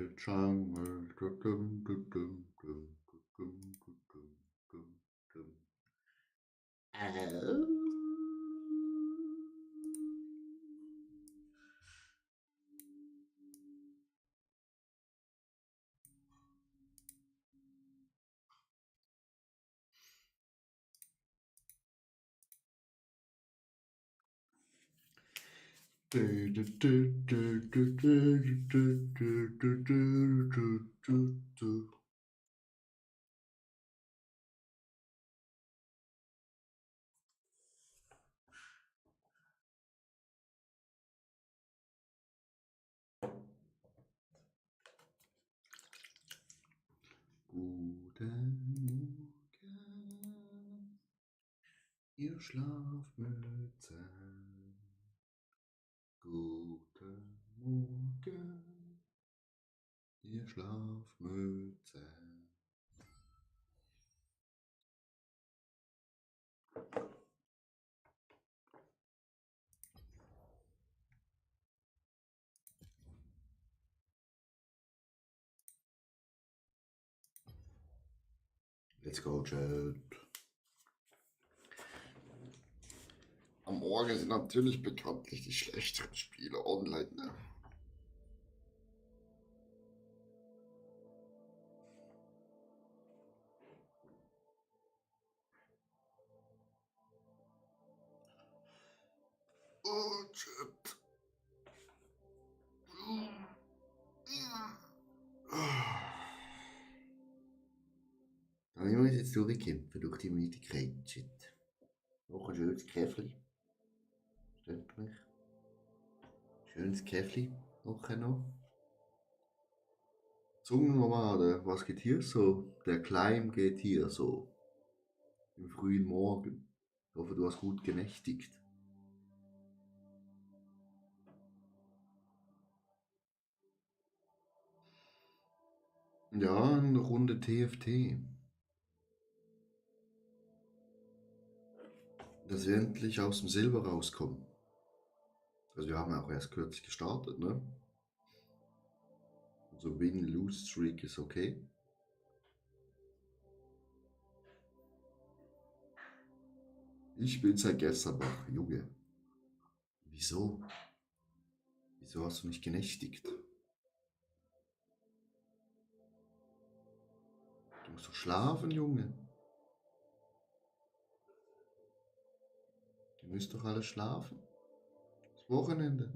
the jungle. Dum, dum, dum, dum, dum, dum, dum, dum, dum. Au. Du, du, du, du, du, du, du, du, du, du, du, du. Guten Morgen, ihr Schlafmützen. Guten Morgen, ihr Schlafmützen. Let's go, Chat. Am Morgen sind natürlich bekanntlich die schlechteren Spiele online. Ne? Oh, Chat. Da müssen wir uns jetzt durchkämpfen durch die Müdigkeit, Chat. Noch ein schönes Käffli. Versteht mich? Schönes Käffli. Noch. Zungennomade, was geht hier so? Der Climb geht hier so. Im frühen Morgen. Ich hoffe, du hast gut genächtigt. Ja, eine Runde TFT. Dass wir endlich aus dem Silber rauskommen. Also wir haben auch erst kürzlich gestartet, ne? So Win-Lose-Streak ist okay. Ich bin seit gestern wach, Junge. Wieso? Wieso hast du nicht genächtigt? Du musst doch schlafen, Junge. Du müsst doch alle schlafen. Das Wochenende.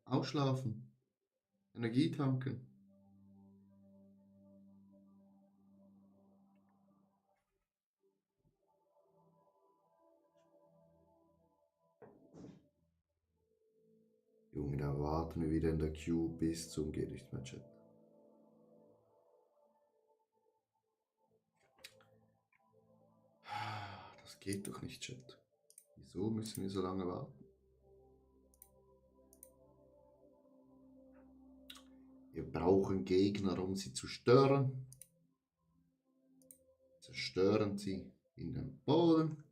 Ausschlafen. Energie tanken. Junge, da warten wir wieder in der Queue bis zum geht nicht mehr, Chat. Das geht doch nicht, Chat. Wieso müssen wir so lange warten? Wir brauchen Gegner, um sie zu stören. Zerstören sie in den Boden.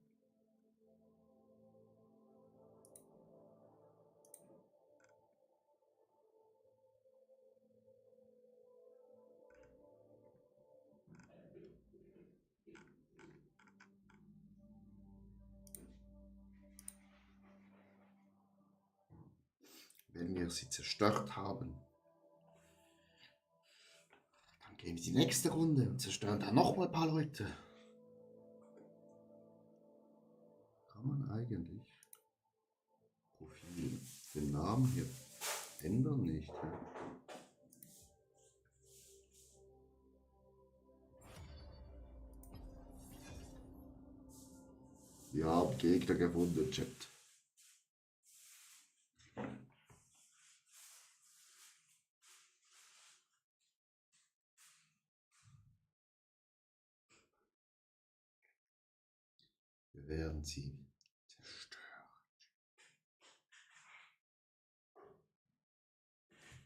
Wenn wir sie zerstört haben, dann gehen wir die nächste Runde und zerstören dann nochmal ein paar Leute. Kann man eigentlich Profil, den Namen hier ändern nicht? Wir haben Gegner gefunden, Chat. Wir werden sie zerstören.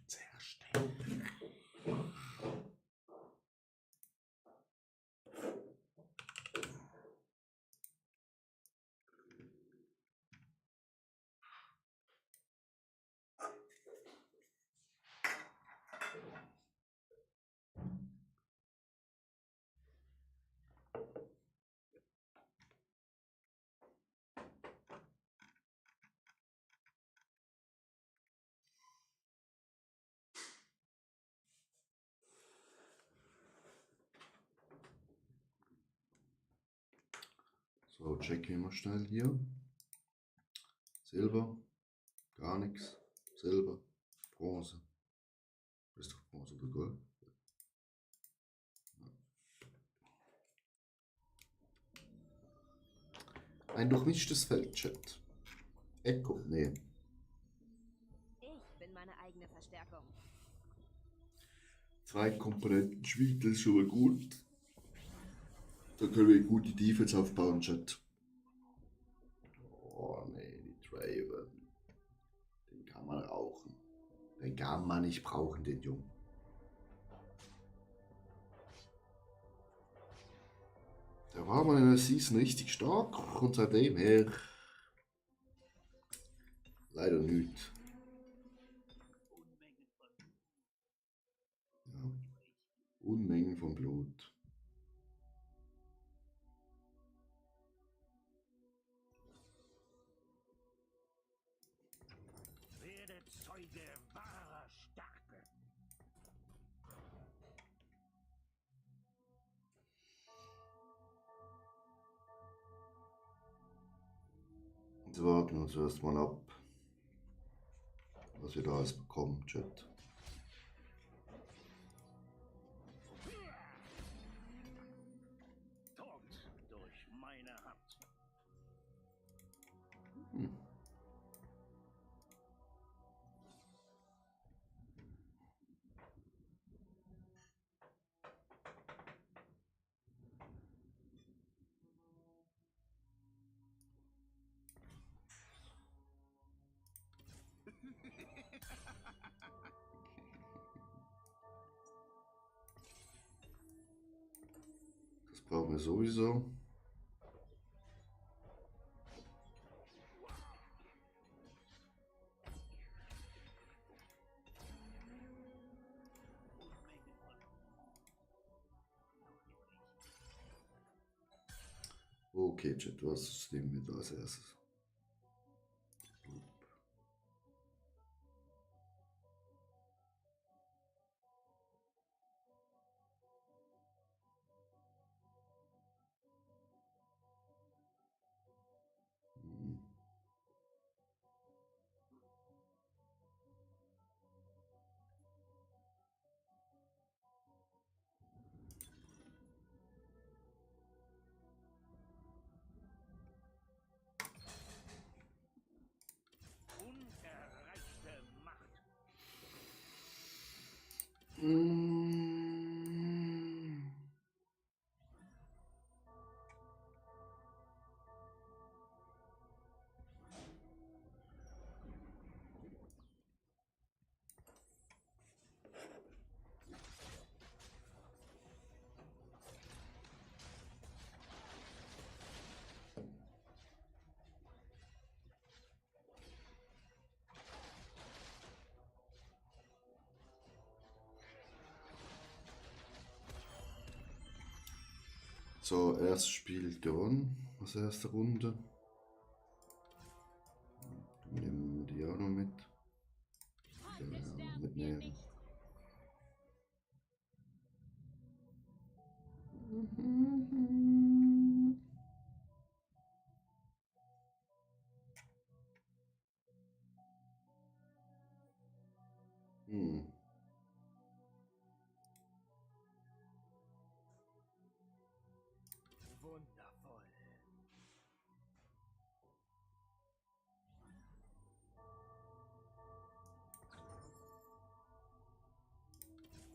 Zerstören. So, checken wir mal schnell hier. Silber, gar nichts. Silber, Bronze. Das ist doch Bronze oder Gold? Ein durchmischtes Feld, Chat. Echo, nee. Ich bin meine eigene Verstärkung. 2 Komponenten Schmied, das ist schon mal gut. Da können wir gut die Defense aufbauen, Chat. Oh nee, die Draven. Den kann man rauchen. Den kann man nicht brauchen, den Jungen. Der war mal in der Season richtig stark und seitdem her leider nicht. Ja. Unmengen von Blut. Werde Zeuge wahrer Stärke. Jetzt warten wir uns erstmal ab, was wir da alles bekommen, Chat. Tod durch meine Hand. Das brauchen wir sowieso. Okay, Chat, was nehmen wir da als erstes? Unerreichte Macht. So, erstes Spiel gewonnen, aus erster Runde. Dann nehmen wir die auch noch mit. Ja, mitnehmen. Wundervoll.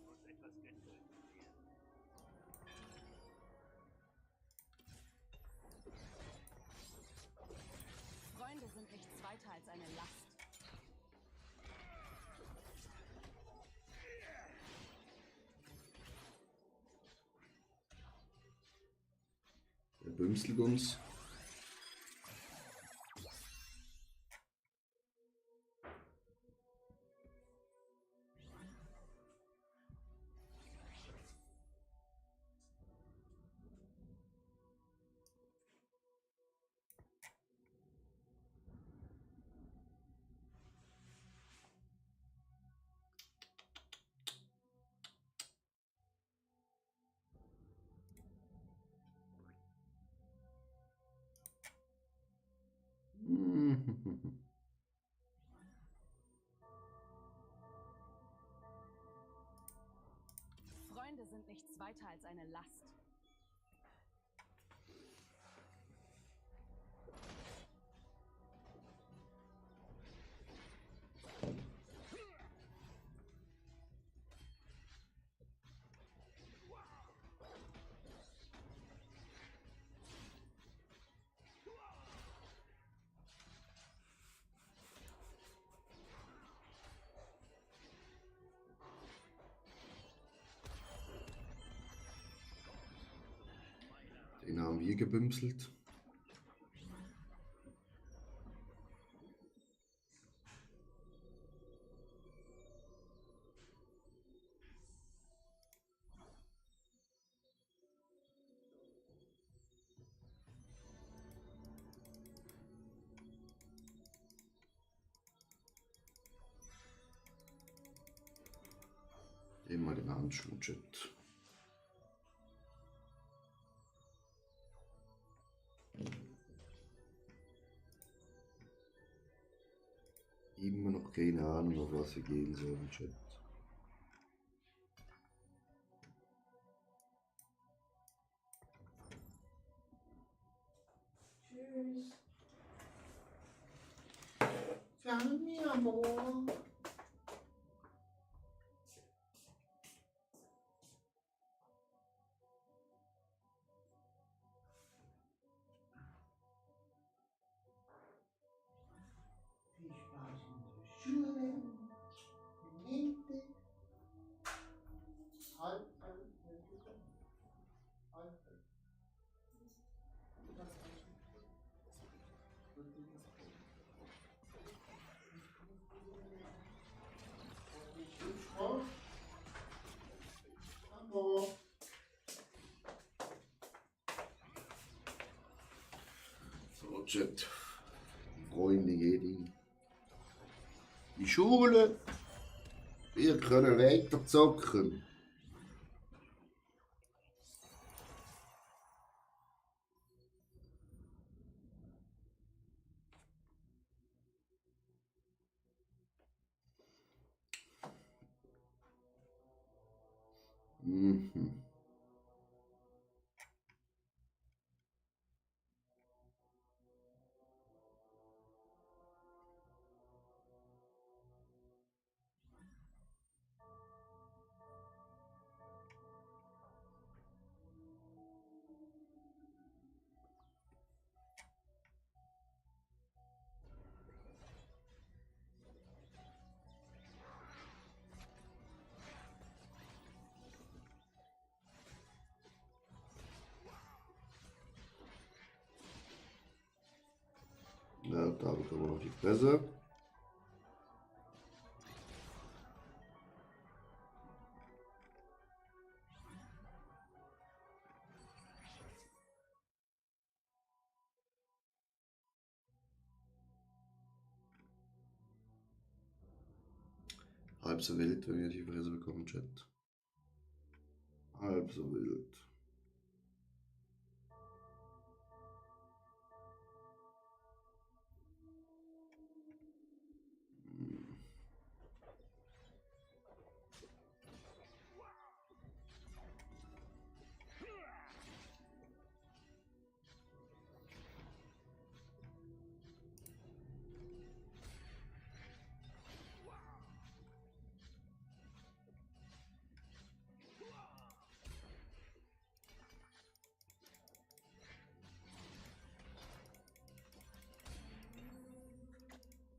Muss etwas Geduld fehlen. Freunde sind nicht weiter als eine Last. Der bümstelt uns. Freunde sind nichts weiter als eine Last. Den haben wir gebümselt. Immer den Handschuh-Chat. Immer noch keine Ahnung, auf was wir gehen sollen, Chat. Tschüss. Ciao, mio amor. Viel Spaß in der Schule. Niente. Halbzeit. Halbzeit. So, Chat. Freunde, geht in die Schule. Wir können weiter zocken. Mhm. Ja, da bekommen wir noch die Presse. Halb so wild, wenn wir die Presse bekommen, Chat. Halb so wild.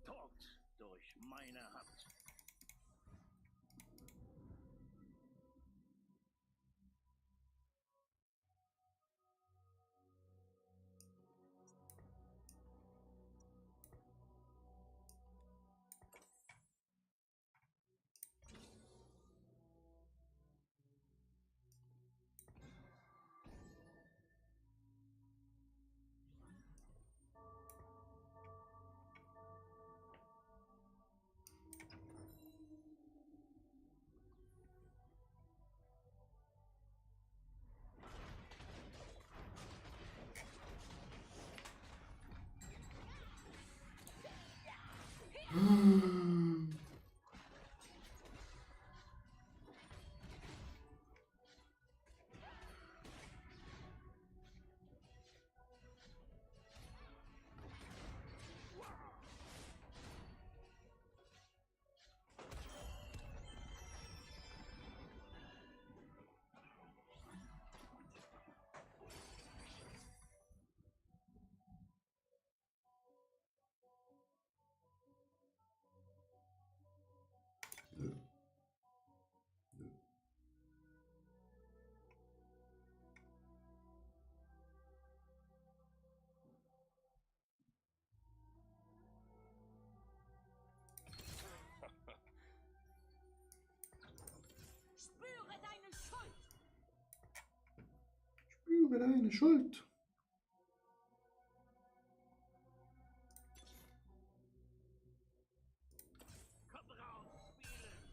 Tod durch meine Hand. mir deine Schuld. Komm raus, spielen!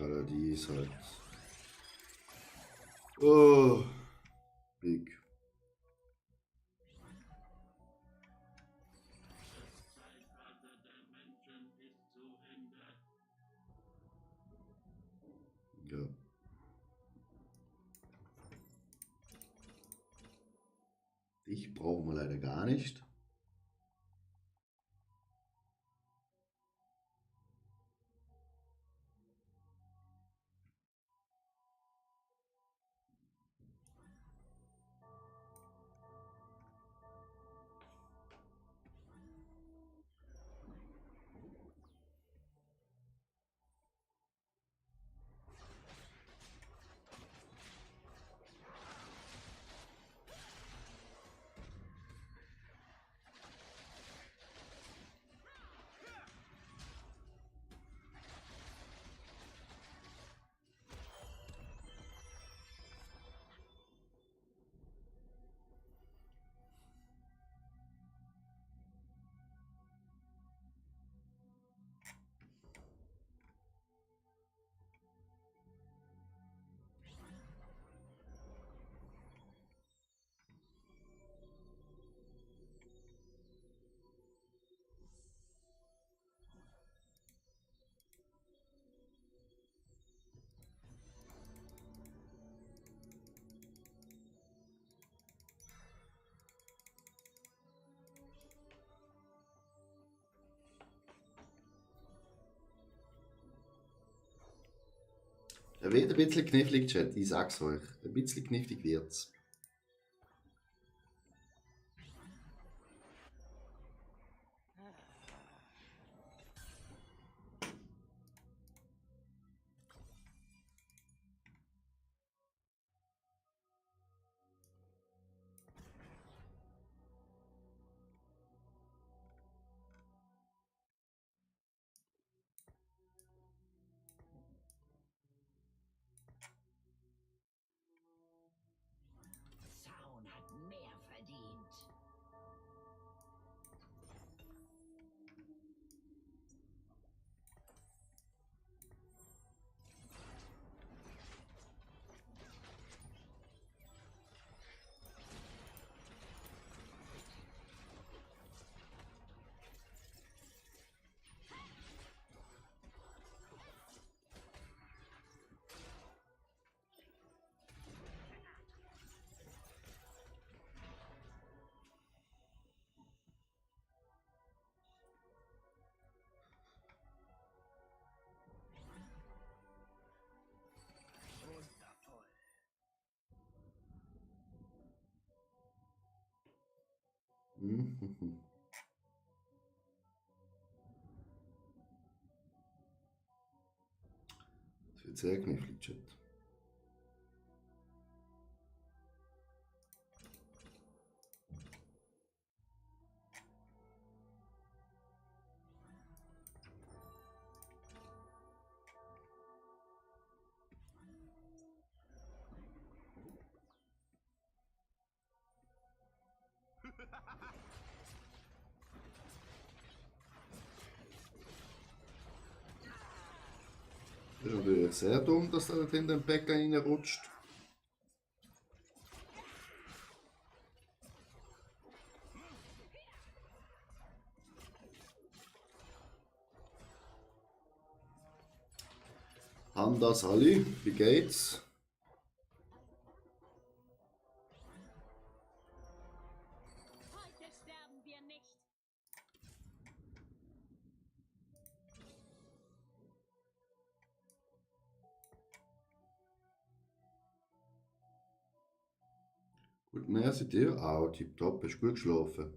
Ja, die ist halt. Oh, big. Ja. Ich brauche mal leider gar nicht. Er wird ein bisschen knifflig, Chat, ich sag's euch. Ein bisschen knifflig wird's. Zaun hat mehr verdient. Wundervoll. Mhm. Das wird sehr knifflig, Chat. Das ist natürlich sehr dumm, dass da in den Bäcker reinrutscht. Handa Sally, wie geht's? Heute sterben wir nicht. Gut, merci dir. Auch tipptopp, hast gut geschlafen.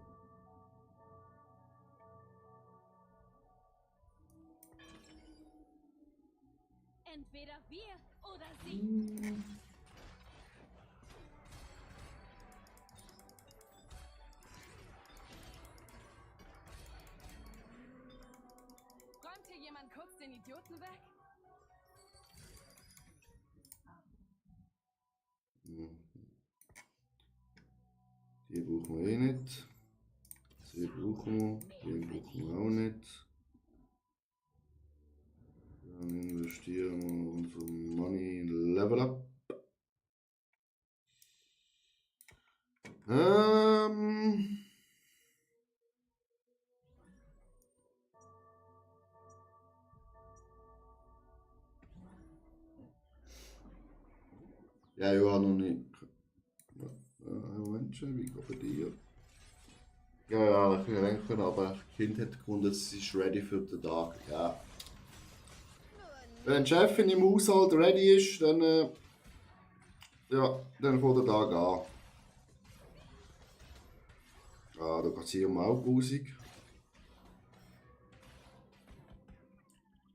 Entweder wir oder sie. Räumt hier jemand kurz den Idioten weg? Die brauchen wir eh nicht. Die brauchen wir. Die brauchen wir auch nicht. Dann investieren wir unser Money in Level Up. Ja, ich habe noch nicht. Moment schon, wie geht bei dir? Ja, ich hätte denken können, aber das Kind hat gefunden, es ist ready für den Tag. Ja. Wenn die Chefin im Haushalt ready ist, dann, ja, dann fängt der Tag an. Ah, da geht es hier um Augenmusik.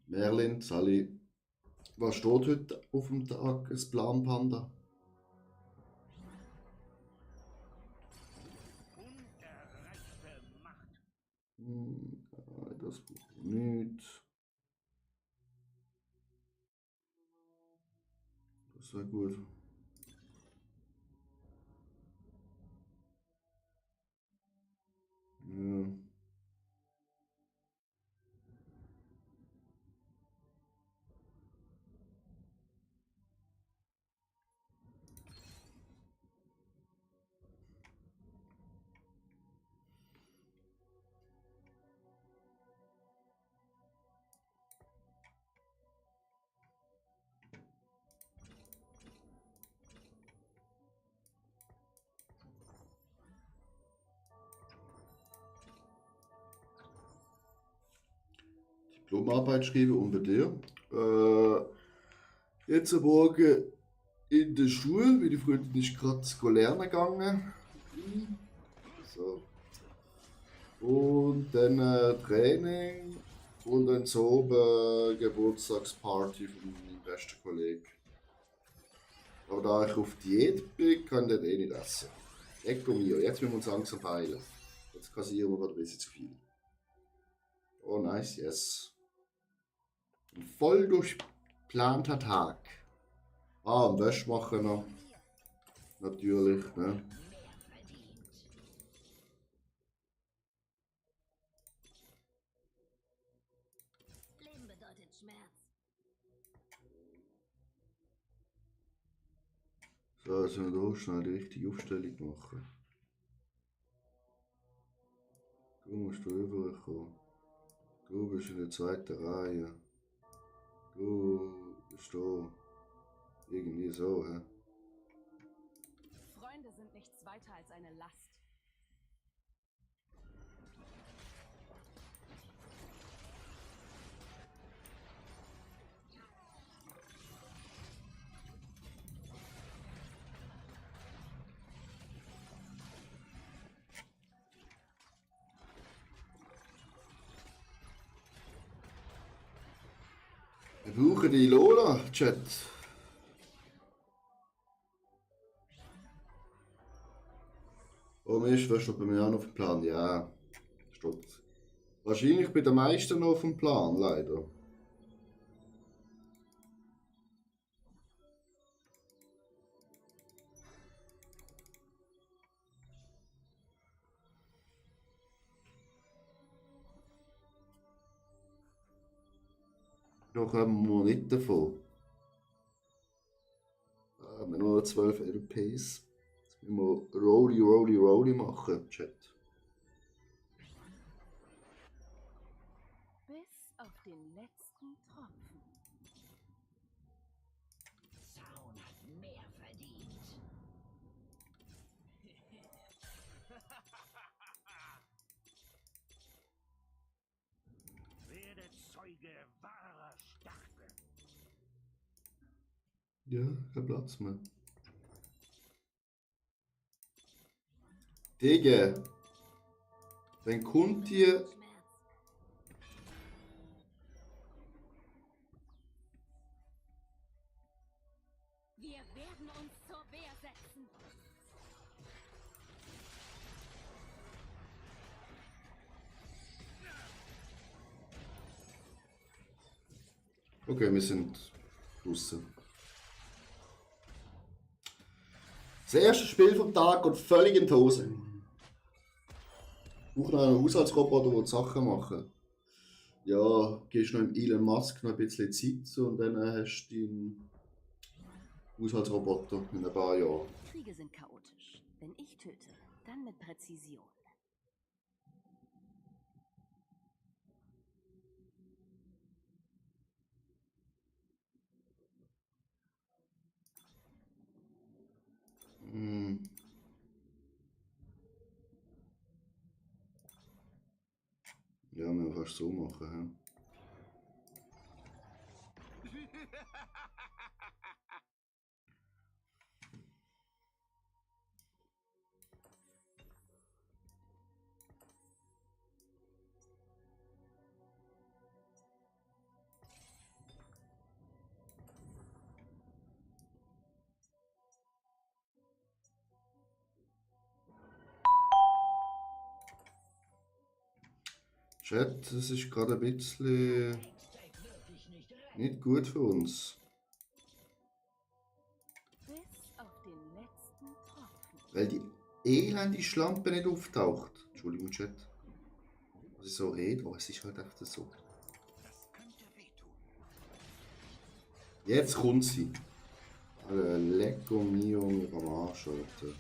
Merlin, Sally. Was steht heute auf dem Tag? Ein Plan, Panda? Unerreichte Macht. Das brauche ich nicht. Das wäre gut. Ja. Diplomarbeit schreiben und bei dir. Jetzt am Morgen in der Schule, meine Freundin ist gerade lernen gegangen. So. Und dann Training und dann so oben Geburtstagsparty von meinem besten Kollegen. Aber da ich auf Diät bin, kann ich das eh nicht essen. Ecco mio, jetzt müssen wir uns langsam feilen. Jetzt kassieren wir gerade ein bisschen zu viel. Oh nice, yes. Ein voll durchplanter Tag. Ah, und Wäsche machen noch. Natürlich, ne? Mehr verdient. Leben bedeutet Schmerz. So, jetzt müssen wir hier schnell die richtige Aufstellung machen. Du musst hier rüberkommen. Du bist in der zweiten Reihe. Du bist da. Irgendwie so, hä? Freunde sind nichts weiter als eine Last. Wir brauchen die Lola, Chat. Oh Mist, was steht bei mir auch noch auf dem Plan? Ja, steht wahrscheinlich bei den meisten noch auf dem Plan, leider. Da kommen wir nicht davon. Wir haben nur 12 LPs. Jetzt müssen wir Rolly machen, Chat. Bis auf den letzten Tropfen. Zaun hat mehr verdient. Werde Zeuge wahrer Stärke. Ja, kein Platz mehr. Digga. Dann kommt hier. Schmerz. Wir werden uns zur Wehr setzen. Okay, wir sind draußen. Das erste Spiel vom Tag geht völlig in die Hose. Ich brauche noch einen Haushaltsroboter, der die Sachen machen. Ja, gehst noch im Elon Musk noch ein bisschen Zeit und dann hast du deinen Haushaltsroboter in ein paar Jahren. Kriege sind chaotisch. Wenn ich töte, dann mit Präzision. Hm. Ja, wir fast so machen. Chat, das ist gerade ein bisschen Seid wirklich nicht recht. nicht gut für uns. Bis auf den letzten Tropfen. Weil die elende Schlampe nicht auftaucht. Entschuldigung, Chat. Was ich so rede, aber es ist halt einfach so. Das könnte wehtun. Jetzt kommt sie. Lecco mio, mir am Arsch, Alter.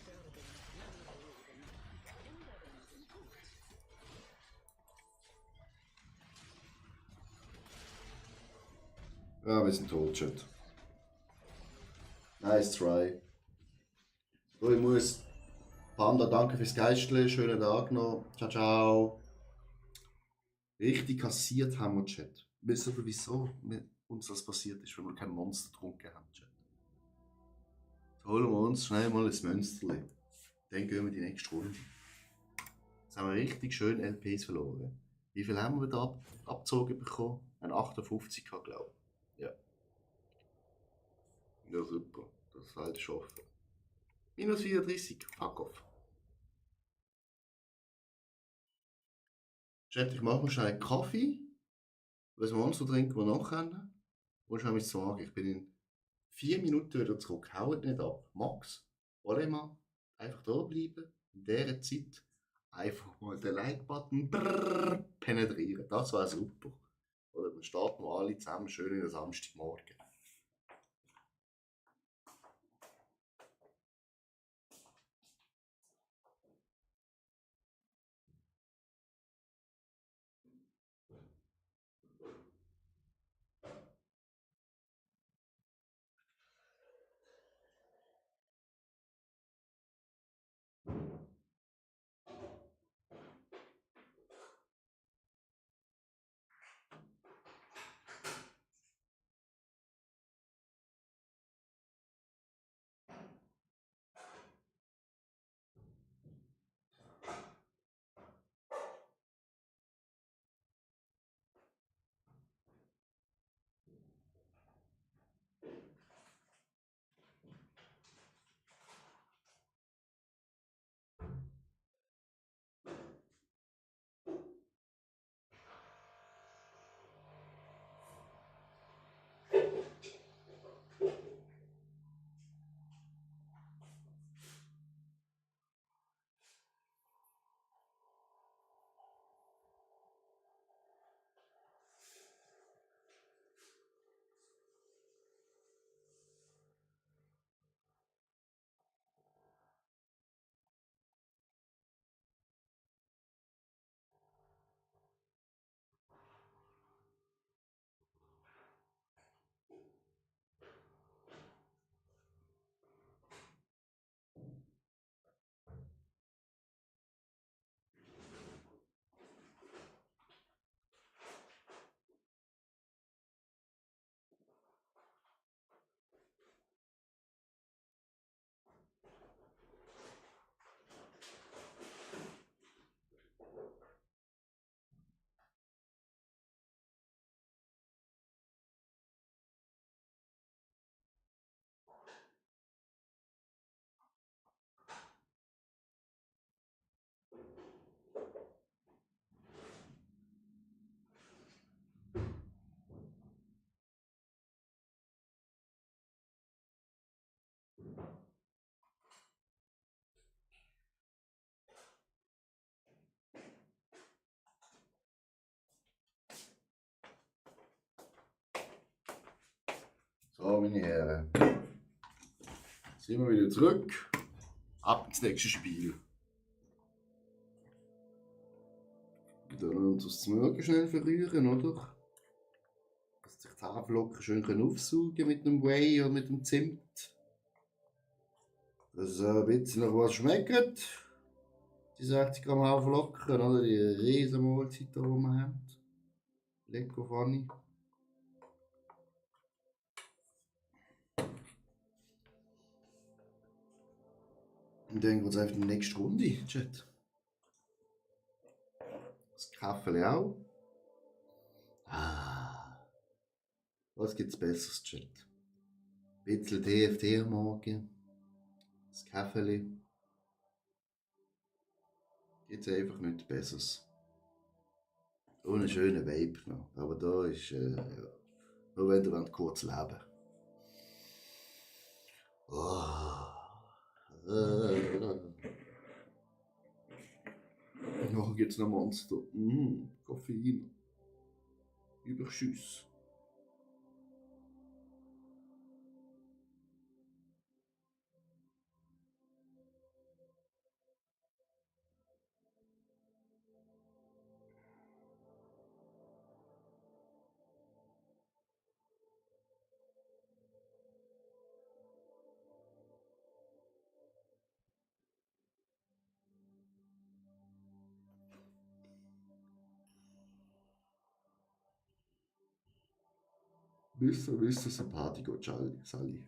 Ja, wir sind tot, Chat. Nice try. So, ich muss. Panda, danke fürs Geistle. Schönen Tag noch. Ciao, ciao. Richtig kassiert haben wir, Chat. Wissen wir, wieso uns das passiert ist, weil wir kein Monster getrunken haben, Chat. Jetzt holen wir uns schnell mal ein Münsterli. Dann gehen wir die nächste Runde. Jetzt haben wir richtig schön LPs verloren. Wie viel haben wir da abgezogen bekommen? Ein 58k, glaube ich. Ja. Ja, super. Das sollte schaffen. Minus 34. Fuck off. Chat, ich mache mir schnell einen Kaffee. Was Monster trinken wir noch können. Und schnell mich sagen, ich bin in 4 Minuten wieder zurück. Haut nicht ab. Max, Olema, einfach da bleiben. In dieser Zeit einfach mal den Like-Button penetrieren. Das wäre super. Oder dann starten wir alle zusammen schön in den Samstagmorgen. So, meine Herren. Sind wir wieder zurück. Ab ins nächste Spiel. Wir uns das Mögen schnell verrühren, oder? Dass sich die Haferflocken schön aufsaugen mit dem Whey oder mit dem Zimt. Dass es ein bisschen nach was schmeckt. Die 60 Gramm Haferflocken, oder? Die riesen Mahlzeit die wir haben. Lecker funny. Und dann gehen wir jetzt einfach in die nächste Runde, Chat. Das Kaffee auch. Was gibt's Besseres, Chat? Ein bisschen TFT am Morgen. Das Kaffee. Gibt's einfach nichts Besseres. Und einen schönen Vape noch. Aber da ist, nur wenn ihr kurz leben Nachher gibt es noch Monster. Koffein. Überschuss. Mr. Sympathico, Sally.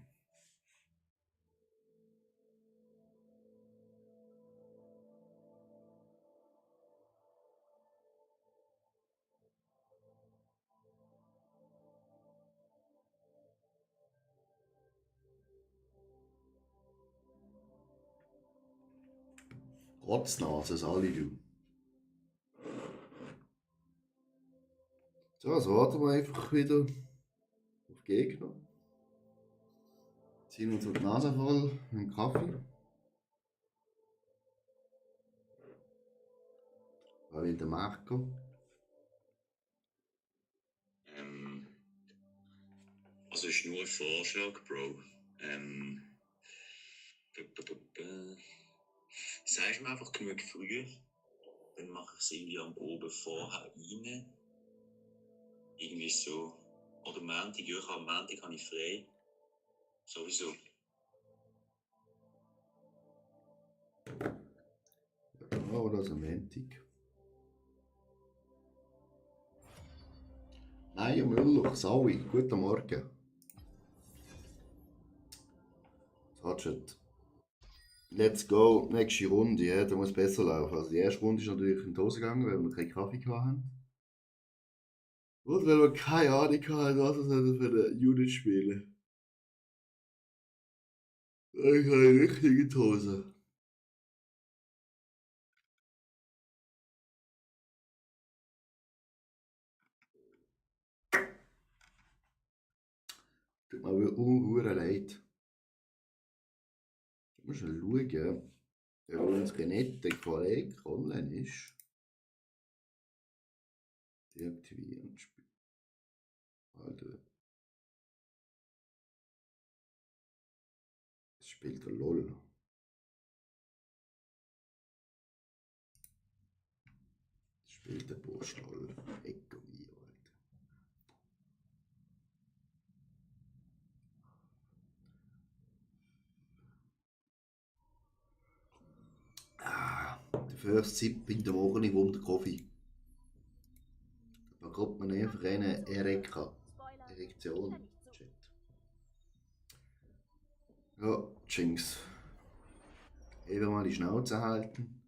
Rotznase, Sally, du. So, also warten wir einfach wieder auf Gegner. Ziehen uns die Nase voll mit dem Kaffee. Da will der Marco. Also ist nur ein Vorschlag, Bro. Sagst du mir einfach genug früher, dann mache ich sie irgendwie am Oben vorher rein. Irgendwie so. Oder Montag, ja, am Montag habe ich frei. Sowieso. Oh, das ist am Montag. Nein, Müller, Saui, guten Morgen. Hatschet. Let's go, nächste Runde, ja, da muss besser laufen. Also die erste Runde ist natürlich in die Hose gegangen, weil wir keinen Kaffee hatten. Und weil wir keine Ahnung hatten, was wir für eine Unit spielen. Ich habe eine richtige Hose. Tut mir wirklich leid. Ich muss mal schauen, wer unser netter Kollege online ist. Deaktivieren. Alter. Es spielt der LOL. Es spielt der Bursch LOL. Echo mir, Alter. Der First Sip in der Woche nicht um den Kaffee. Da bekommt man einfach eine Erektion. Shit. Ja, Jinx. Eben mal die Schnauze halten.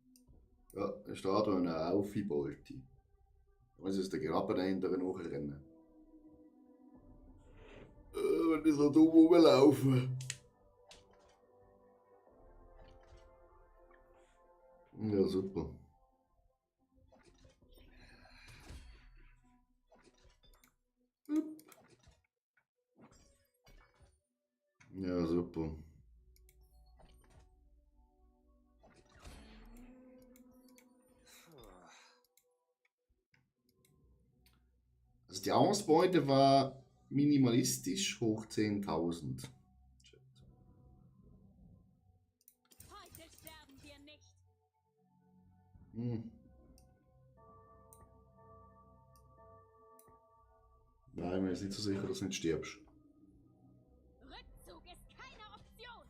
Ja, da steht da eine Aufi-Bolti. Da muss jetzt der Graben dahinter nachrennen. Wenn ich so dumm rumlaufe. Ja, super. Ja, super. Also die Ausbeute war minimalistisch hoch 10.000. Heute sterben wir nicht. Nein, ich bin jetzt nicht so sicher, dass du nicht stirbst. Rückzug ist keine Option.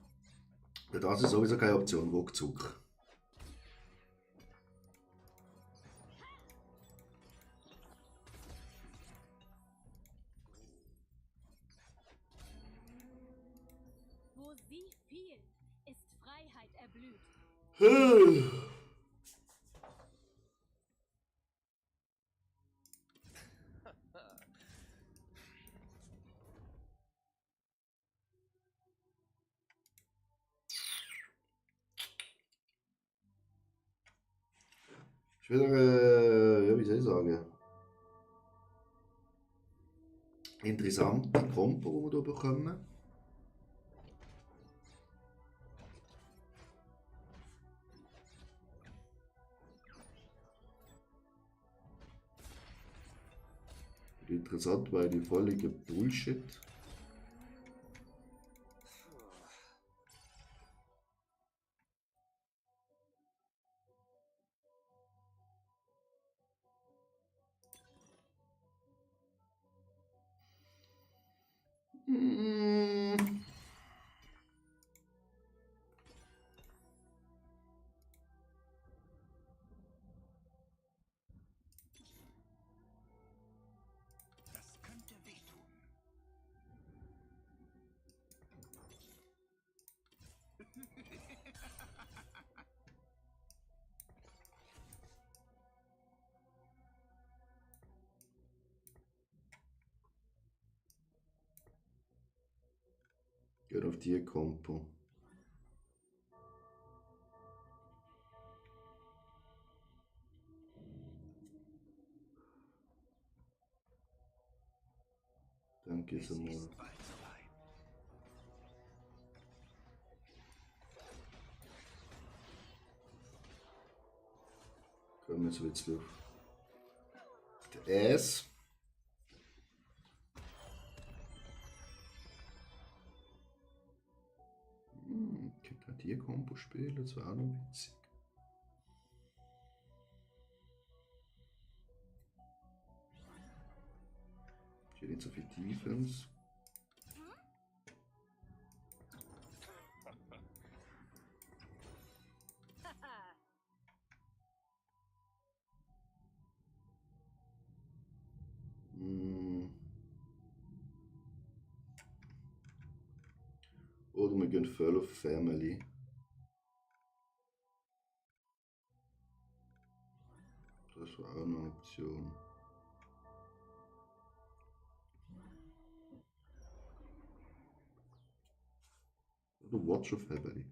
Ja, das ist sowieso keine Option, Rückzug. Wo sie fiel, ist Freiheit erblüht. Ist wieder, ja, wie soll ich sagen, interessante Kompo, die wir hier bekommen. Interessant, weil die völlige Bullshit. Das könnte wehtun. Geht auf die Kompo. Danke Es so mal. ist bald soweit. Kommen wir jetzt ein bisschen auf der S. Ich könnte die Kombo spielen, das wäre auch noch witzig. Hier nicht so viel Defense. Oder wir gehen voll auf Family. Das war auch eine Option. Oder Watch of Family.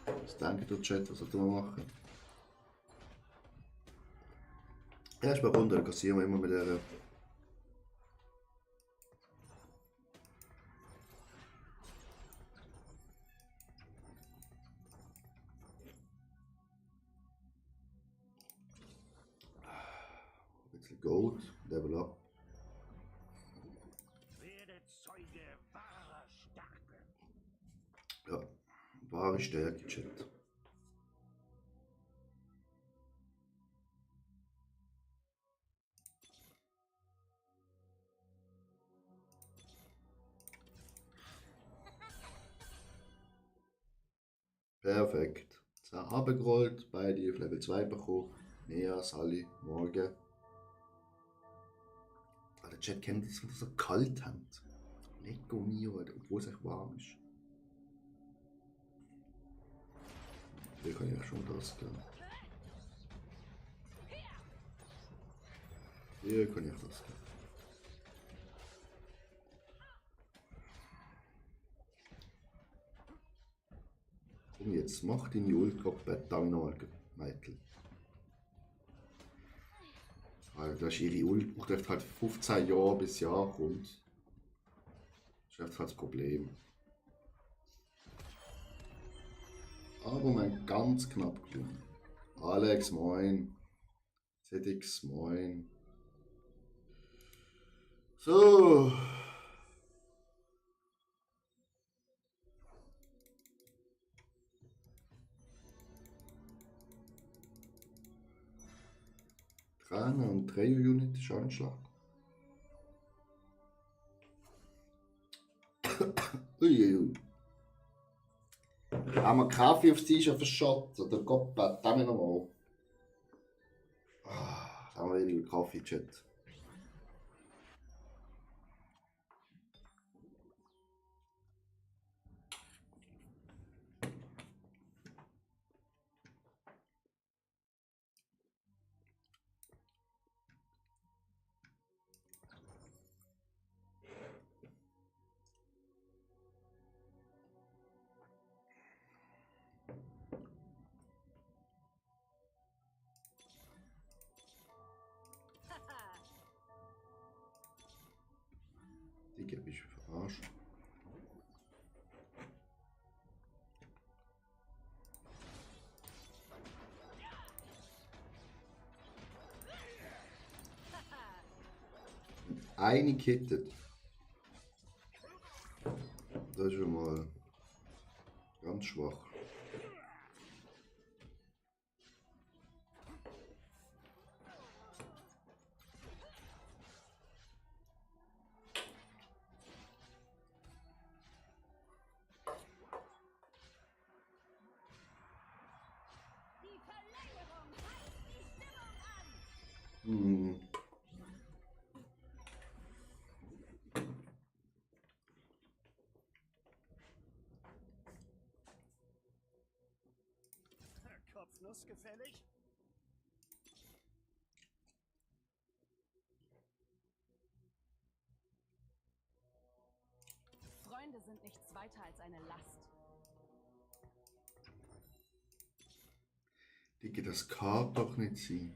Was denkt der Chat, was sollte man machen? Erstmal runter, dann kassieren wir immer mit der. Ein bisschen Gold, Level up. Werde Zeuge wahrer Stärke. Ja, wahre Stärke, Chat. Perfekt. So, runtergerollt, beide auf Level 2 bekommen. Nea, Sally, morgen. Ah, der Chat kennt das, wenn sie so kalt haben. Lecco mio, obwohl es echt warm ist. Hier kann ich schon das gehen. Hier kann ich das gehen. Komm jetzt, mach deine Ult komplett da nochmal, Meitel. Alter, das ist ihre Ult, braucht echt halt 15 Jahre bis Jahr kommt. Das ist echt halt das Problem. Aber man ganz knapp gelungen. Alex, moin. ZX, moin. So. Trainer und Dreier-Unit ist Anschlag. Uiuiui. Haben wir Kaffee aufs T-Shirt verschottet? Oder Gott, da wir nochmal. Da haben wir wieder Kaffee-Chat. Digga, bist du verarscht? Eine gekittet. Das ist schon mal ganz schwach. Die Verlängerung heizt die Stimmung an. Hm. Kopfnuss gefällig? Freunde sind nichts weiter als eine Last. Digga, das kann doch nicht sein.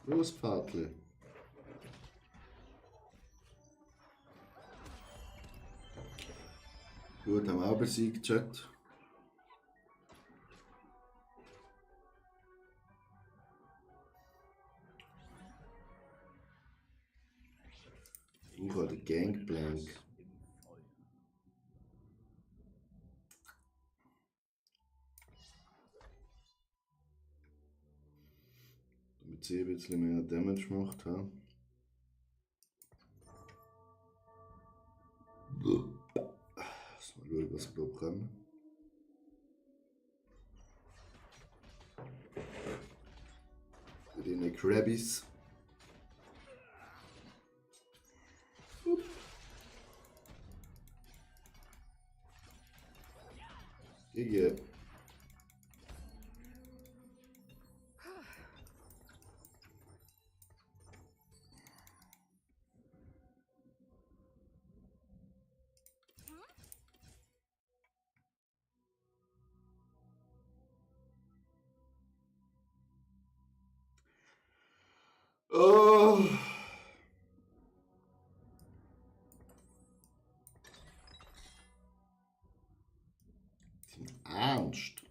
Los, Pfadle. Gut, haben wir auch besiegt, Chat. Ich habe den Gangplank. Damit sie ein bisschen mehr Damage macht. Ha? Mal schauen, was wir da bekommen. Für die Krabbies. Digga. Oh. Ernst.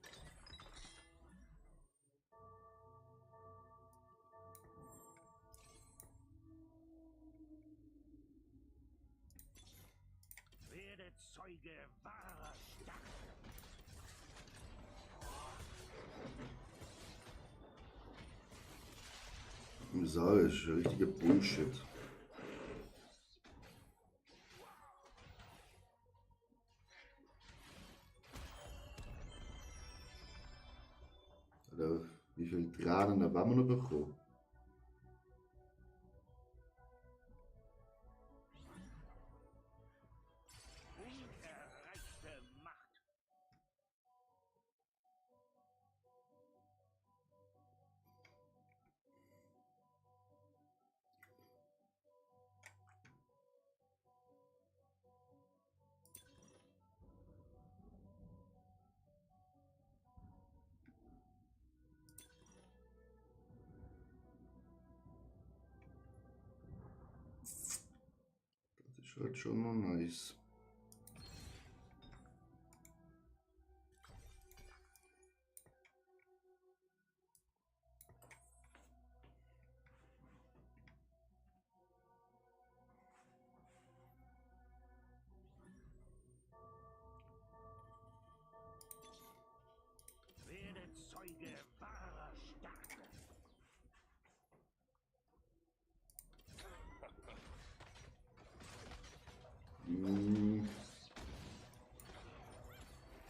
Werde Zeuge wahrer Stärke. So, das ist richtiger Bullshit. Oder wie viele Tränen haben wir noch bekommen? Unerreichte Macht. halt schon noch nice. Werde Zeuge wahrer Stärke.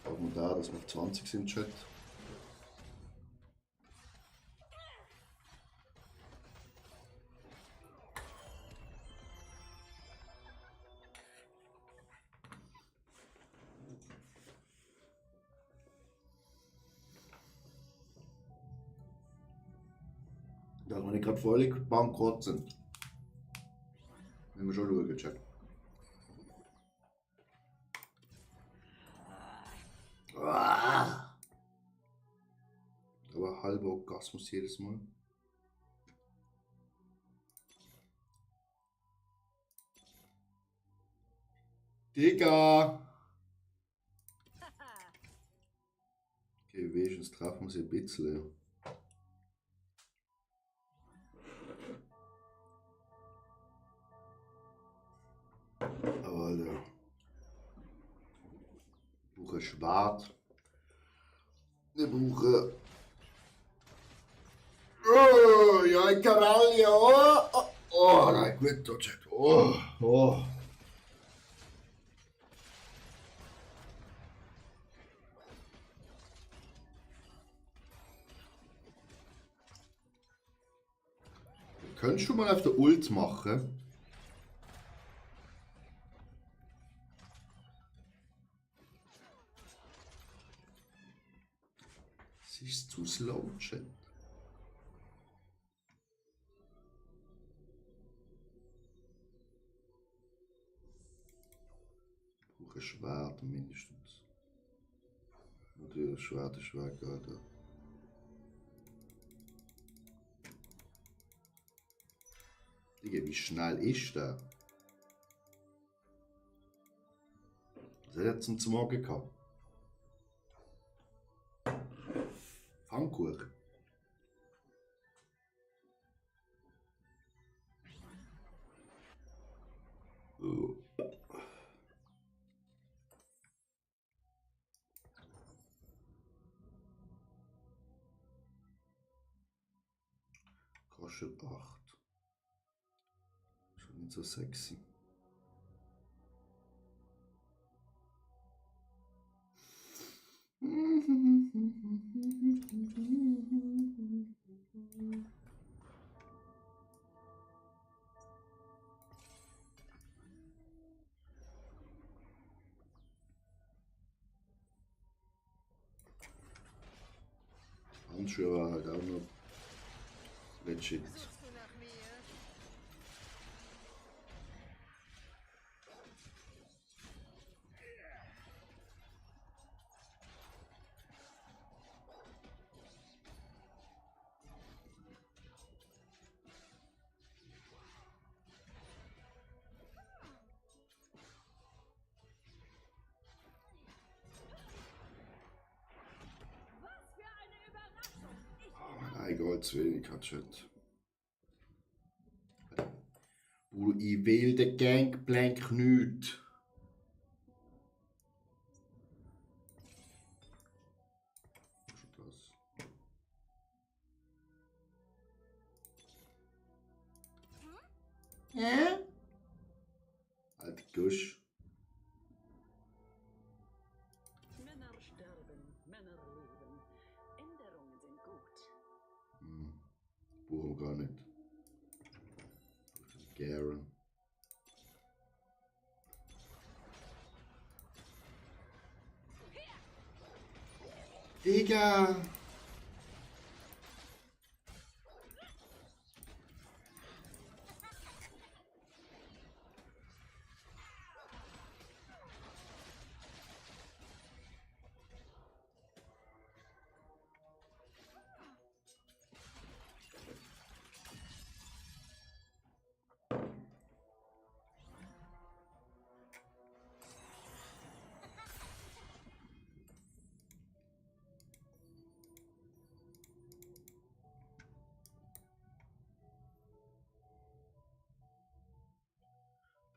Schaut mal da, dass wir auf 20 sind, Chat. Da wir nicht gerade völlig bankrott sind. Wenn wir schon schauen, Chat. Ah! Aber halber Orgasmus jedes Mal. Digga! Okay, wenigstens treffen wir sie ein bisschen. Aber Alter. Ich brauche Schwert. Ich brauche. Oh, ja, ein Karalle. Oh, oh, oh, nein, gut, da Chat. Oh, oh. Könntest du mal auf der Ult machen? Es ist zu slow, Chat. Ich brauche ein Schwert mindestens. Natürlich, das Schwert ist weg, Alter. Digga, wie schnell ist der? Was hat er zum Morgen gehabt? Pfannkuchen. Oh. Kostet 8. Schon nicht so sexy. Handschuhe war halt auch noch legit. Suchst du nach mir? Was für eine Überraschung! Ein Gold zu wenig hat Chat. Ich will den Gangplank nicht. Das. Hä? Alter Gusch. Männer sterben, Männer leben. Änderungen sind gut. Brauchen wir gar nicht. Garen. Digga!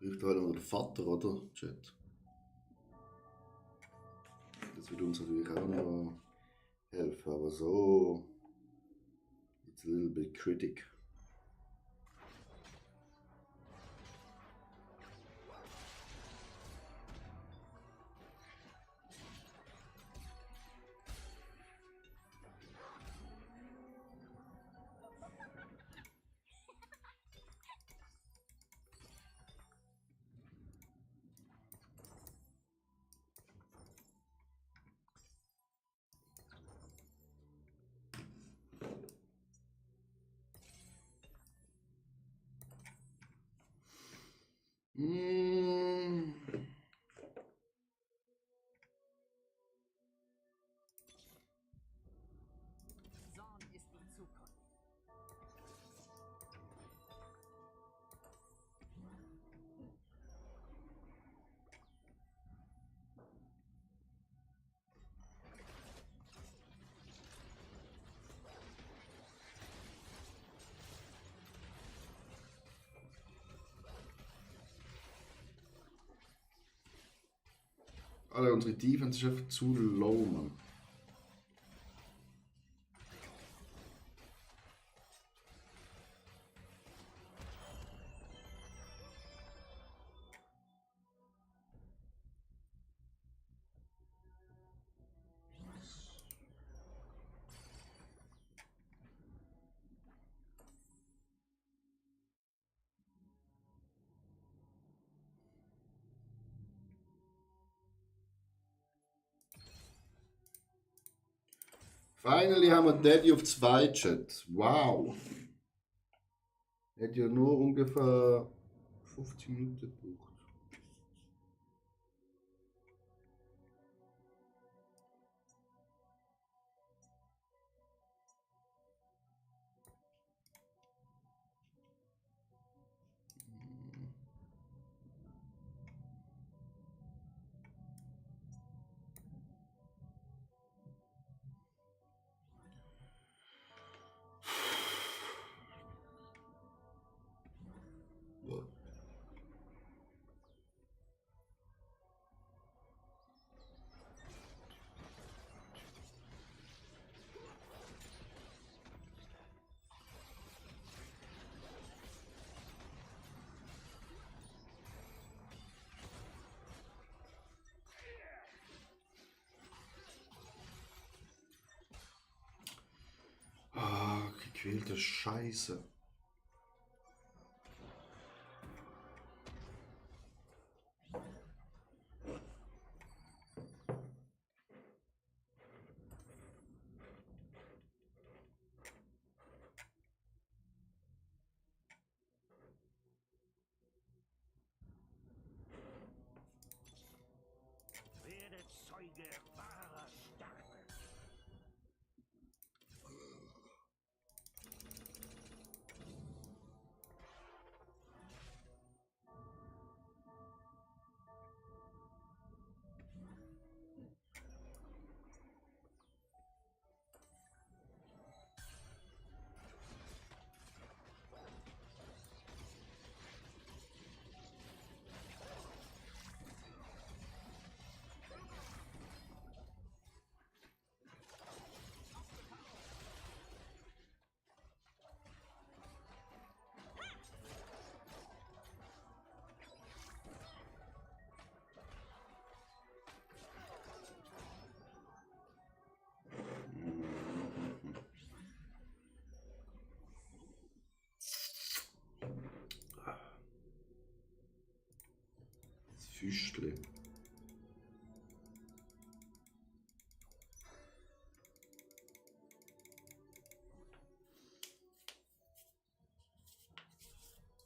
Hilft halt noch der Vater, oder? Chat. Das würde uns natürlich auch noch helfen, aber so. It's a little bit critic. Mm. Zorn ist die Zukunft. Alter, unsere Defense ist einfach zu low, Mann. Finally haben wir Daddy auf 2 Chat. Wow. Hat ja nur ungefähr 15 Minuten gebraucht. Ah, gequälte Scheiße. Werde Zeuge wahrer Stärke. Das Füßle.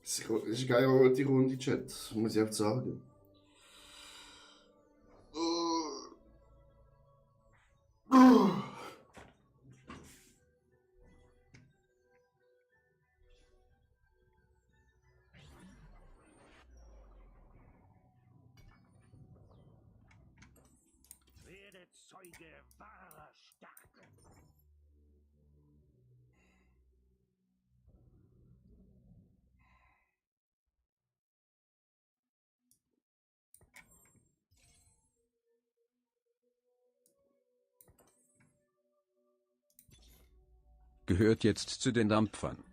Das ist geil, auch die Runde Chat, muss ich einfach sagen. Werde Zeuge wahrer Stärke. gehört jetzt zu den Dampfern.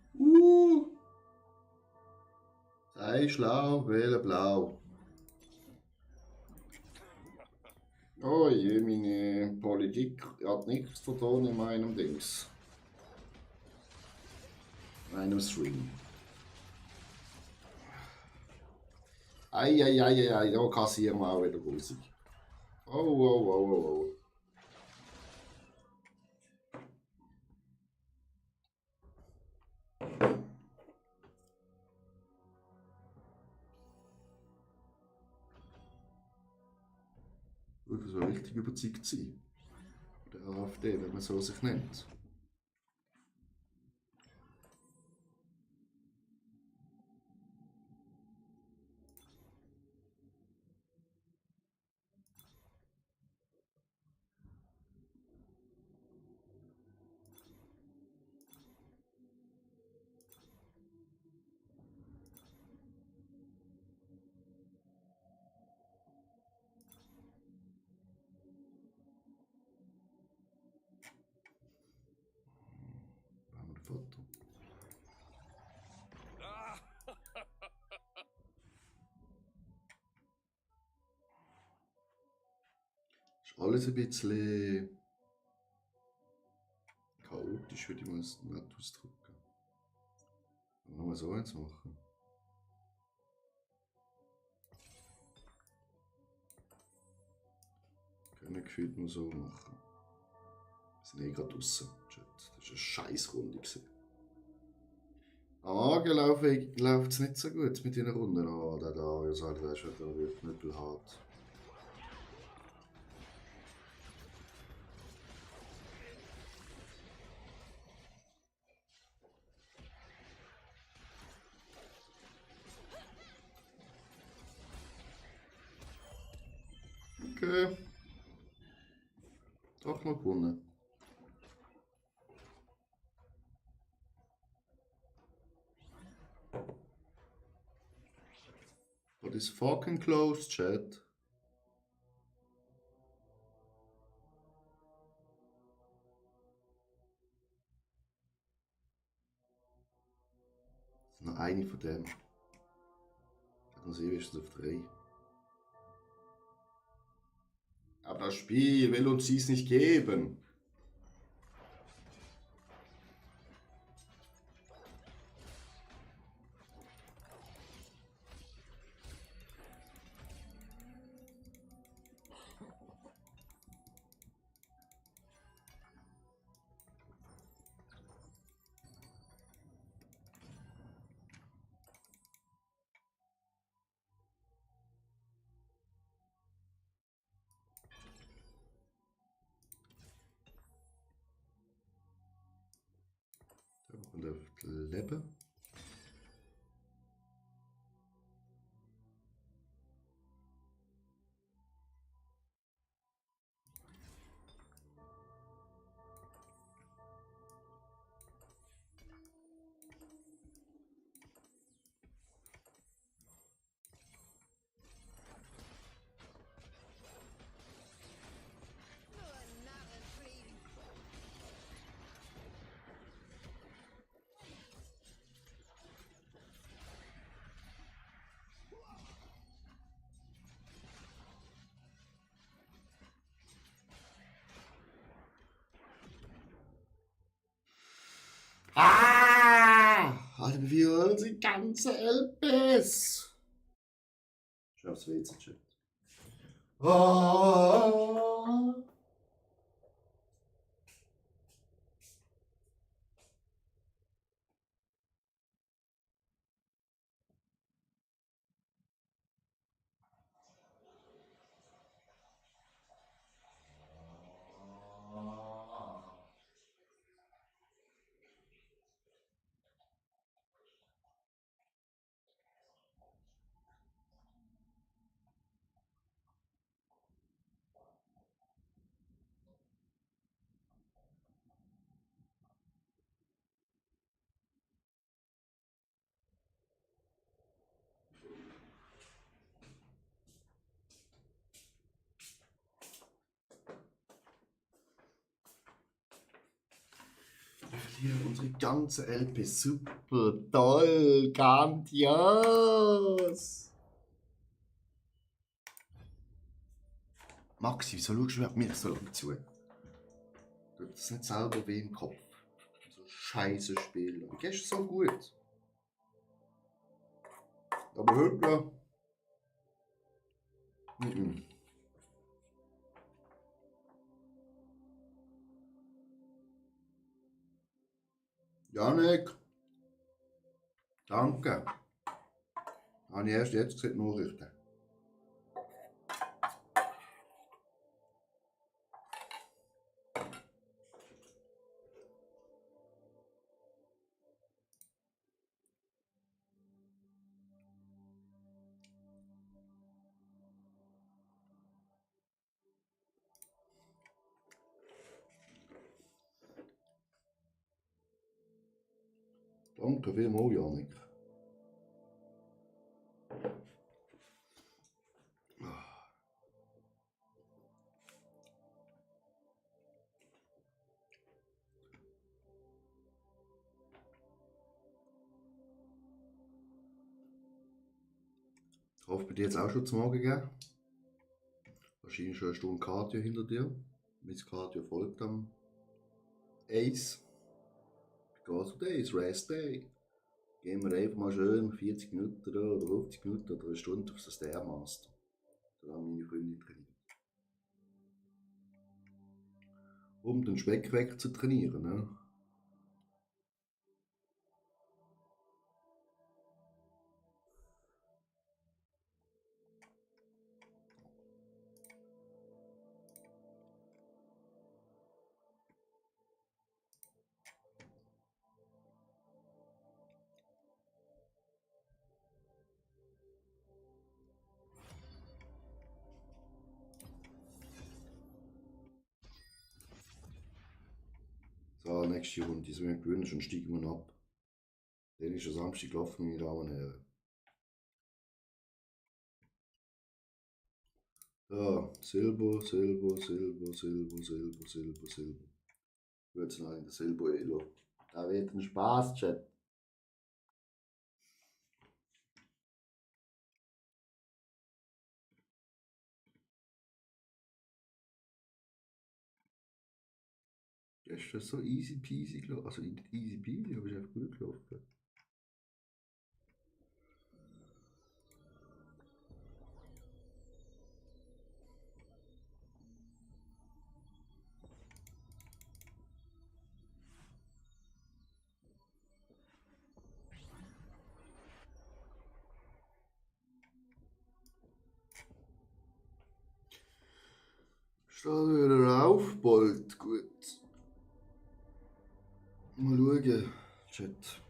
Sei schlau, wähle blau. Oh je, meine Politik hat nichts zu tun in meinem Dings. In meinem Stream. Eieieiei, da kassieren wir auch wieder Musik. Oh. Das soll richtig überzeugt sein. Der AfD, wenn man so sich nennt. Da haben wir ein Foto. Ist alles ein bisschen chaotisch, würde ich mal nicht ausdrücken. Nur so eins machen. Können gefühlt nur so machen. Wir sind eh gerade draussen. Das war eine Scheissrunde. Läuft es nicht so gut mit den Runden. Oh, der Darius, Alter, der ist wieder knüppelhart. Okay. Doch noch gewonnen. What is fucking close, chat? Das ist noch eine von dem. Dann sehe ich es auf 3. Aber das Spiel will uns dies nicht geben. Und auf Leben. Alter, wie wollen sie ganze LPs? Schau aufs WC-Chat. hier unsere ganze LP. Super, toll, grandios. Maxi, wieso schaust du mir so lange zu? Tut das nicht selber weh im Kopf? So scheiße Spiel. Du gehst so gut. Aber heute. Mhm. Janik, danke. Habe ich erst jetzt gesehen, Nachrichten. Danke vielmals, Janik. Ich hoffe, bei dir jetzt auch schon zum Morgen gegeben. Wahrscheinlich schon eine Stunde Cardio hinter dir. Mein Cardio folgt am Ace. Gas und Ace, Rest Day. Gehen wir einfach mal schön 40 Minuten oder 50 Minuten oder eine Stunde auf das Stairmaster. Da haben meine Freundin trainiert. Um den Speck wegzutrainieren. Ne? So, nächste Runde sind wir gewöhnt und steigen wir ab. Dann ist der Samstag gelaufen, meine Damen und Herren. So, Silber, Silber, Silber, Silber, Silber, Silber, Silber. Ich würde es noch in der Silber-Elo. Da wird ein Spaß, Chat. Ist das so easy peasy gelaufen? Also nicht easy peasy, aber ist einfach gut gelaufen. Steht wieder auf, bald. Gut. Mal schauen, Chat.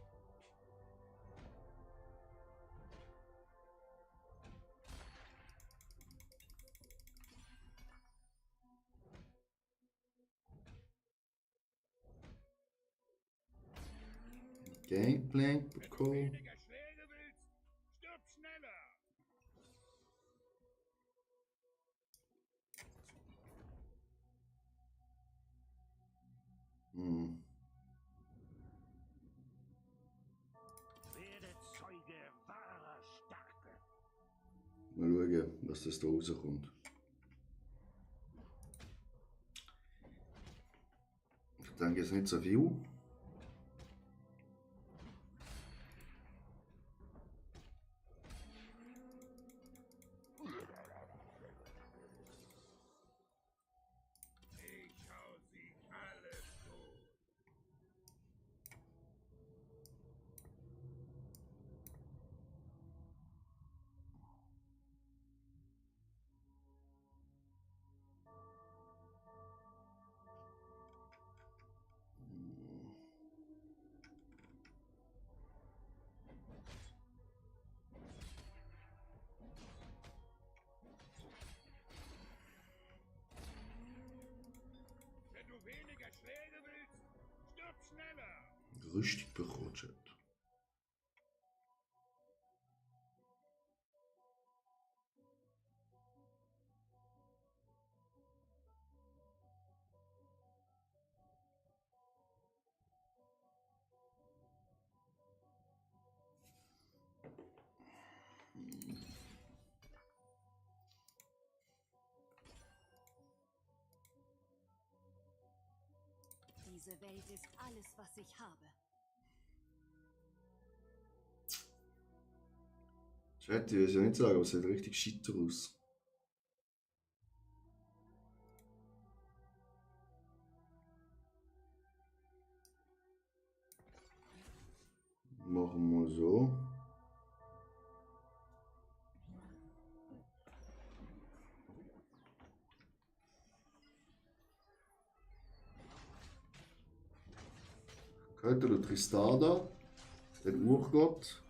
Gangplank bekommen. Weniger Schläge willst, stirb schneller! Hm. Werde Zeuge wahrer Stärke. Mal schauen, was das da rauskommt. Ich denke jetzt nicht so viel. Ich hau sie alle tot. Wenn du weniger Schläge willst, stirb schneller! Rüstung bekommen, Chat. Diese Welt ist alles, was ich habe. Chat, ich weiß ja nicht sagen, aber es sieht richtig shit aus. Machen wir so. Hört ihr Tristada, den Urgott?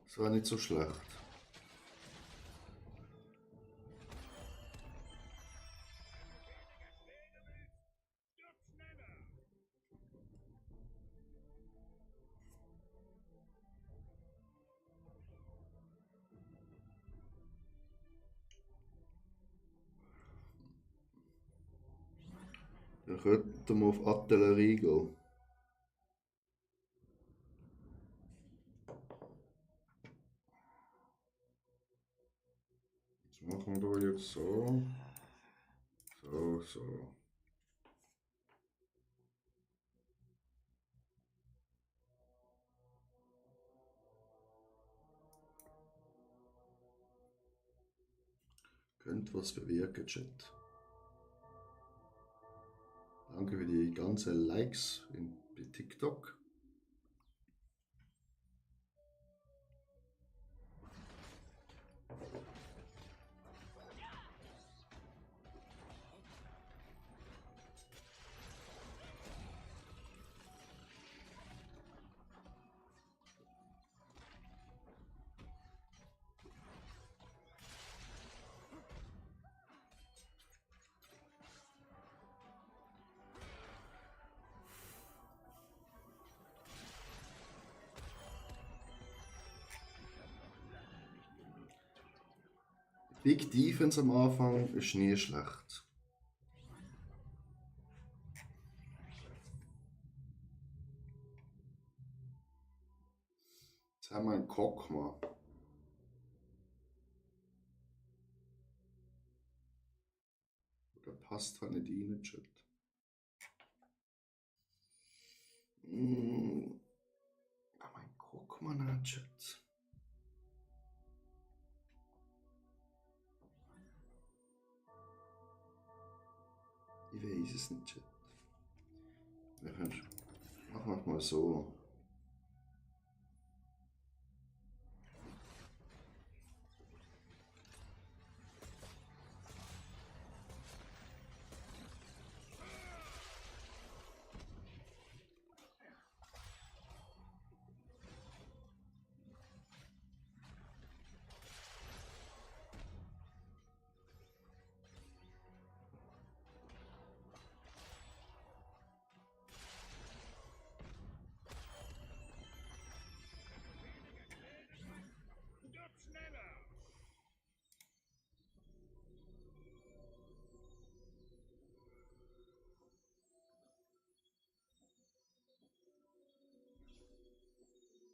Das war nicht so schlecht. Dann könnten wir auf Artillerie gehen. Das machen wir jetzt so. So. Könnt was bewirken, Chat. Danke für die ganzen Likes bei TikTok. Big Defense am Anfang ist nie schlecht. Jetzt haben wir einen Kokma. Der passt halt nicht rein, Chat. Aber ein Kokma nicht, Chat. Ich weiß es nicht, Chat. Machen wir mal so. Stirb schneller!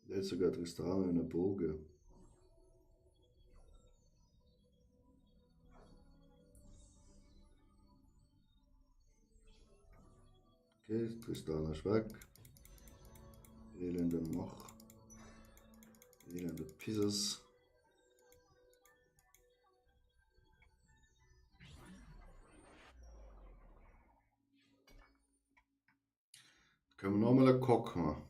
Der hat sogar Tristana in der Bogen. Okay, Tristana ist weg. Elende Mach. Elende Pieces. Können wir nochmal einen Kock machen?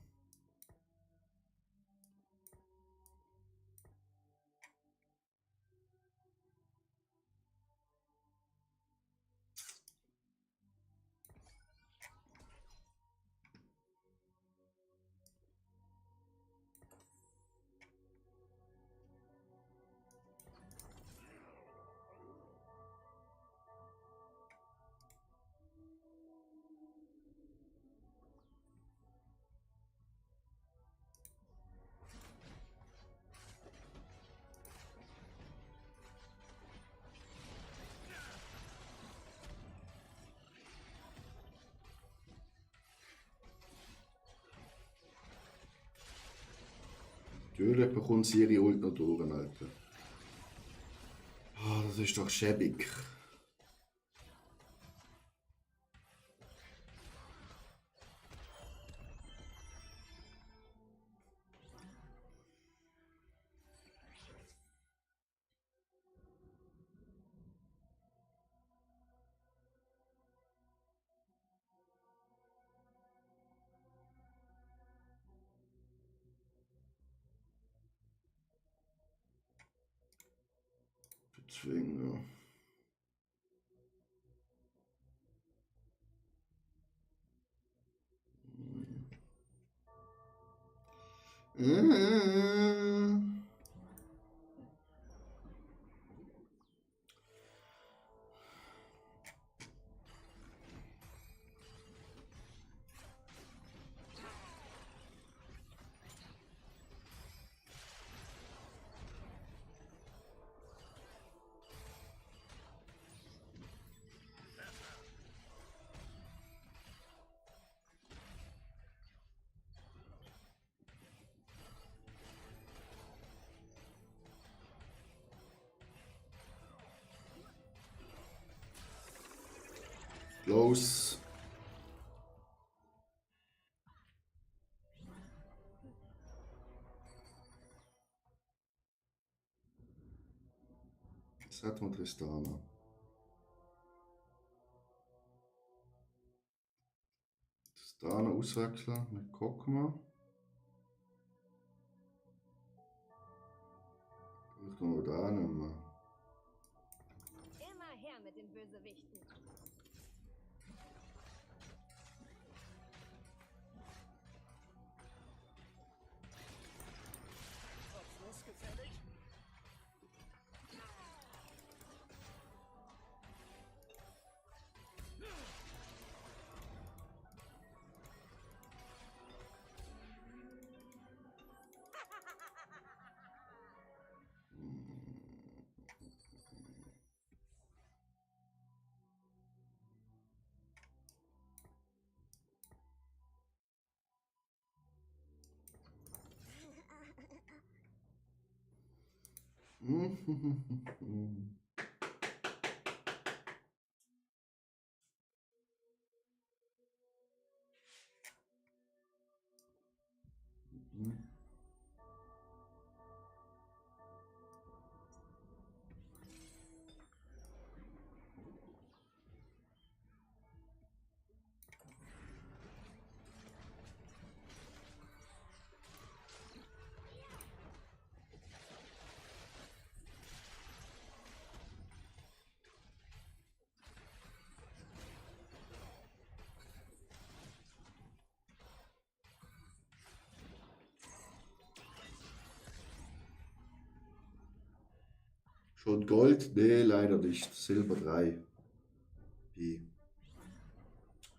Natürlich bekommt sie ihre Ult noch durch, Alter. Ah, Das ist doch schäbig. Bezwinger. Close. Jetzt hat man Tristana. Tristana auswechseln mit Kokma. Ich tue mal da nehmen. Immer her mit den Bösewichten. Abschlussgefällig? Schon Gold? Nee, leider nicht. Silber 3. Pi.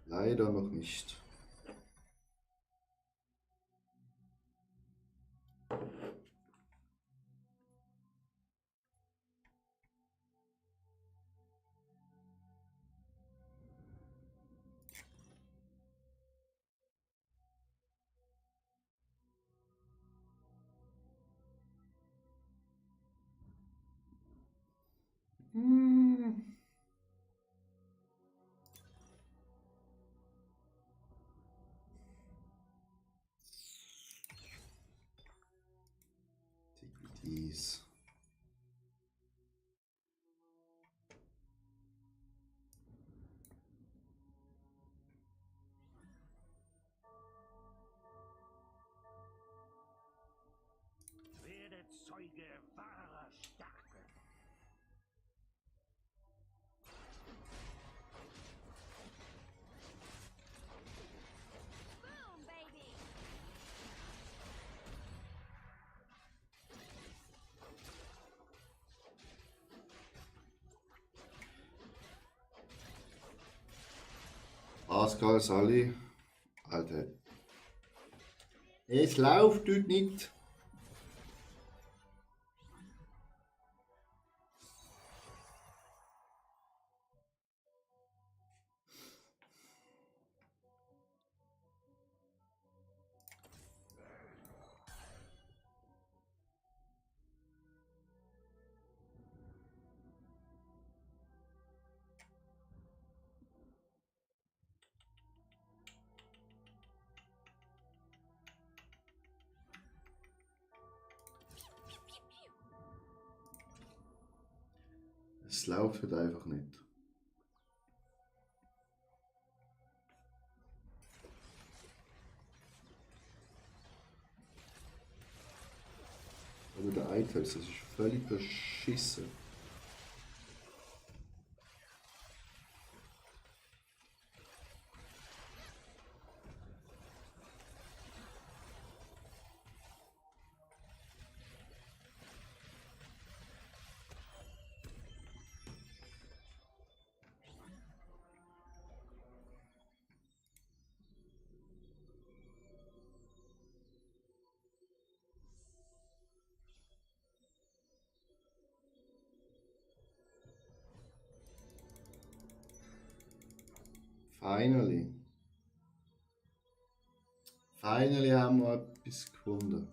Leider noch nicht. Antiquities. Werde Zeuge wahrer Stärke. Boom, baby! Pascal, Sally. Alter. Es läuft dort nicht. Es läuft halt einfach nicht. Aber der Items, das ist völlig beschissen. Finally. Finally haben wir etwas gefunden.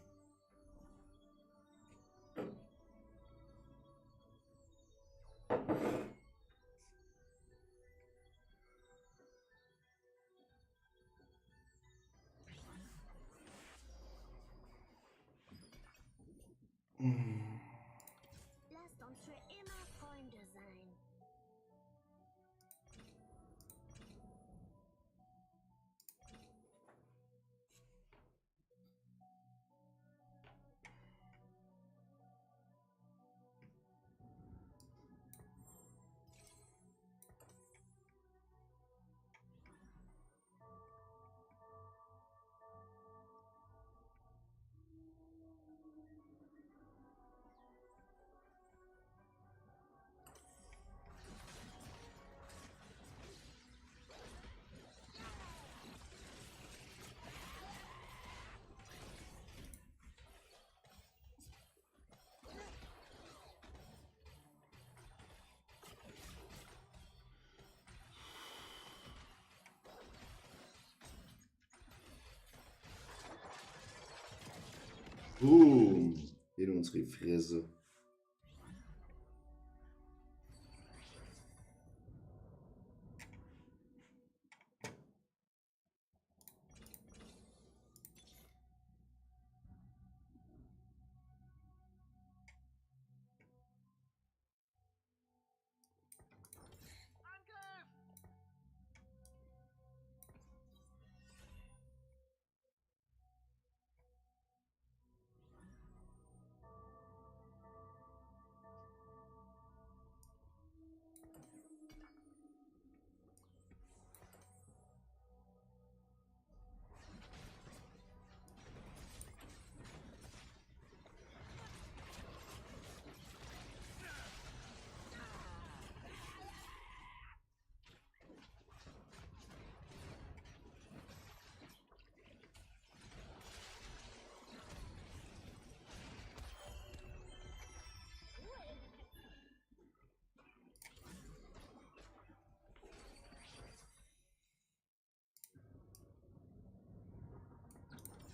Lasst uns für immer Freunde sein. In unsere Fresse.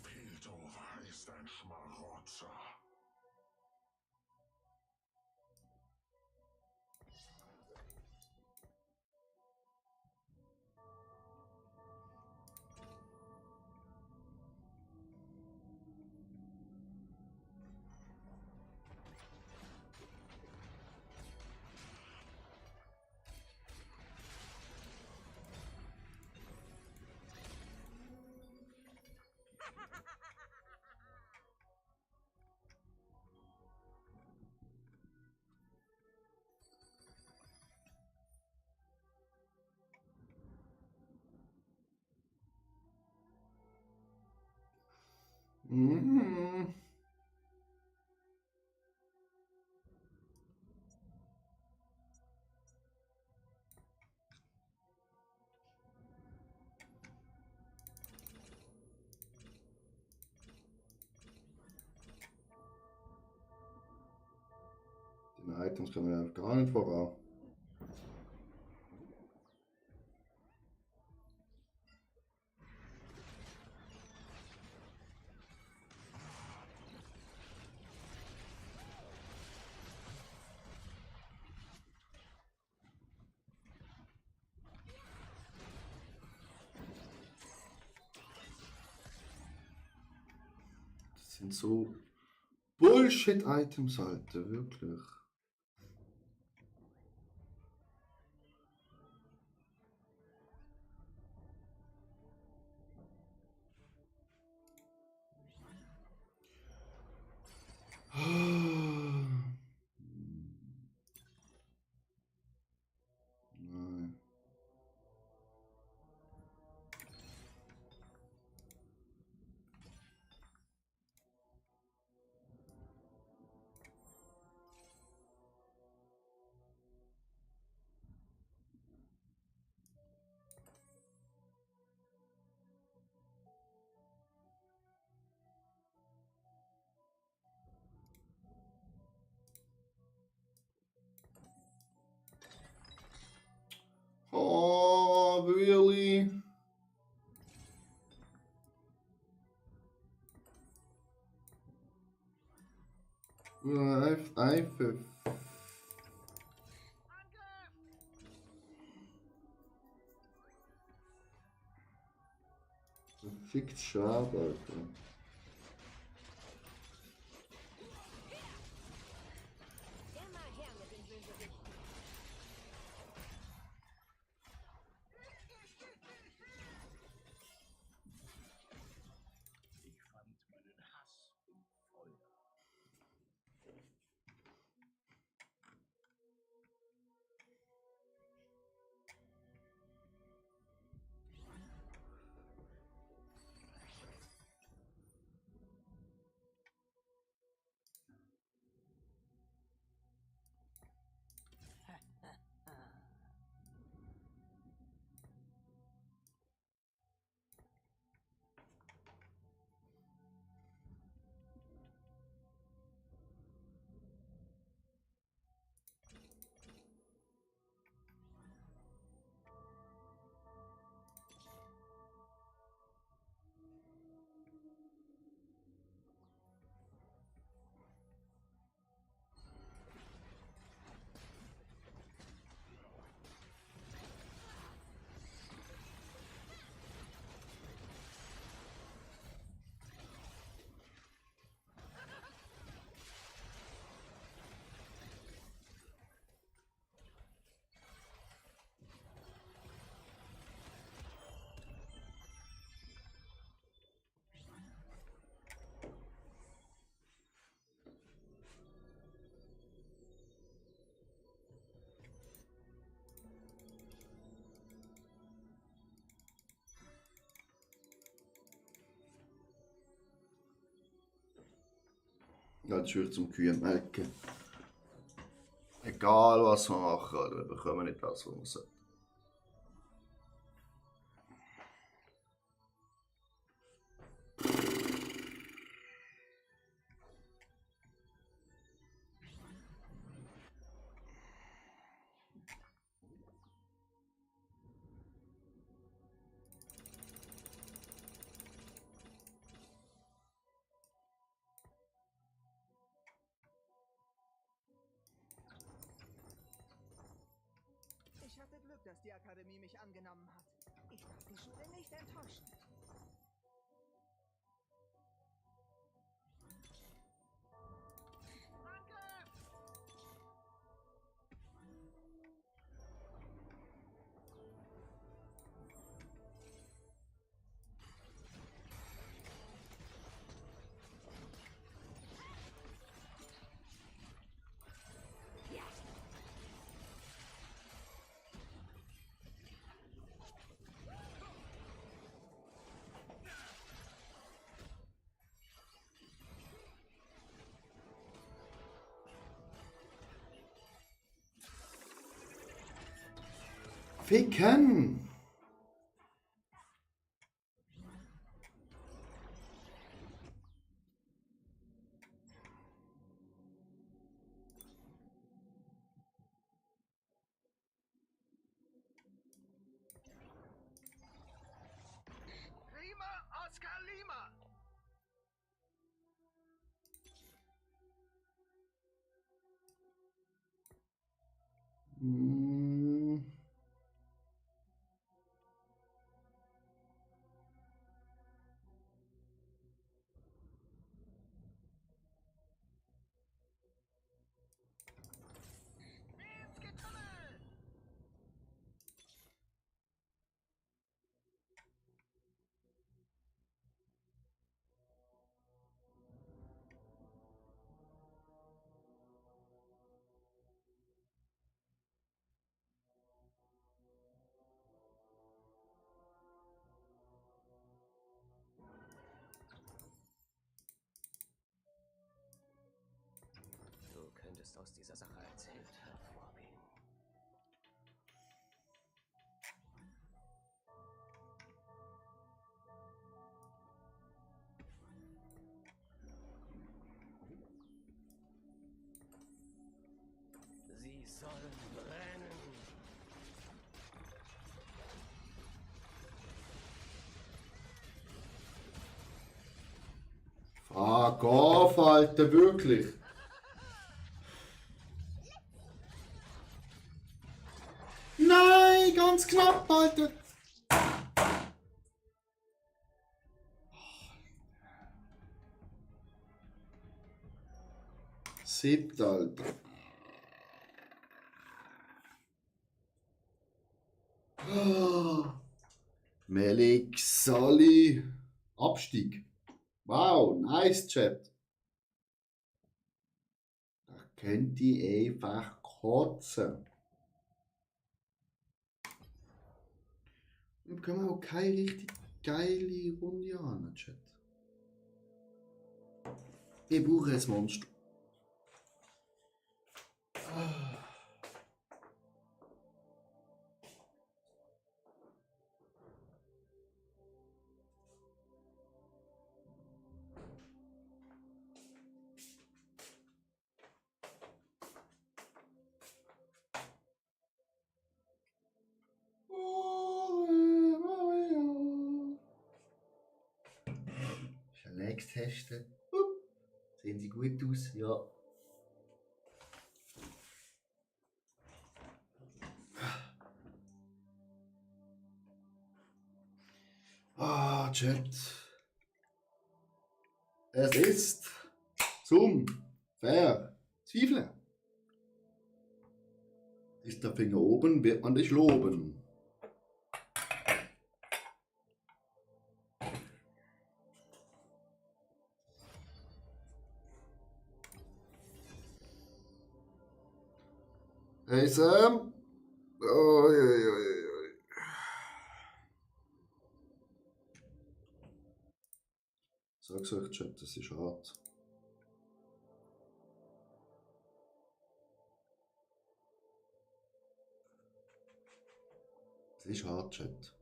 Piltover ist ein Schmarotzer. Mhm. Den Items kommen wir gar nicht voran. Das sind so Bullshit-Items, Alter, wirklich. really? Einfach. Verfickt schade, Alter. Immer her mit den Bösewichten. Ich fand meinen Hass im Feuer. Ja, das ist zum Kühen melken. Egal was wir machen, wir bekommen nicht das, was wir sollten. Ich hatte Glück, dass die Akademie mich angenommen hat. Ich darf die Schule nicht enttäuschen. Ficken! Lima, Oscar Lima! Hm. Ins Getümmel! Du könntest aus dieser Sache als Held hervorgehen. Sie sollen brennen. fuck off, Alter, wirklich. Nein, ganz knapp, Alter. Siebt, Alter. Melik Sali. Abstieg. Wow, nice Chat. Da könnt ihr einfach kotzen. Wir bekommen auch keine richtig geile Runde an, Chat. Wir brauchen ein Monster. Legs testen. Sehen sie gut aus? Ja. Ah, Chat. Es ist zum Verzweifeln. Ist der Finger oben, wird man dich loben. Hey Sam. Oh, ja, ja, ja. Sag's euch, Chat, das ist hart. Das ist hart, Chat.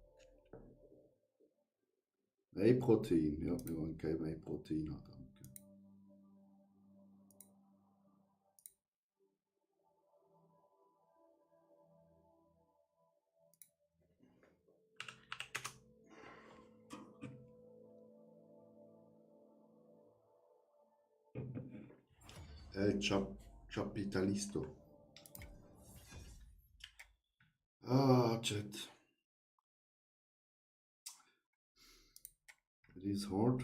Whey-Protein. Ja, wir wollen kein Whey-Protein haben, danke. El Capitalisto. Ah, Chat. It is hard.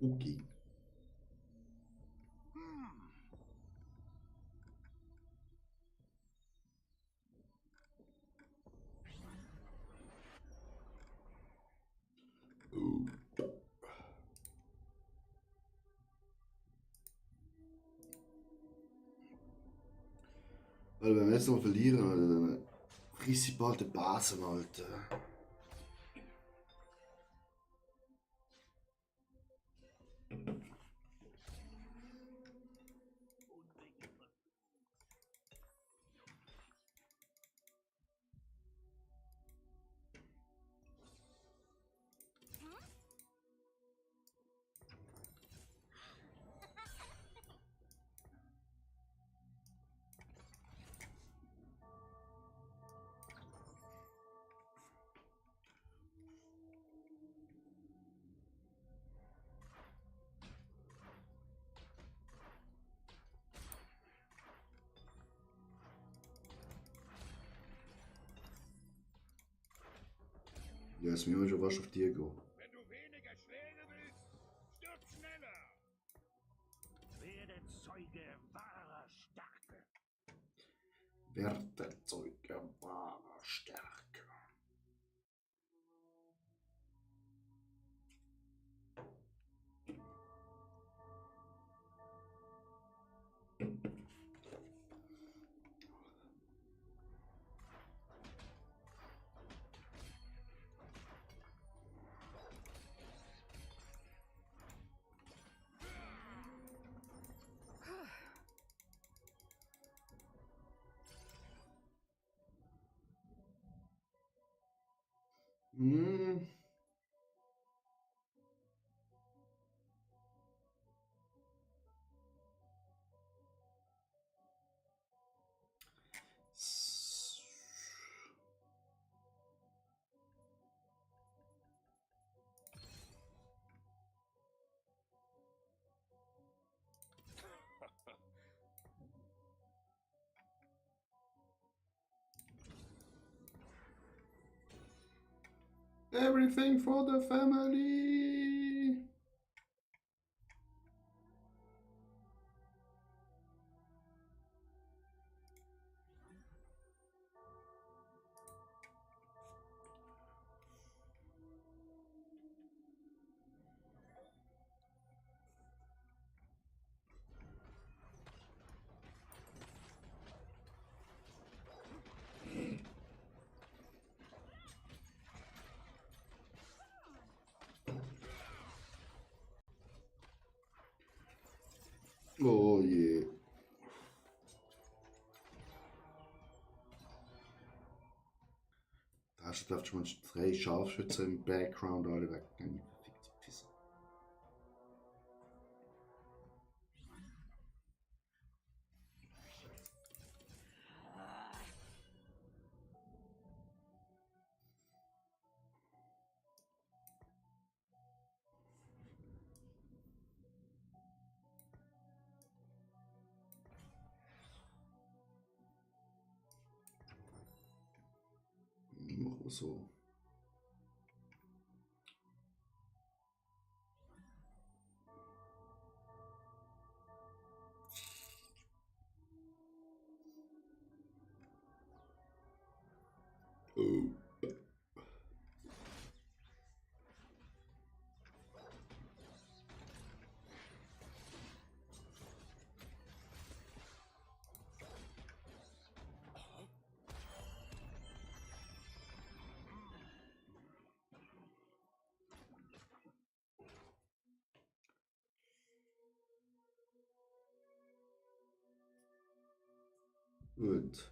Okay. Weil wenn wir jetzt noch verlieren, dann friss ich bald den Basen, Alter. Ja, es mir schon fast auf die gehen. Wenn du weniger Schläge willst, stirb schneller. Werde Zeuge wahrer Stärke. Werte Zeuge wahrer Stärke. Hm. Everything for the family. Oh je. Da hast du schon mal 3 Scharfschützen im Background alle weggegangen. Verfickte Pisser. Machen wir so. Oh. Gut.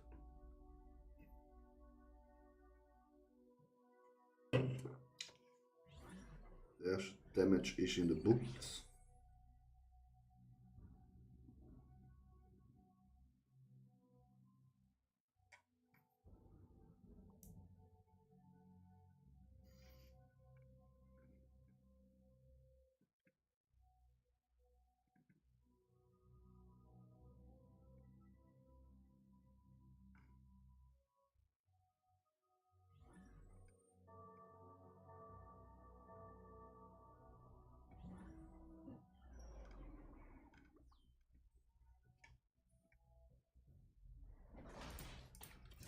Der erste Damage ist in der Books.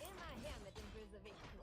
Immer her mit dem Bösewichten.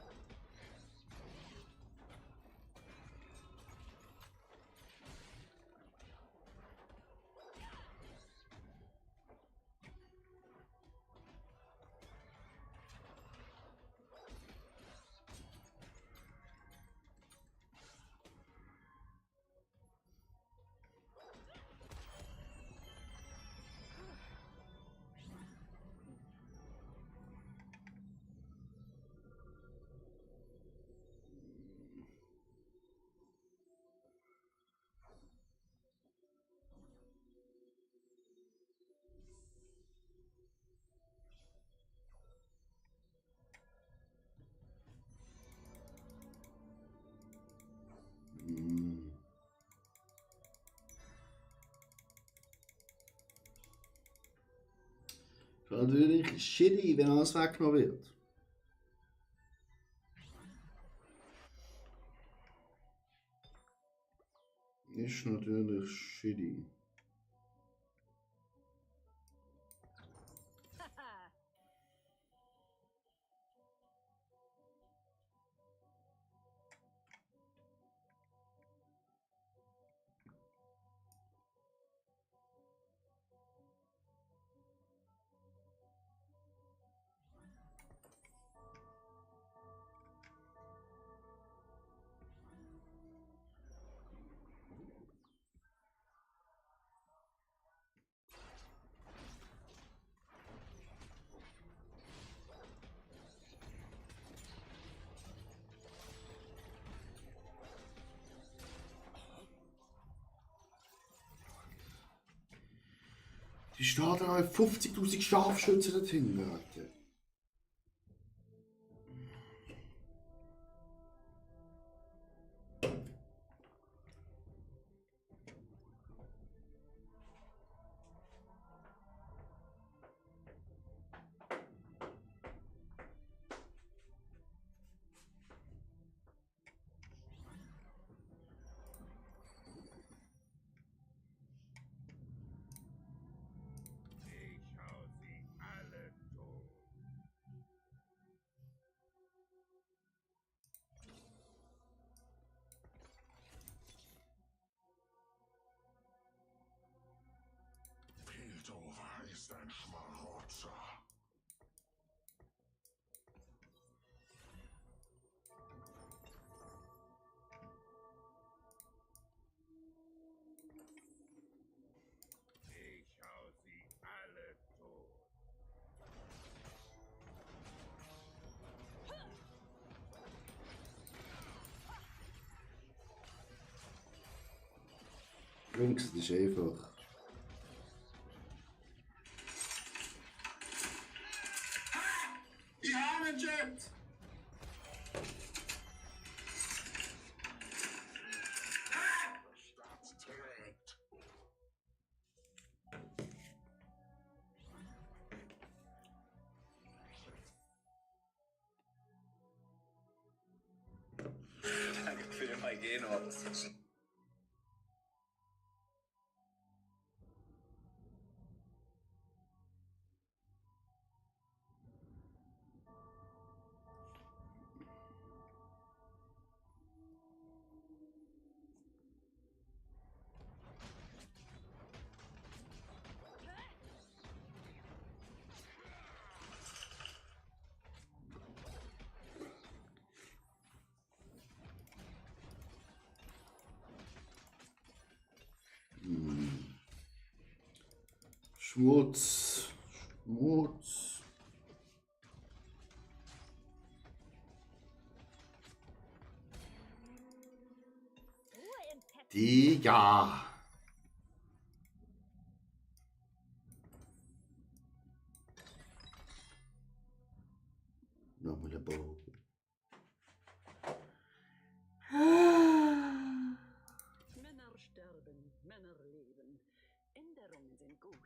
Ist natürlich shitty, wenn alles weggenommen wird. Ist natürlich shitty. Die steht da mit 50.000 Scharfschützen dort hinten, Alter. Ich hau sie alle tot. Piltover ist ein Schmarotzer. Ich hau sie alle tot. Jungs, das ist einfach. Die haben einen Jet! Der Staat trägt. Danke für den Hygiene-Ort. Schmutz. Schmutz. Ruhe im Pep. Digga. Nochmal ein Bogen. Männer sterben, Männer leben. Änderungen sind gut.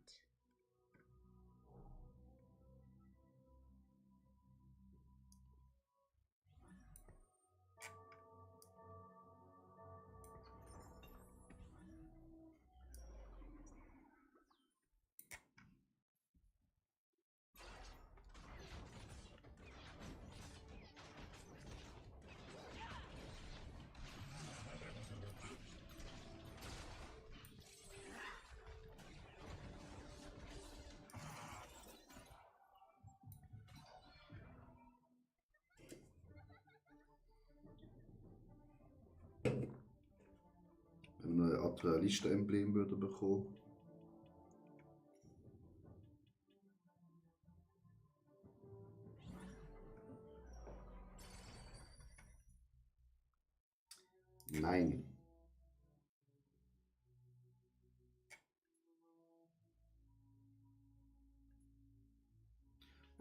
Wenn wir ein Atralista-Emblem würde bekommen. Nein.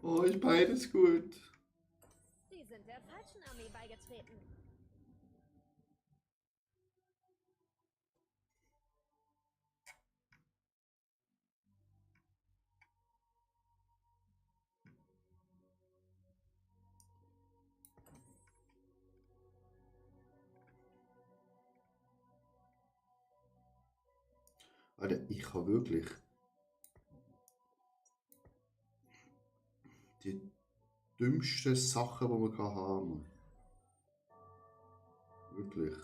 Oh, ist beides gut. Sie sind der falschen Armee beigetreten. Alter, ich habe wirklich die dümmsten Sachen, die man haben kann. Wirklich.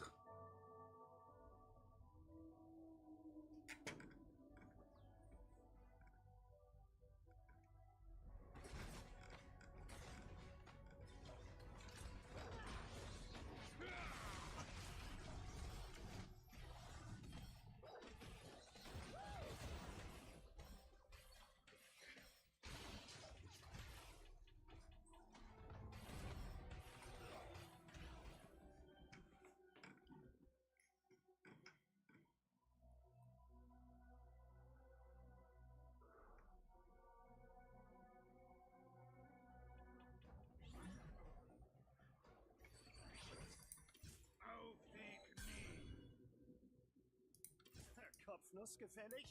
Kopfnuss gefällig?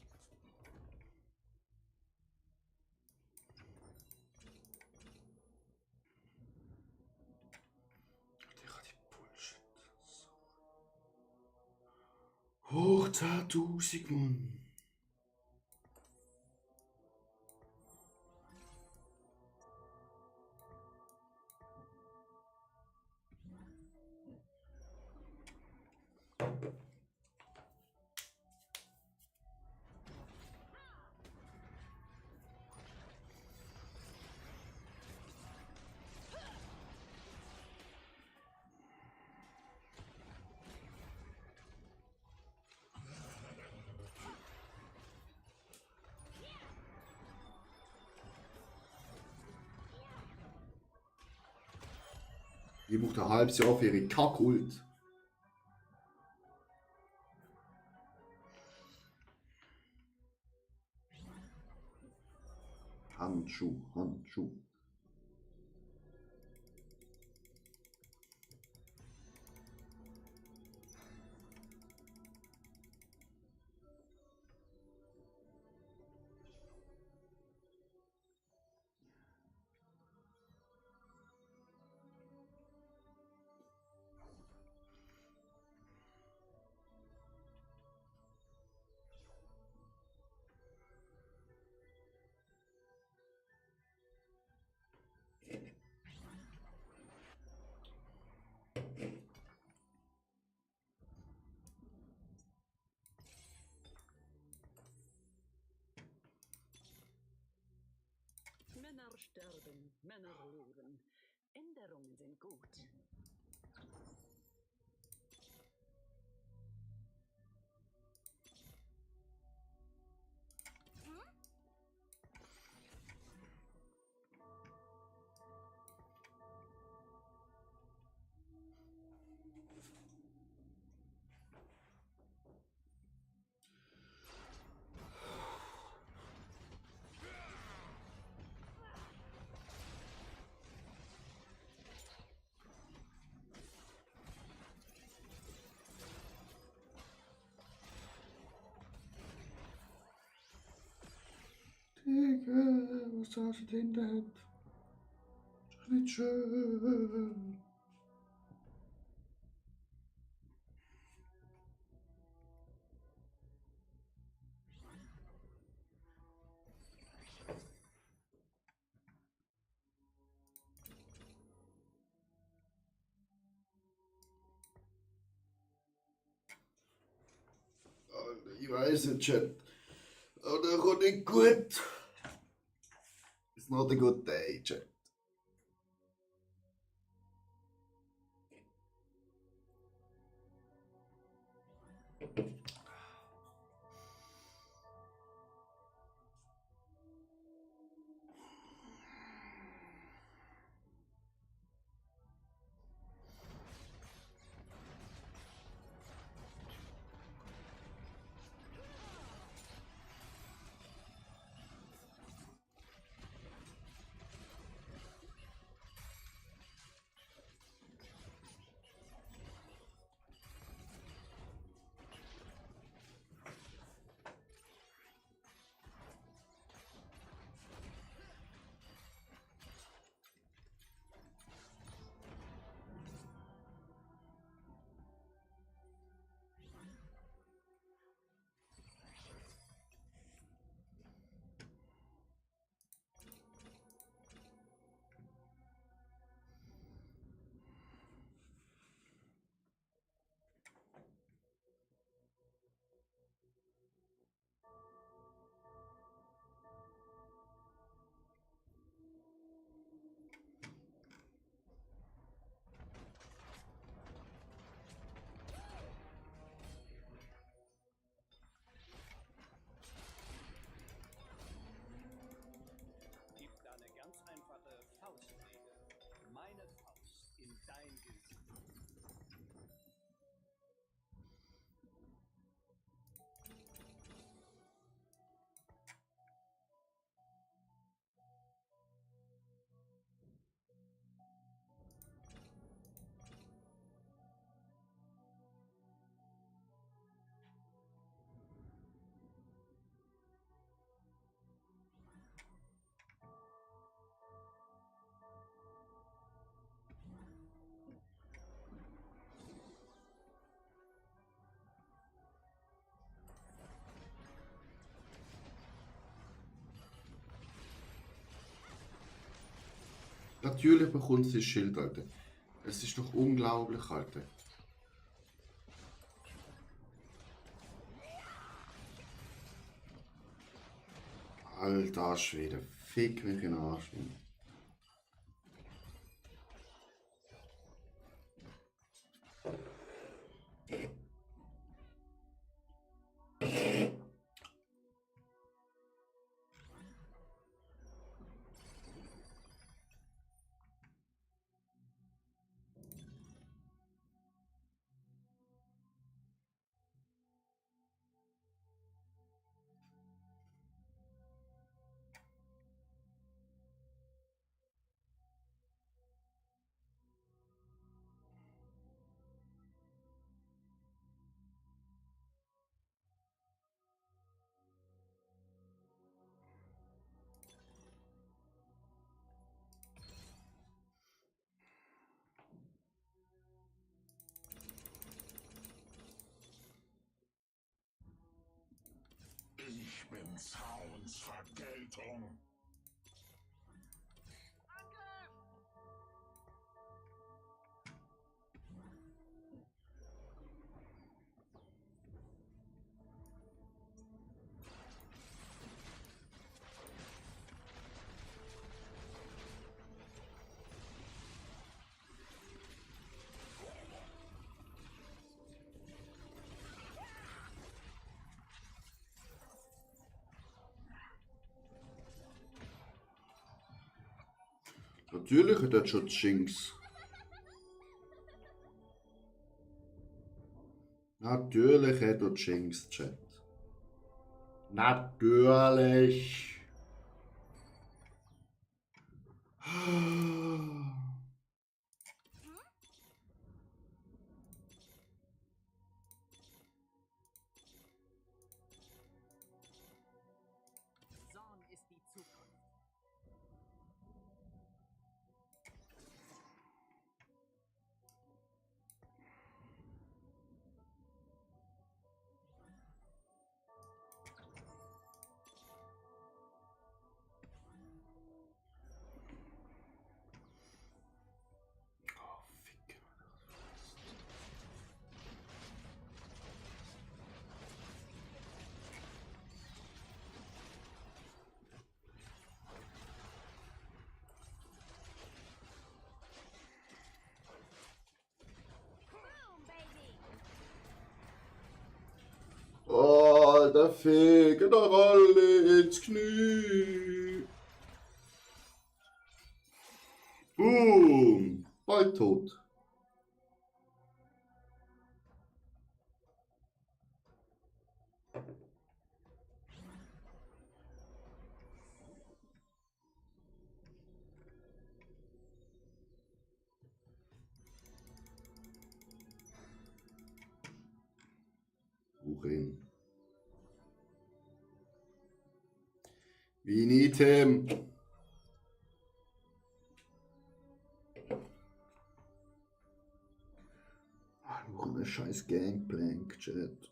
Hoch 10.000, Mann. Die braucht ein halbes Jahr für ihre Kackkult. Handschuh, Handschuh. Männer sterben, Männer leben. Änderungen sind gut. Digga, was hast du denn da? Doch nicht schön. Alter, ich weiß nicht, Chat. Aber der kommt nicht gut. It's not a good day, Chat. Gibt da eine ganz einfache Faustregel. Meine Faust in dein Gesicht. Natürlich bekommt sie das Schild, Alter. Es ist doch unglaublich, Alter. Alter Schwede, fick mich in den Arsch. Mann. Ich bin Sauns Vergeltung. Natürlich hat er schon die Jinx. Natürlich hat er die Jinx, Chat. Natürlich. Zorn ist die Zukunft. Boom, baby! Oh, der fegen doch alle ins Knie. Boom. Bald tot. Urin. We need him. Nur eine scheiß Gangplank, Chat.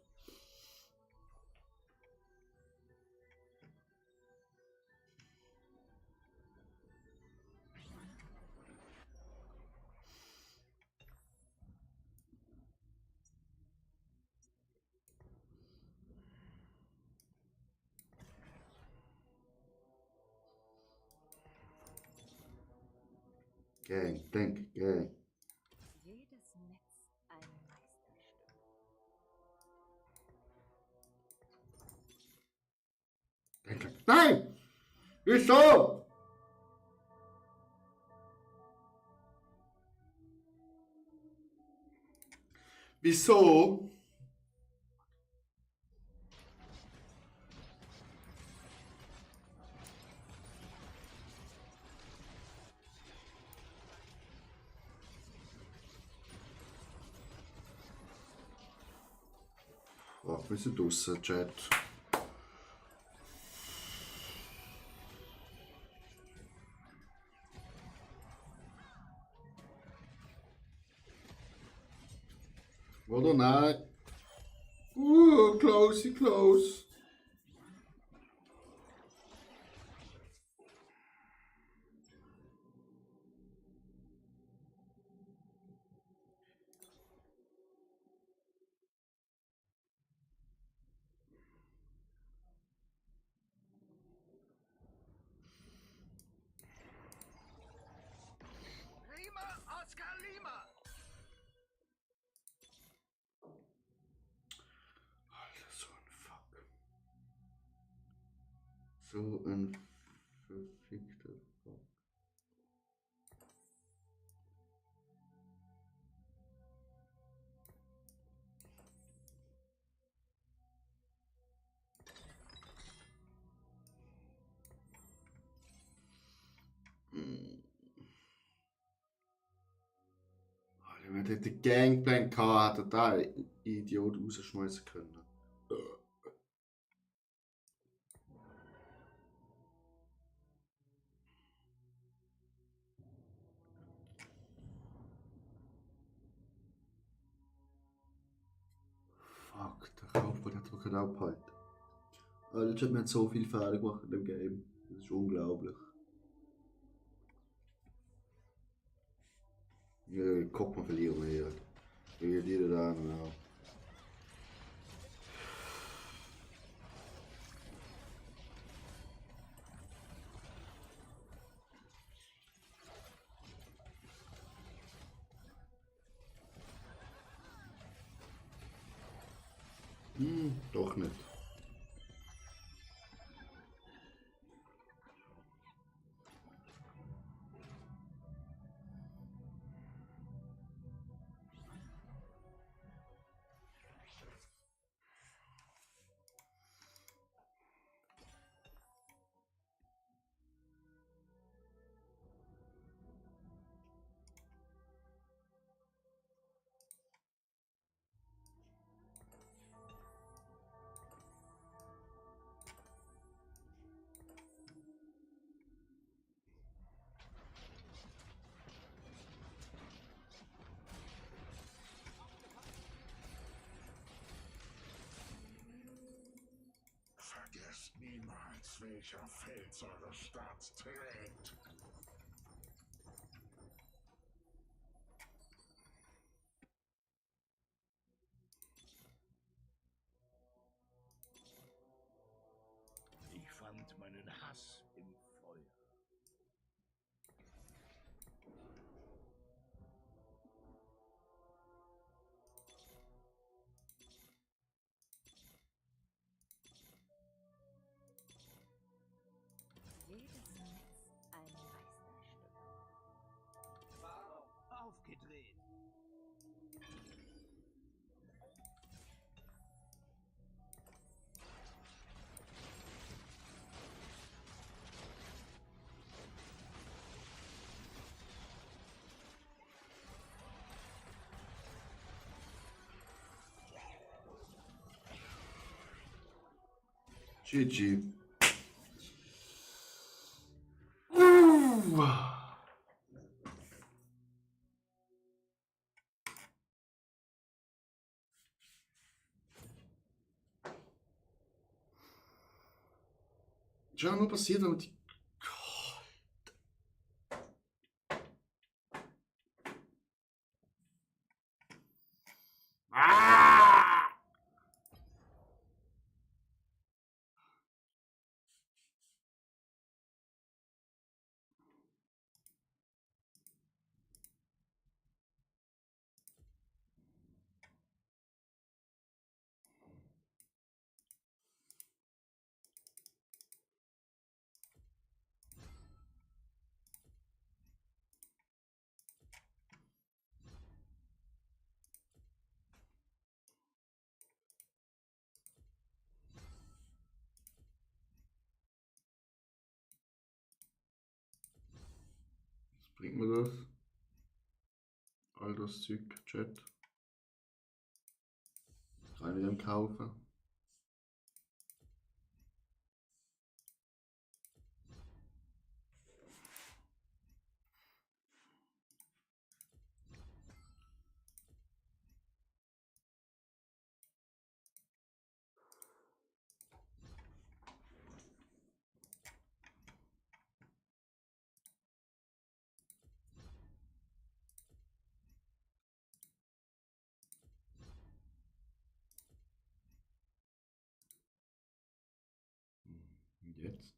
Gangplank, Gang. Jedes Netz ein Meisterstück. Gangplank. Nein! Wieso? Wieso? Ach, wir sind draussen, Chat. Oder nein? Close, close. So ein verfickter Fuck. Alter, wenn der den Gangplank gehabt hätte, da Idiot rausschmeißen können. Fuck, der Kaufmann hat mich gerade abgehalten. Alter, wir haben so viel Fehler gemacht in dem Game. Das ist unglaublich. Ja, guck mal, verlieren wir hier. Wir verlieren da noch. Doch nicht. Vergesst niemals, welcher Fels eure Stadt trägt. Ich fand meinen Hass im Feuer. Jedes Netz ein Meisterstück. Aufgedreht. GG. Schau, nur passiert, aber die. Was bringt mir das? All das Zeug, Chat. Kann ich dann kaufen? Und jetzt?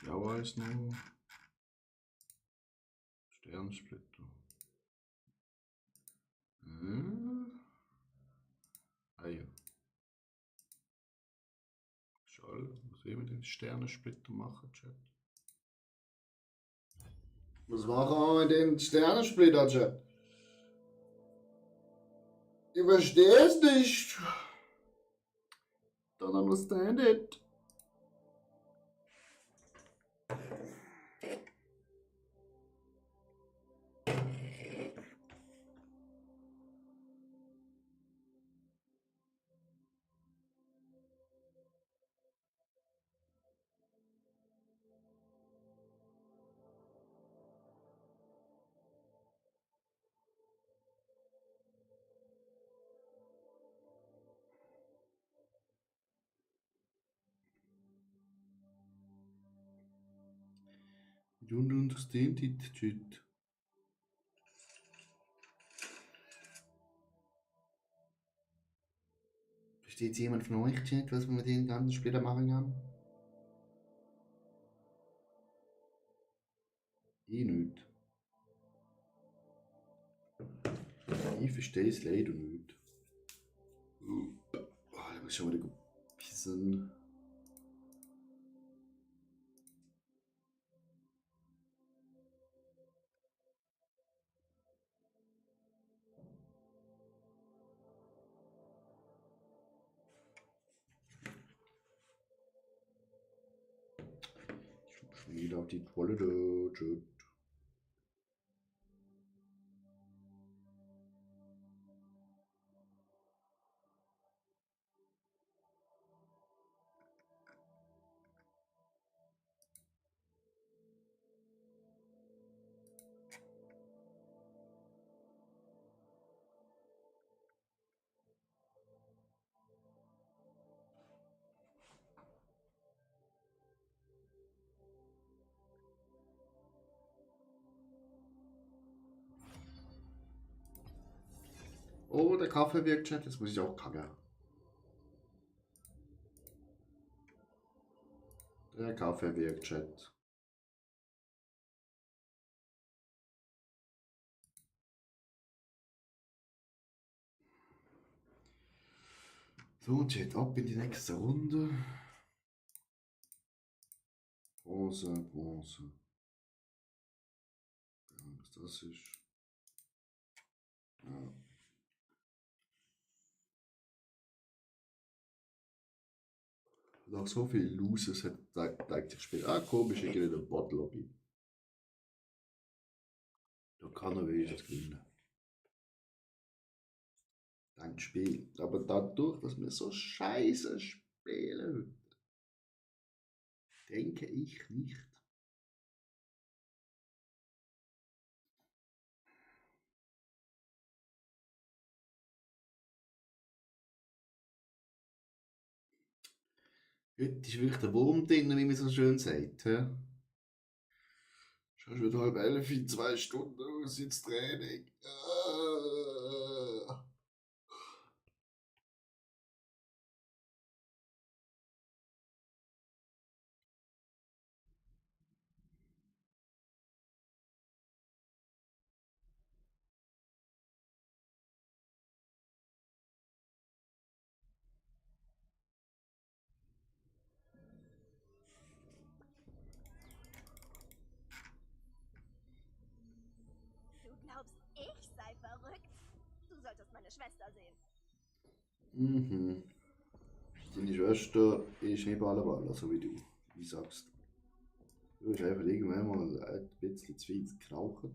Ja, weiß noch. Sternsplitter. Ah ja. Schall, was will man den Sternensplitter machen, Chat? Was machen wir mit dem Sternensplitter, Chat? Ich verstehe es nicht. Don't understand it. You don't understand it, Chat. Versteht jemand von euch, Chat, was wir mit den ganzen Spielern machen kann? Ich nicht. Ich verstehe es leider nicht. Ich muss schon wieder pissen. Schon wieder auf die Toilette, Chat. Oh, der Kaffee wirkt, Chat. Jetzt muss ich auch kacken. Der Kaffee wirkt, Chat. So, Chat, ab in die nächste Runde. Bronze, Bronze. Ja, was das ist. Ja. Nach so viel Losers zeigt sich später. Ah, komisch, ich gehe in den Bot-Lobby. Da kann er wenigstens gewinnen. Ein Spiel. Aber dadurch, dass wir so scheiße spielen, denke ich nicht. Heute ist wirklich der Wurm drin, wie man so schön sagt. He? Schon wieder 10:30, 2 Stunden aus ins Training. Du glaubst, ich sei verrückt? Du solltest meine Schwester sehen. Mhm. Deine Schwester ist nicht Ballerballer, so wie du. Wie sagst du? Du hast einfach irgendwann mal ein bisschen zu viel geraucht.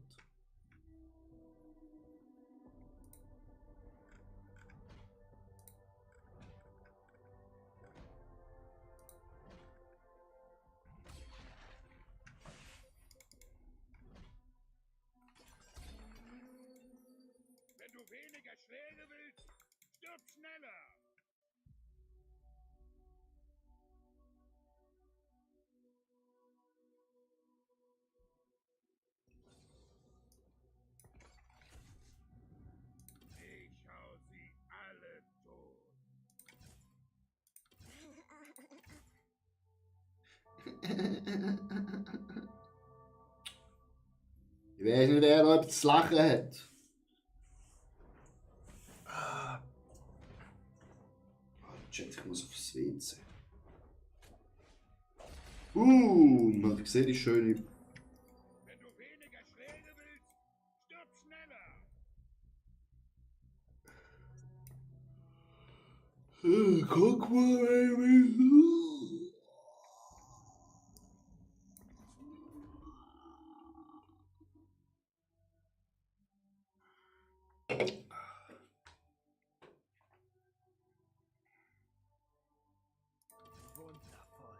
Wenn du weniger Schläge willst, stirb schneller! Ich hau sie alle tot. Ich weiß nicht, wer noch etwas zu lachen hat. Ah. Shit, ich muss aufs WC. Habt ihr gesehen, die schöne... Wenn du weniger Schläge willst, stirb schneller. Guck mal, Baby. Wundervoll.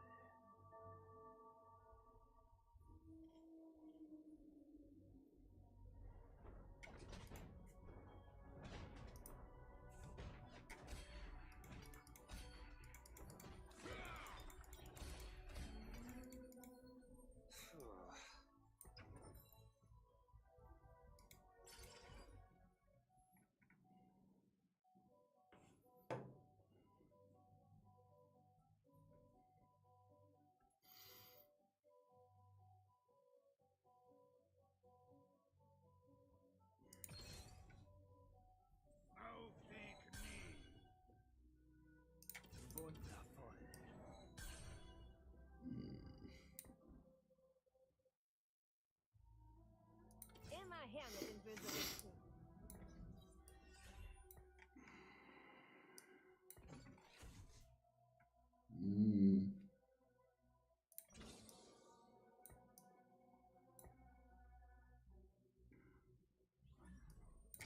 Auf die Knie. Wundervoll. Immer her mit den Bösewichten.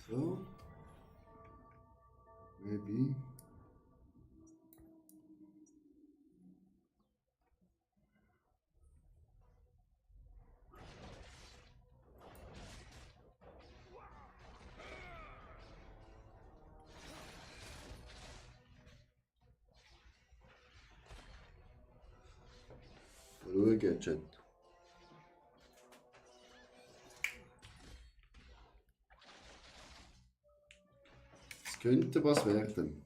So. Maybe. Ruhig, Chat. Es könnte was werden.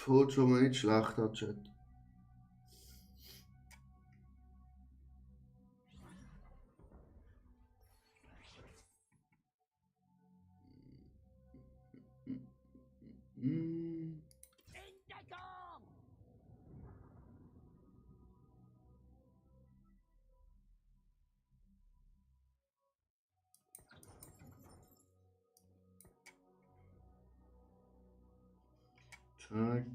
Fällt schon mal nicht schlecht an, Chat. Zack,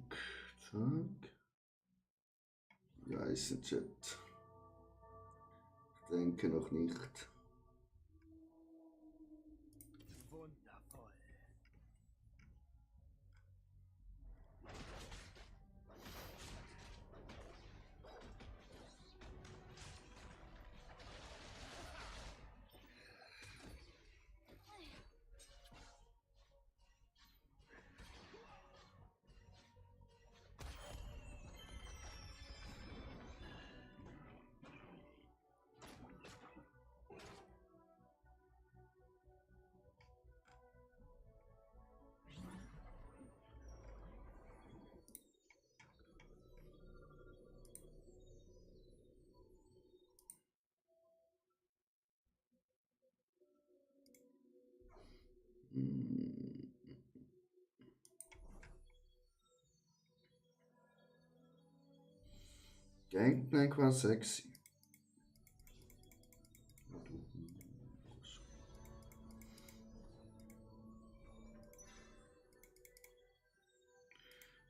zack. Ja, ist ein Chat. Ich denke noch nicht. Wundervoll. Gangplank war sexy.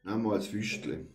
Nehmen wir als Füßchen.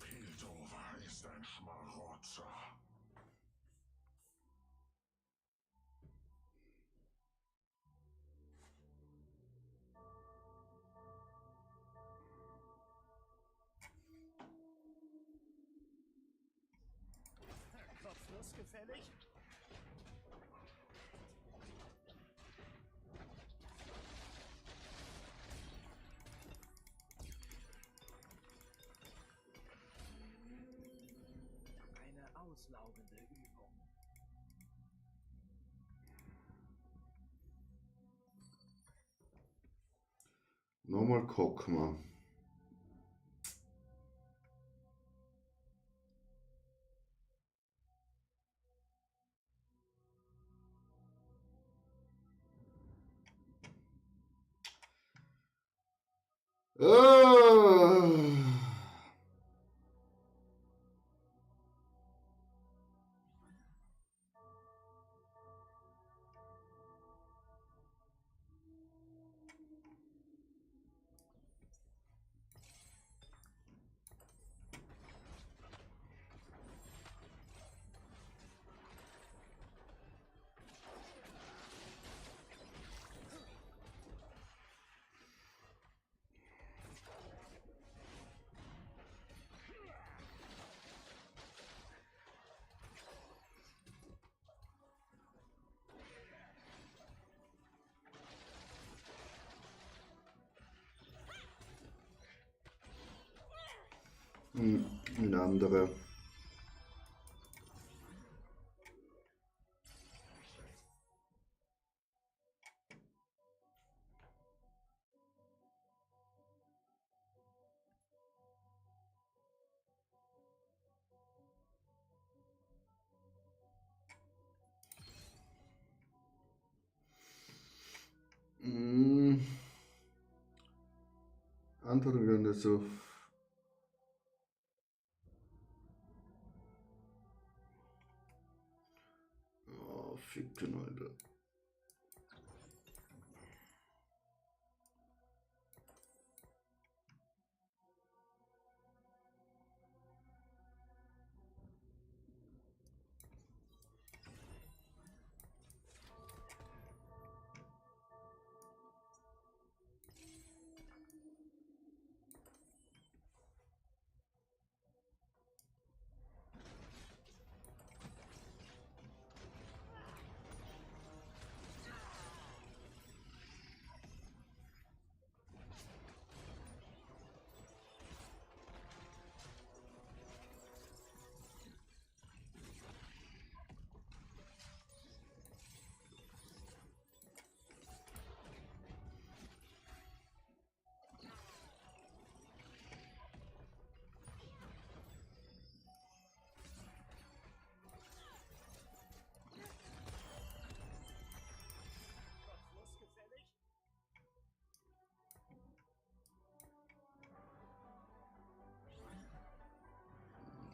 Piltover ist ein Schmarotzer. Kopfnuss gefällig? Eine auslaugende Übung. Nochmal gucken wir. Ein anderer. Antworten können, das so. Oh, ficken, Alter.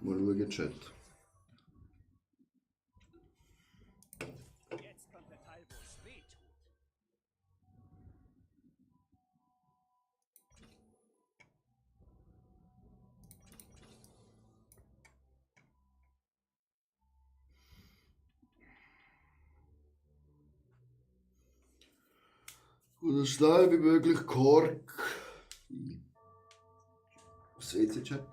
Mal schauen, Chat. Jetzt kommt der Teil, wo es weh tut. Und so schnell wie möglich Kork. Was WC Chat?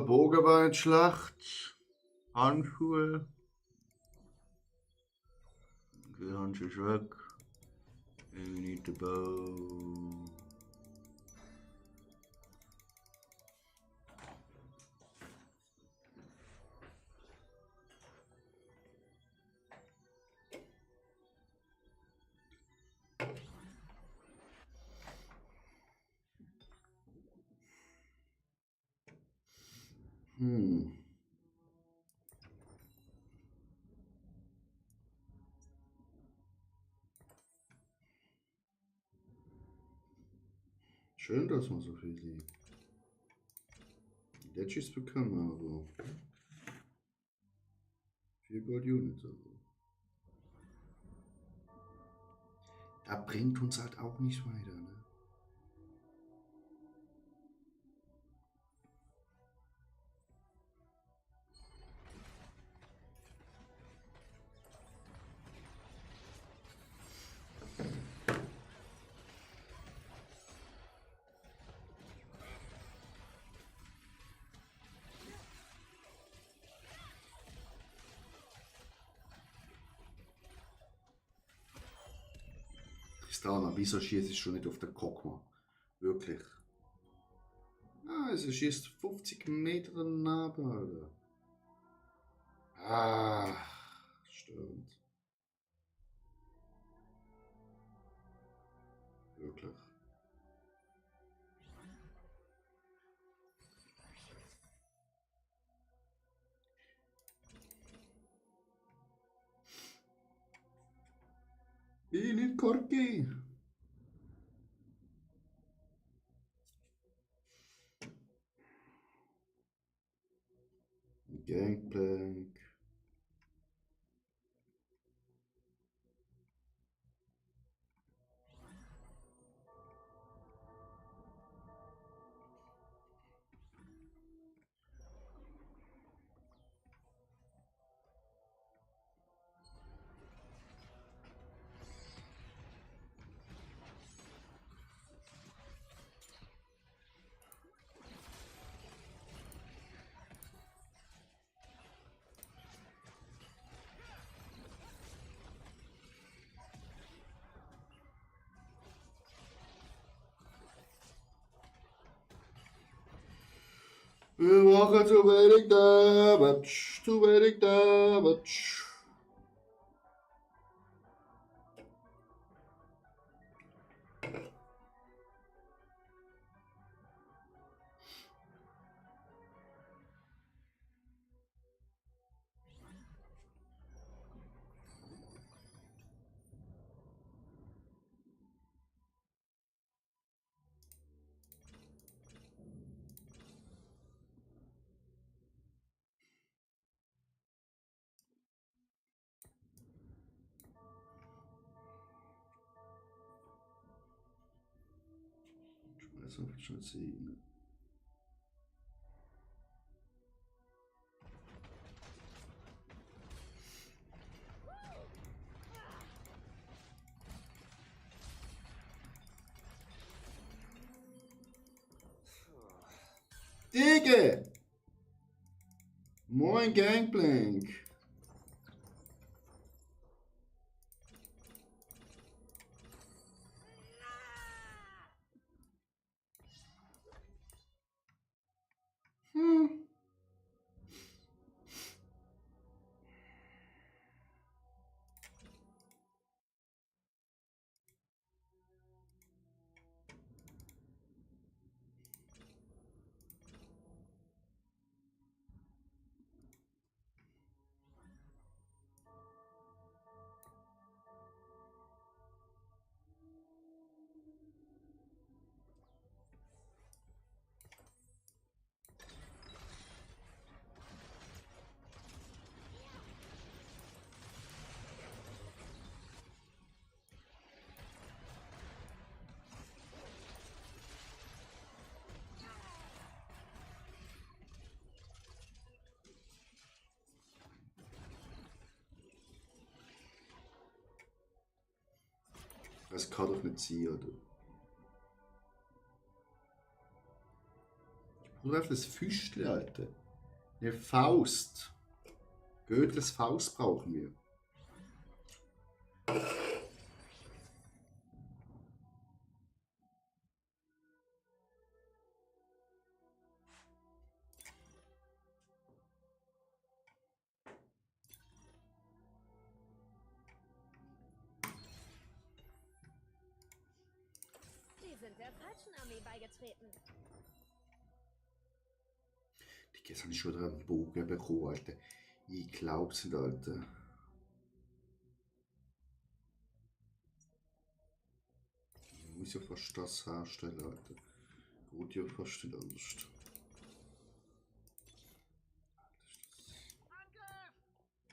Bogenbeinschlacht. Handschuhe. Okay, Handschuhe ist weg. We need the bow. Schön, dass man so viel Legis bekommen, aber 4 Gold Units. Also. Da bringt uns halt auch nicht weiter, ne? Tristana, wieso schießt es schon nicht auf den Kokma? Wirklich. Ah, es schießt 50 Meter daneben, Alter. Ah, störend. Wirklich. Ich nicht Korki. Gangplank. machen zu wenig Damage, zu wenig Damage. So viel schon sehen. Digga! Moin Gangplank! Das kann doch nicht sein, oder? Oder einfach das Füßchen, Alter. Eine Faust. Goethes Faust brauchen wir. Sie sind der falschen Armee beigetreten. Jetzt habe ich schon wieder einen Bogen bekommen, Alter. Ich glaub's nicht, Alter. Ich muss ja fast das herstellen, Alter. Geht ja fast nicht anders.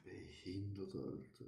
Behindert, Alter.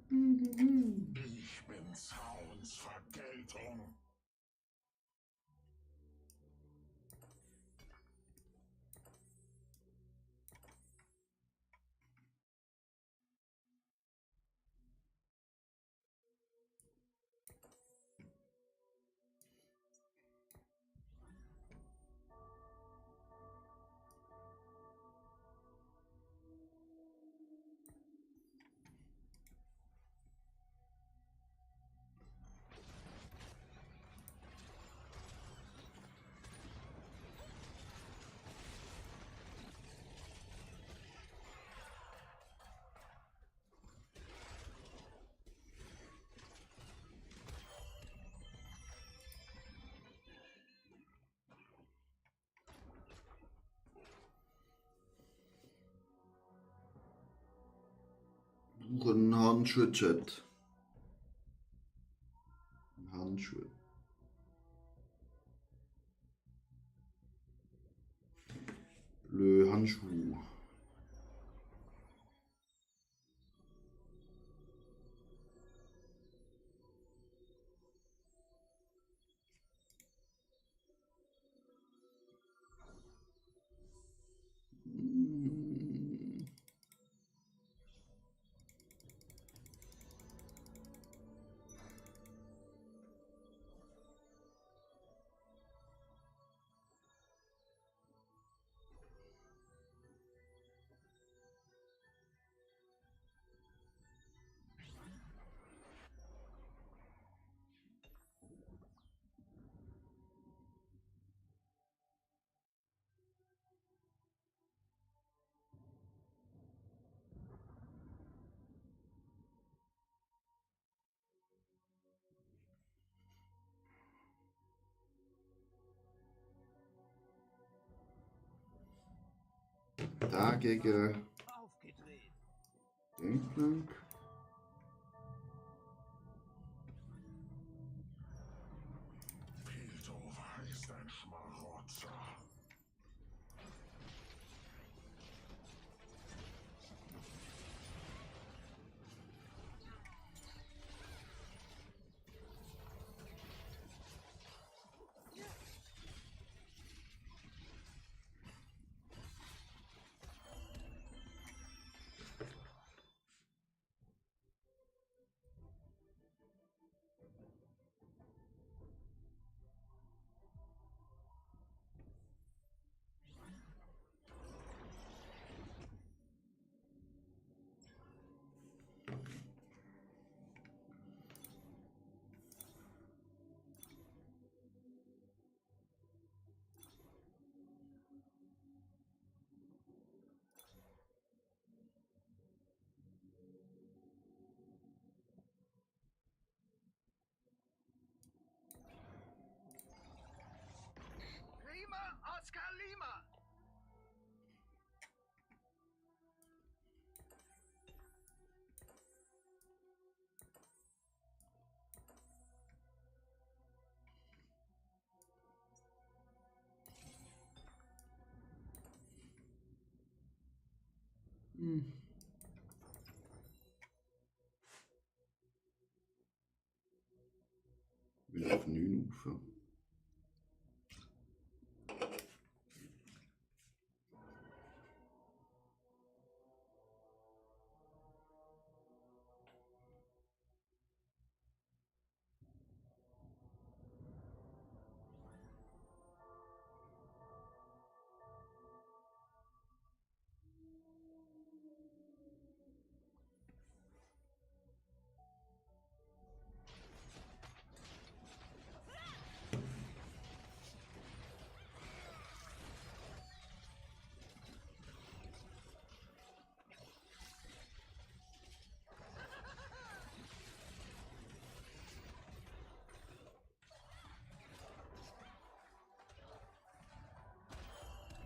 Ich bin Sauns Vergeltung. brauche einen Handschuh, Chat. Ein Handschuh. Le Handschuh. Da gegen Gangplank. Piltover ist ein Schmarotzer. Lima, Oscar Lima! Wieder auf 9 Ufer.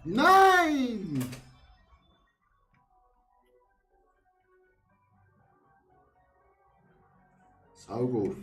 Nein! Saug auf.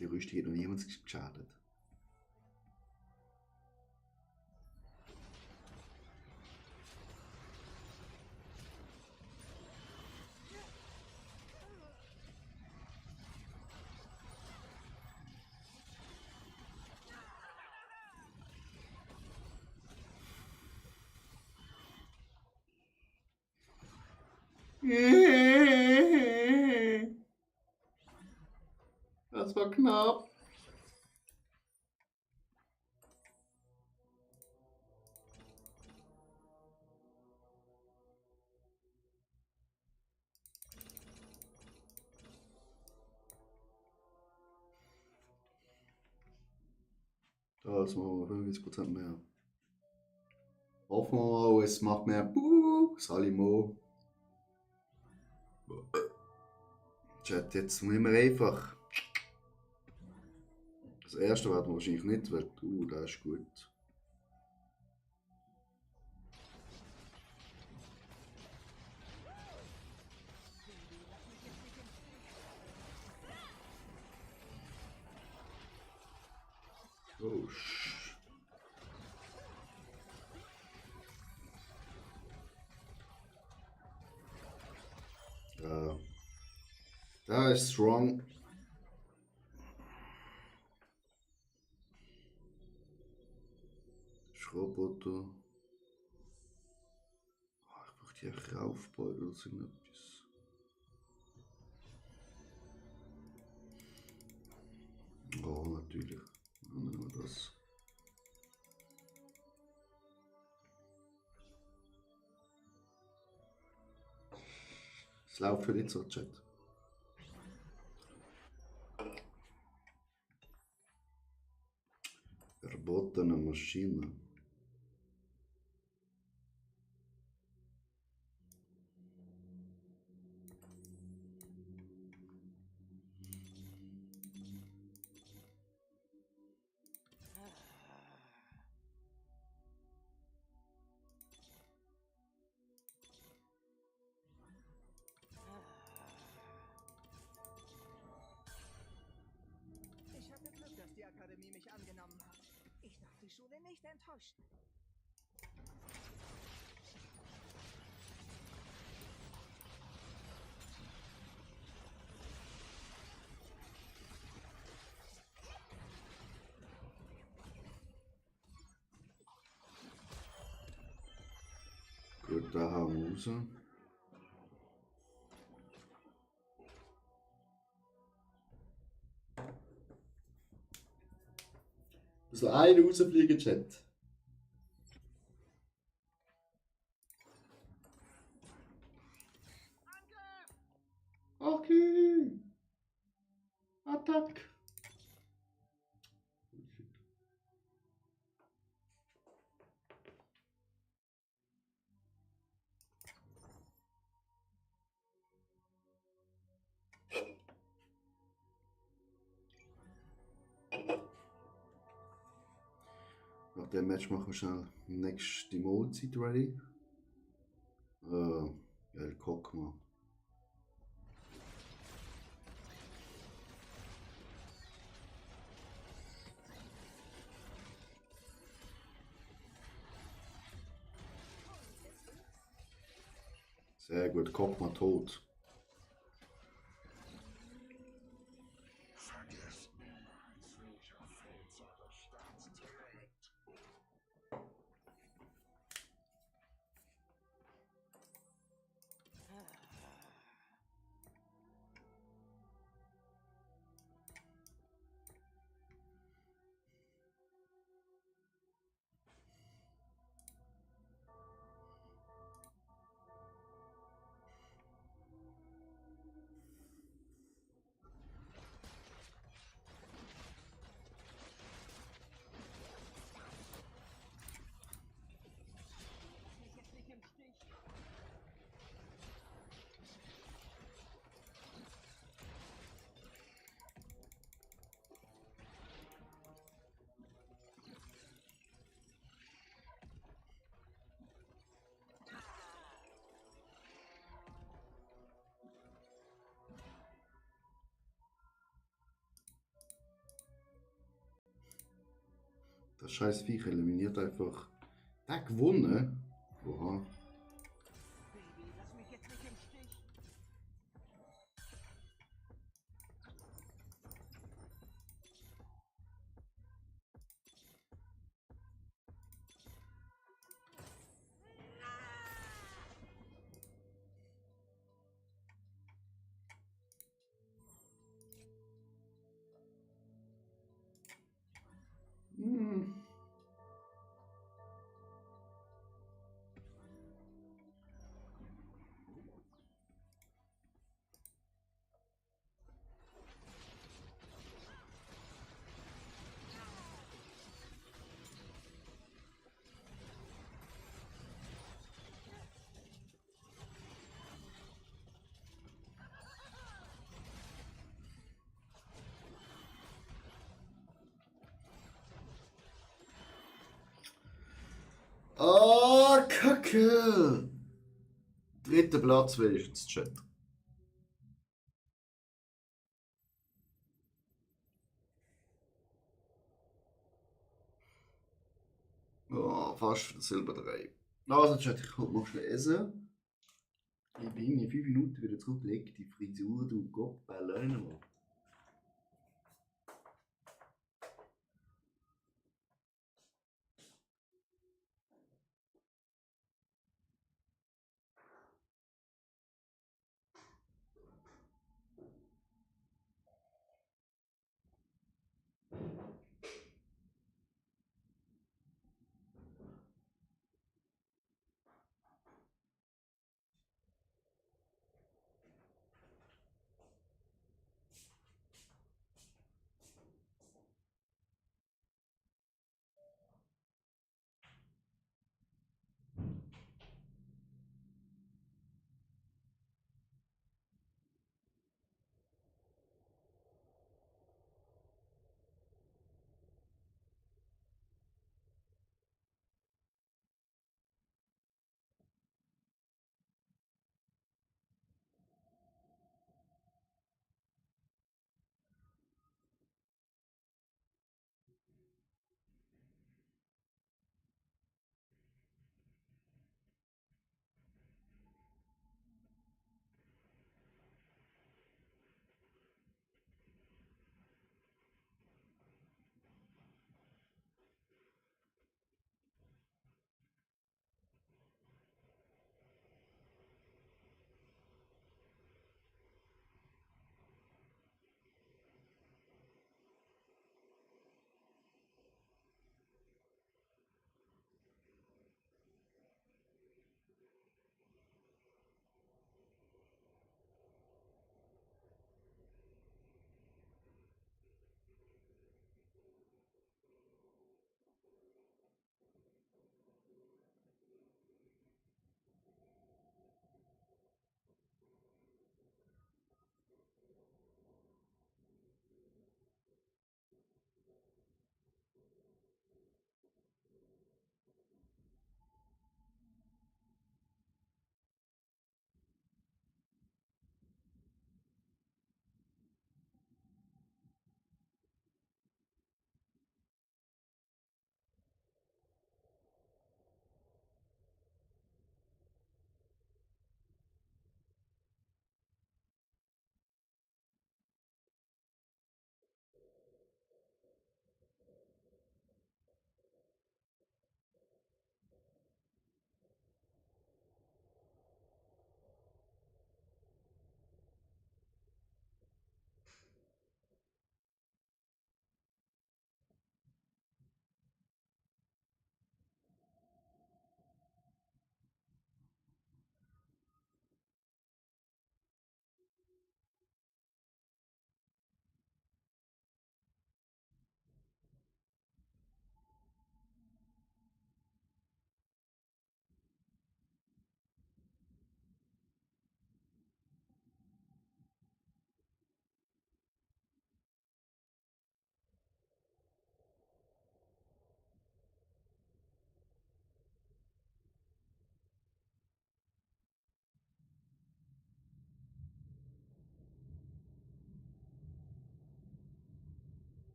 bisschen Rüstung hat noch niemand geschadet. Das war knapp. Das machen wir 45% mehr. Hoffen wir mal, es macht mehr Buh, Salimo. Chat, jetzt müssen wir einfach. Das erste werden wir wahrscheinlich nicht, weil das ist gut. Oh, da ist strong. Roboter. Oh, ich brauche die Raufbeutel oder so etwas. Oh, natürlich. Nehmen wir das. Es läuft für nicht so, Chat. Verbotene Maschine. Ich hatte Glück, dass die Akademie mich angenommen hat. Ich darf die Schule nicht enttäuschen. Gut, da haben wir raus. So eine rausfliegen, Chat. Okay. Attack. Nach dem Match machen wir schnell nächste Mahlzeit ready. Geil, guck mal. Sehr gut, guck mal tot. Vergesst niemals, welcher Fels eure Stadt trägt. Das scheiß Viech eliminiert einfach. Der hat gewonnen? Oha. Baby, lass mich jetzt nicht im Stich. Hm. Ah, Kacke! Dritter Platz wenigstens, Chat. Oh, fast für den Silber 3. Also, Chat, ich komme noch schnell essen. Ich bin in 5 Minuten wieder zurück. Leg die Frisur, du Gott, alleine.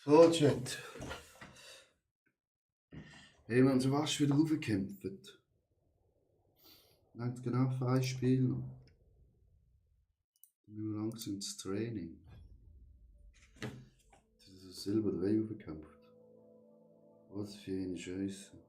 So, Chat. Hey, wir haben so fast wieder raufgekämpft. Wir haben genau 5 Spiele noch. Dann müssen wir langsam ins Training. Jetzt ist das Silber 3 raufgekämpft. Was für eine Scheiße.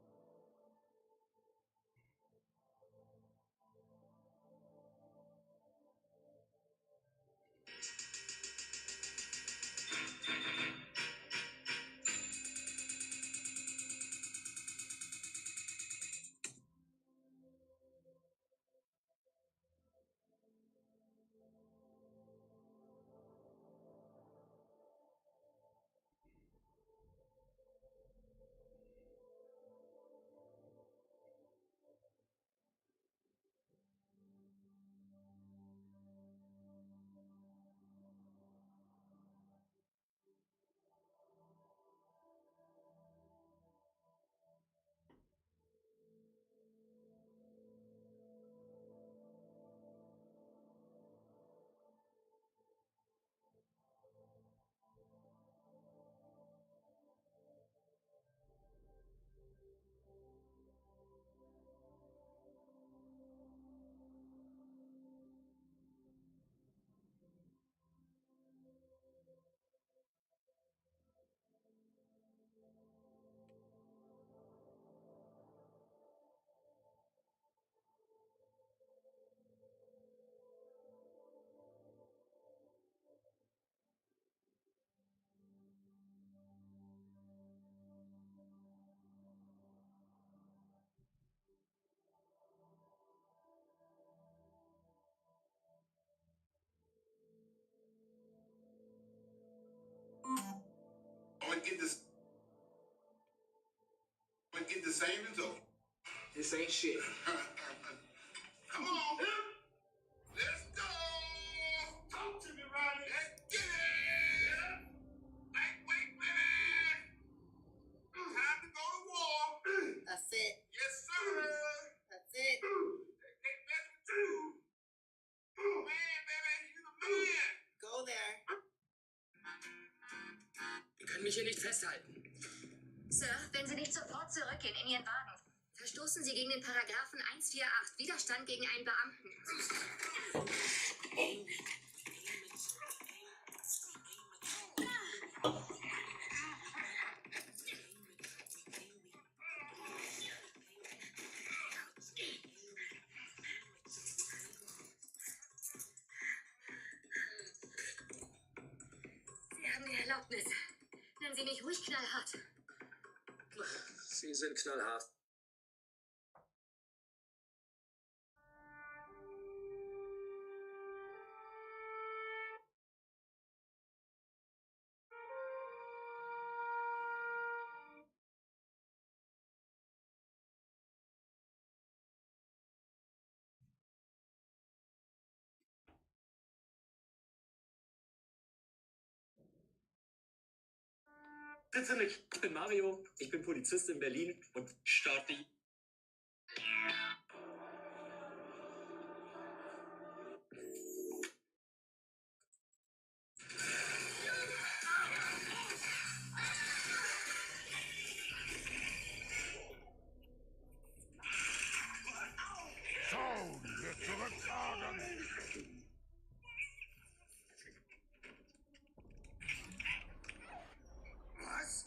Get the same result. This ain't shit. Come on. Let's go. Talk to me, Ronnie. Let's get it. Lightweight, man. Time to go to war. That's it. Yes, sir. That's it. They can't mess with you. Man, baby, you the man. Go there. Ihr könnt mich hier nicht festhalten. Sir, wenn Sie nicht sofort zurückgehen in Ihren Wagen, verstoßen Sie gegen den Paragraphen 148, Widerstand gegen einen Beamten. Sie haben die Erlaubnis. Nennen Sie mich ruhig knallhart. Sie sind knallhart. Bitte nicht. Ich bin Mario, ich bin Polizist in Berlin und starte. So, wir zurückfahren. Was?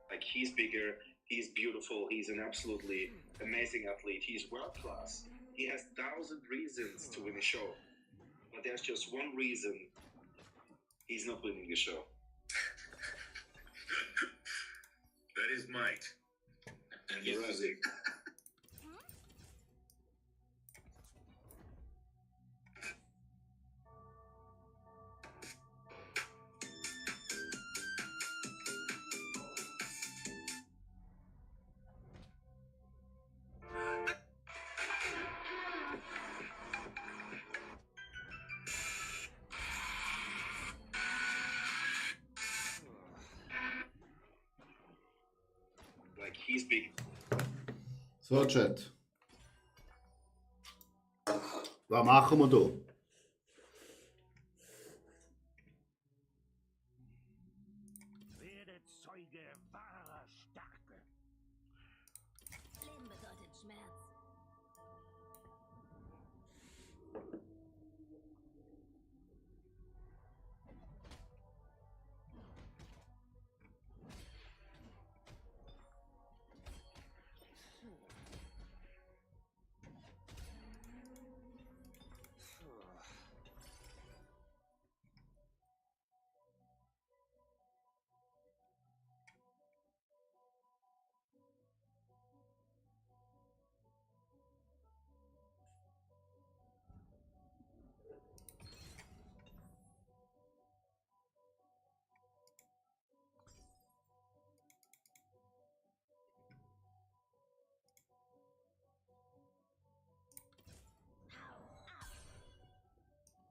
Like, he's bigger, he's beautiful, he's an absolutely amazing athlete, he's world class. He has 1,000 reasons to win a show, but there's just one reason he's not winning the show. That is might. And his physique. He's big. So, Chat. Was machen wir da? Werde Zeuge wahrer Stärke. Leben bedeutet Schmerz.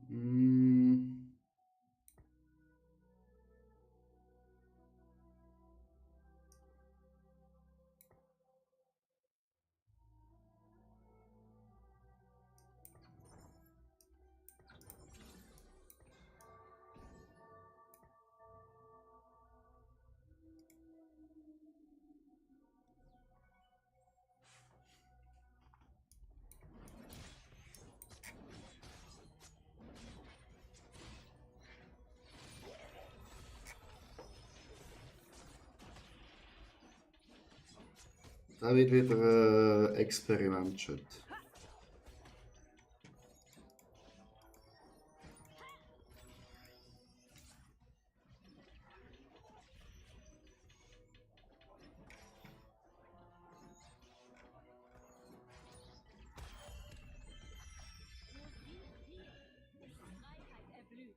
Hm. Da wird wieder Experiment, Chat. Freiheit erblüht.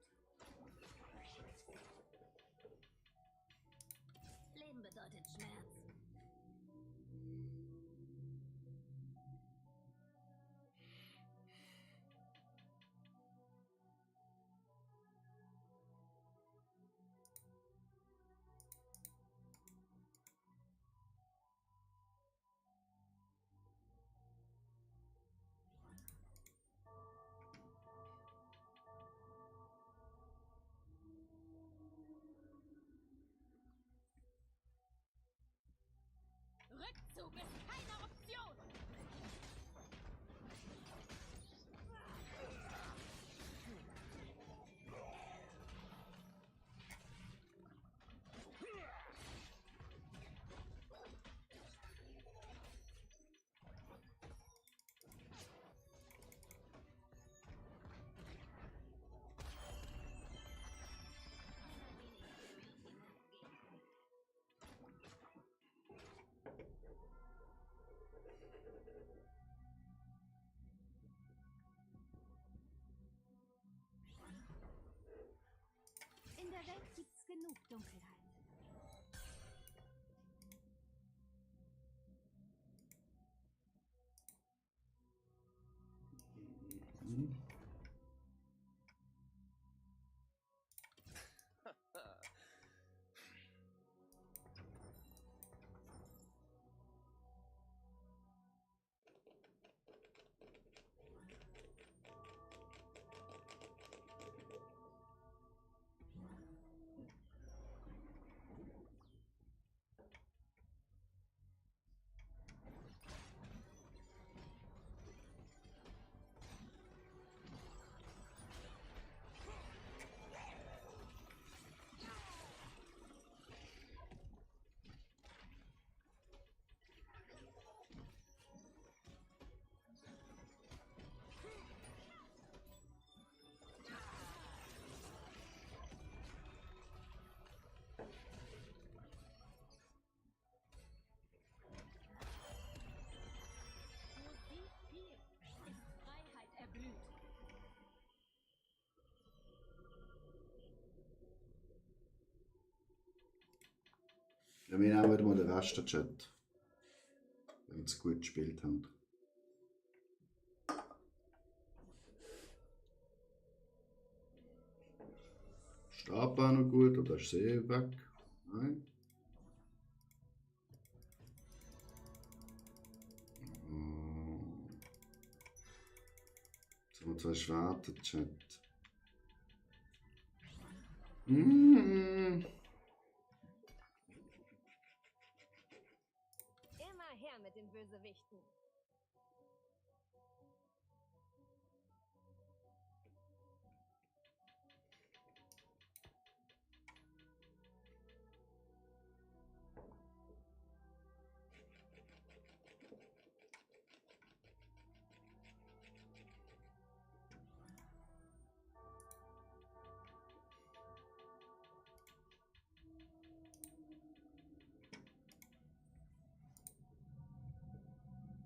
Leben bedeutet Schmerz. Rückzug ist keine Option. In der Welt gibt's genug Dunkelheit. Freiheit erblüht. Ja, wir nehmen wieder mal den Rest der Chat. Wenn sie gut gespielt haben. Stab auch noch gut, oder ist sie weg? Nein. noch 2 Schwerter, Chat. Immer her mit den Bösewichten.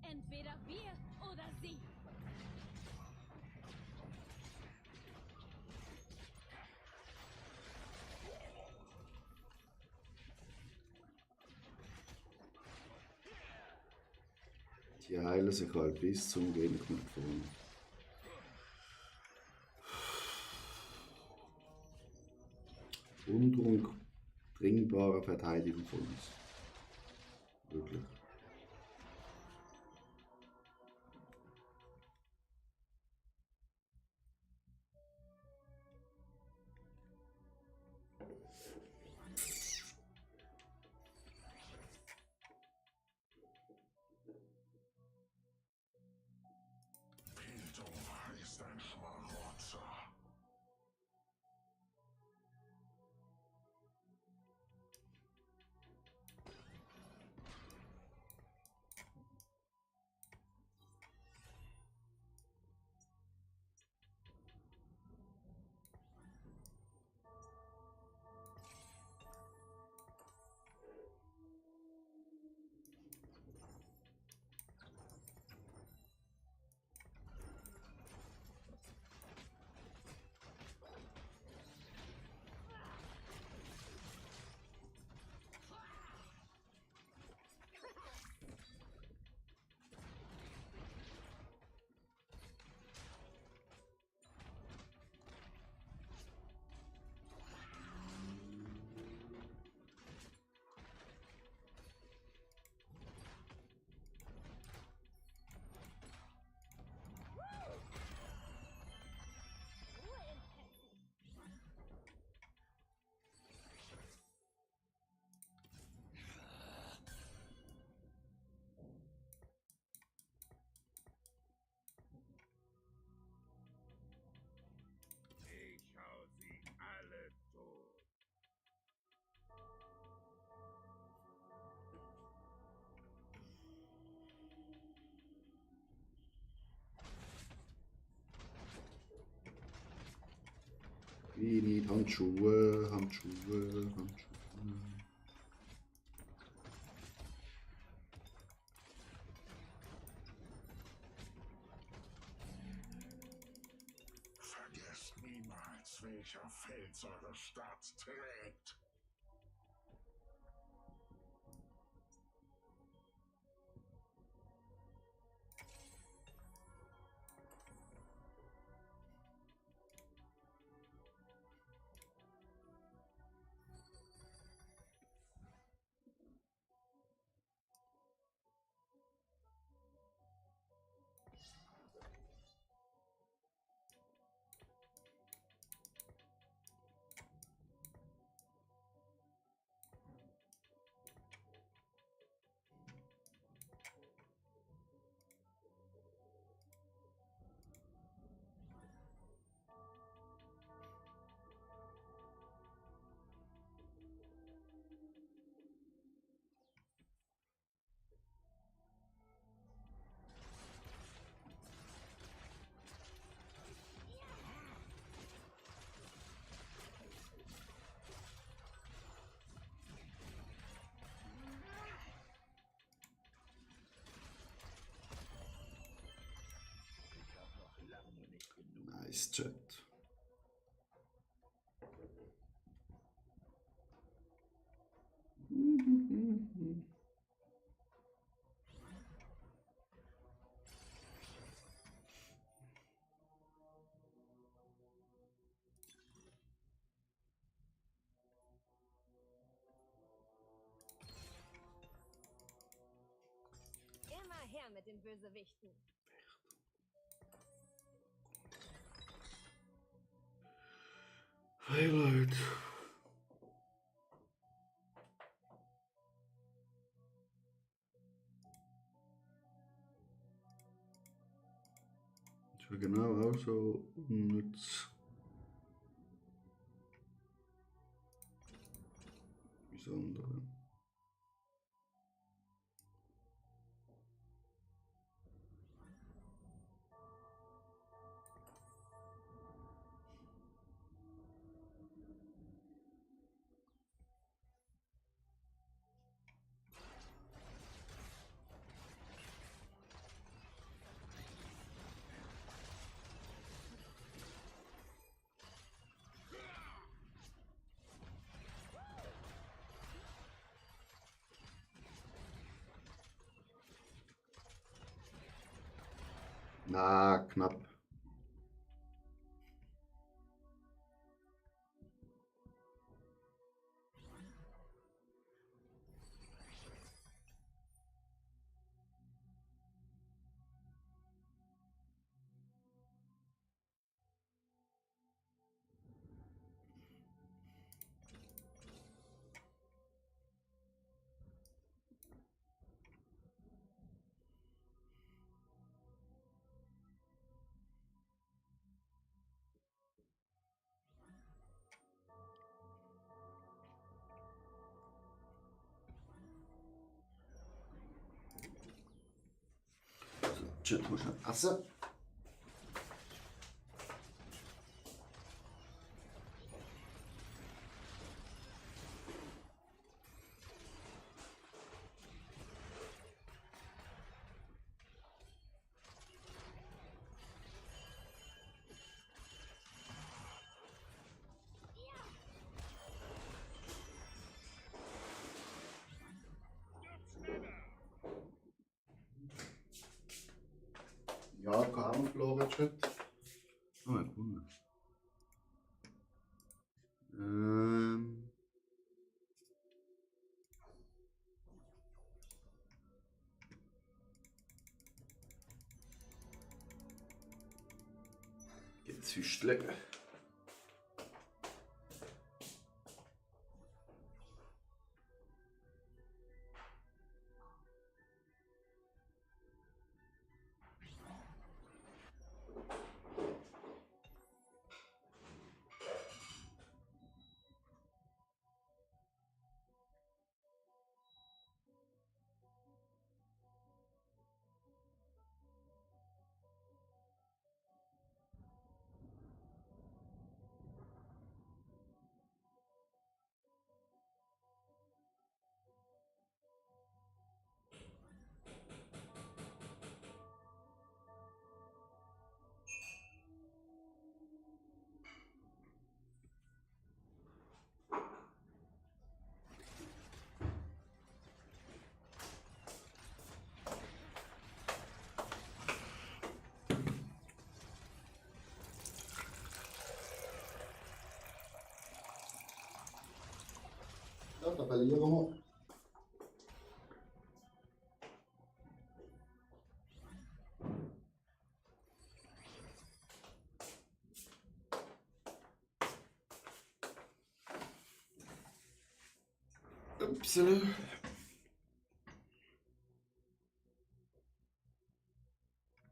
Entweder wir oder sie. Die heilen sich halt bis zum Wenig nach vorne. Undurchdringbare Verteidigung von uns. Wirklich. Piltover ist ein Schmarotzer. Ich hau sie alle tot. We need Handschuhe, Handschuhe, Handschuhe. Vergesst niemals, welcher Fels eure Stadt trägt. Nice, Chat. Immer her mit den Bösewichten. Okay, Leute. Das war genau auch so unnütz. Wie das andere. Na, knapp. Shit, muss ich essen. Ja, haben wir verloren, Chat. Oh, ja, gewonnen. Jetzt Hüstle. Ja, da verlieren wir. Upsala.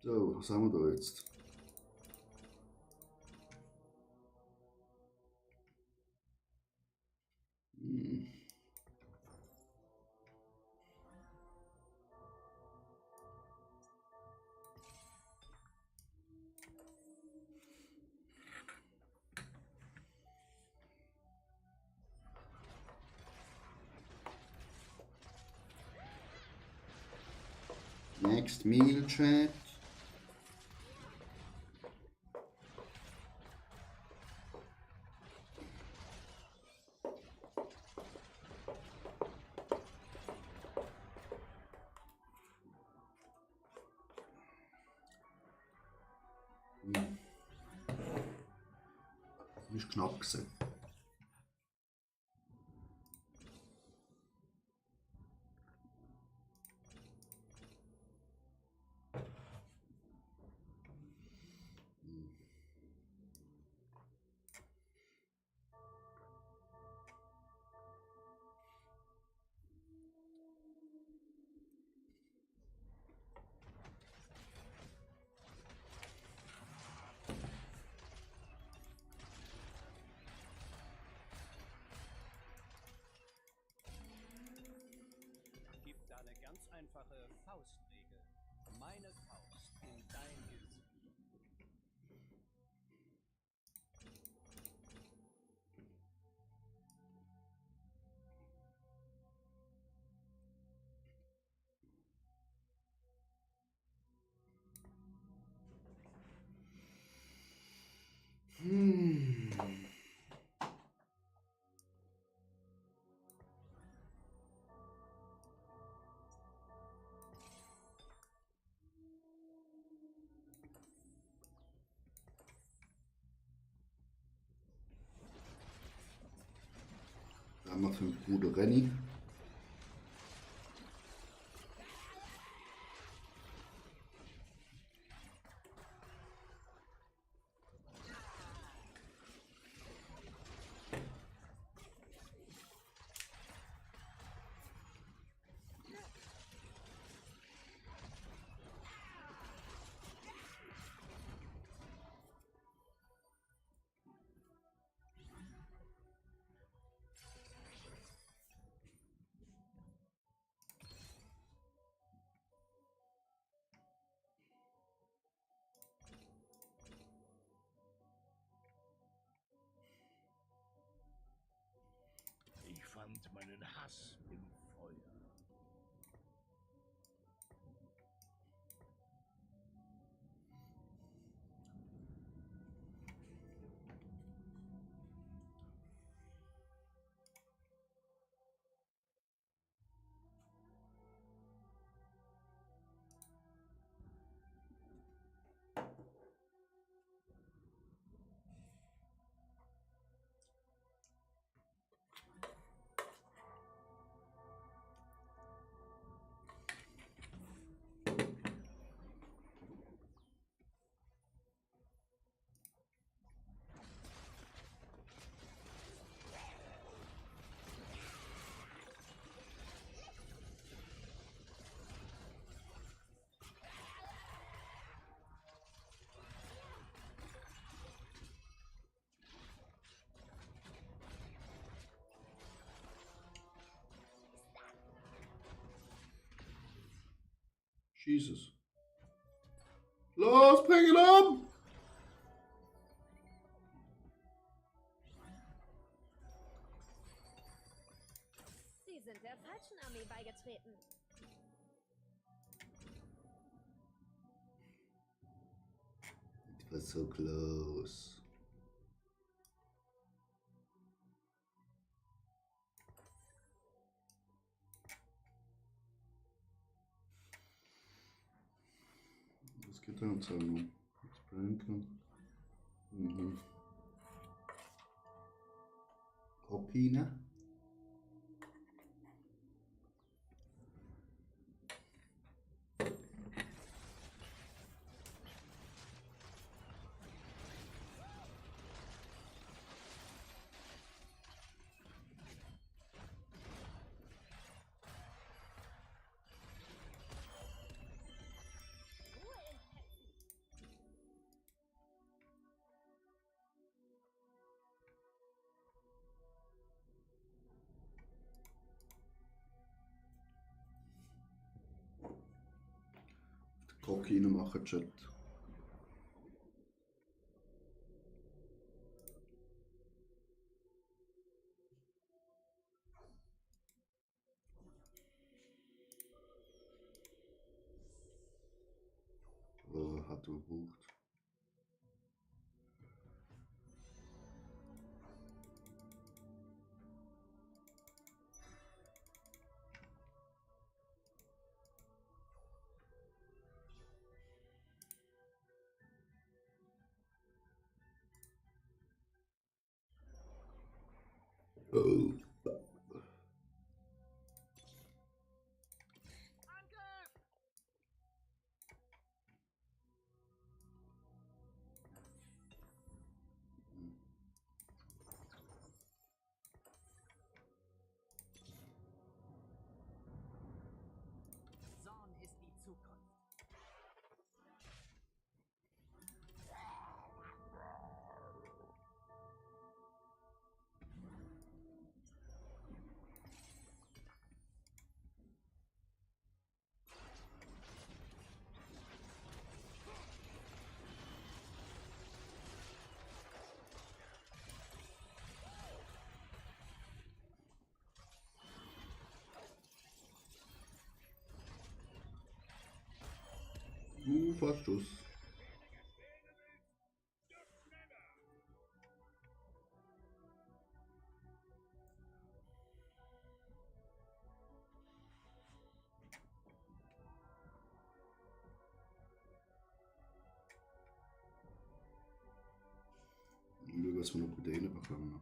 So, was haben wir da jetzt? Next meal chat. Ist knapp gewesen. einfache Faustregel. Meine Faust in dein Gesicht. Einmal für den Bruder Renny. Ich fand meinen Hass im Feuer. Jesus. Los, bring ihn um! Sie sind der falschen Armee beigetreten. It was so close. Was geht da uns an? Spranken. Mhm. Kopine. Kopine machen, Chat. Oh, hat gebucht. Oh. Zorn ist die Zukunft. Vorschuss. Schauen, was wir noch bei denen bekommen.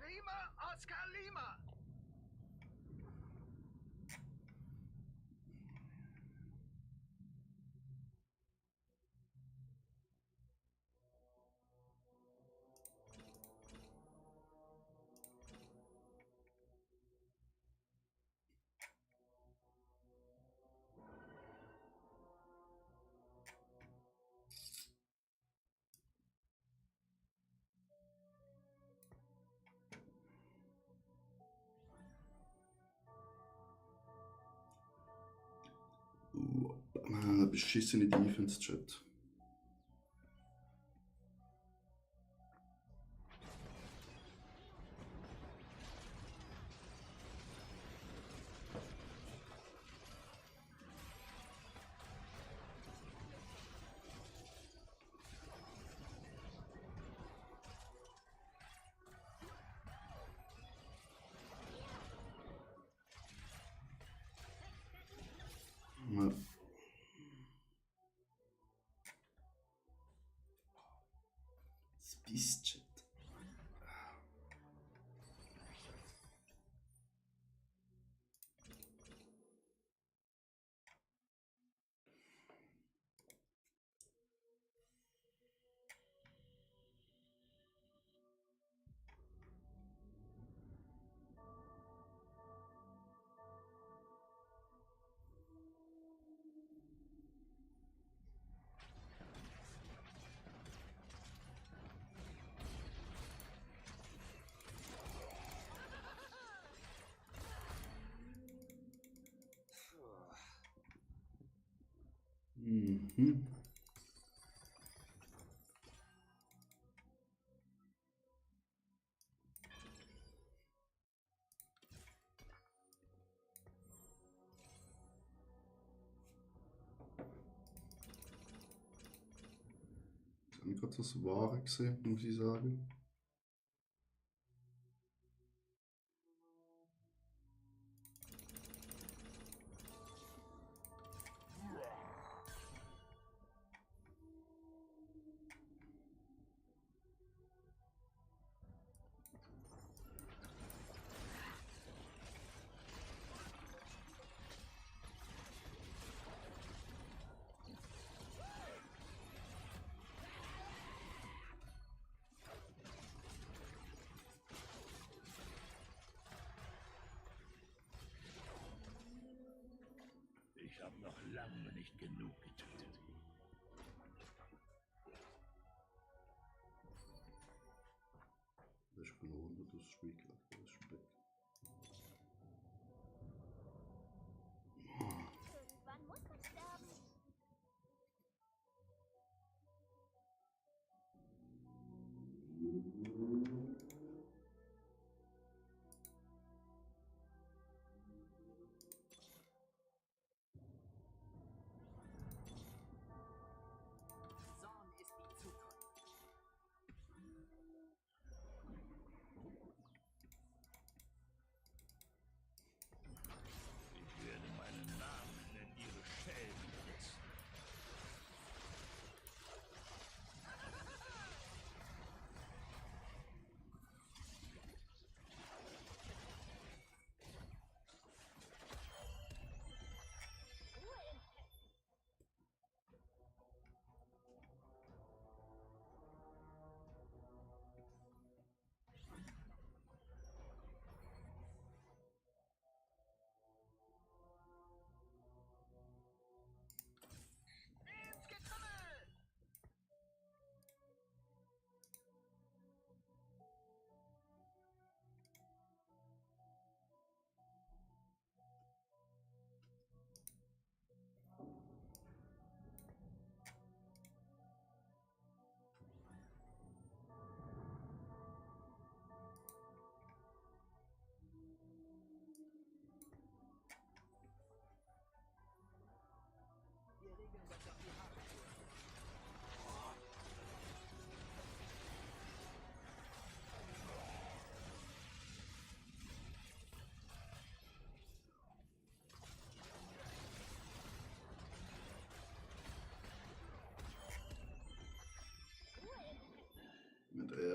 Lima, Oscar Lima! Beschissene Defense-Chat. Ja. Beast-Chat. Mhm. Ich habe gerade das Wahre gesehen, muss ich sagen. Ich habe noch lange nicht genug getötet. Das ist belohnt, das Streak, das ist schon weg. Irgendwann muss man sterben. Zorn ist die Zukunft. Ich werde meinen Namen in ihre Schäden ritzen.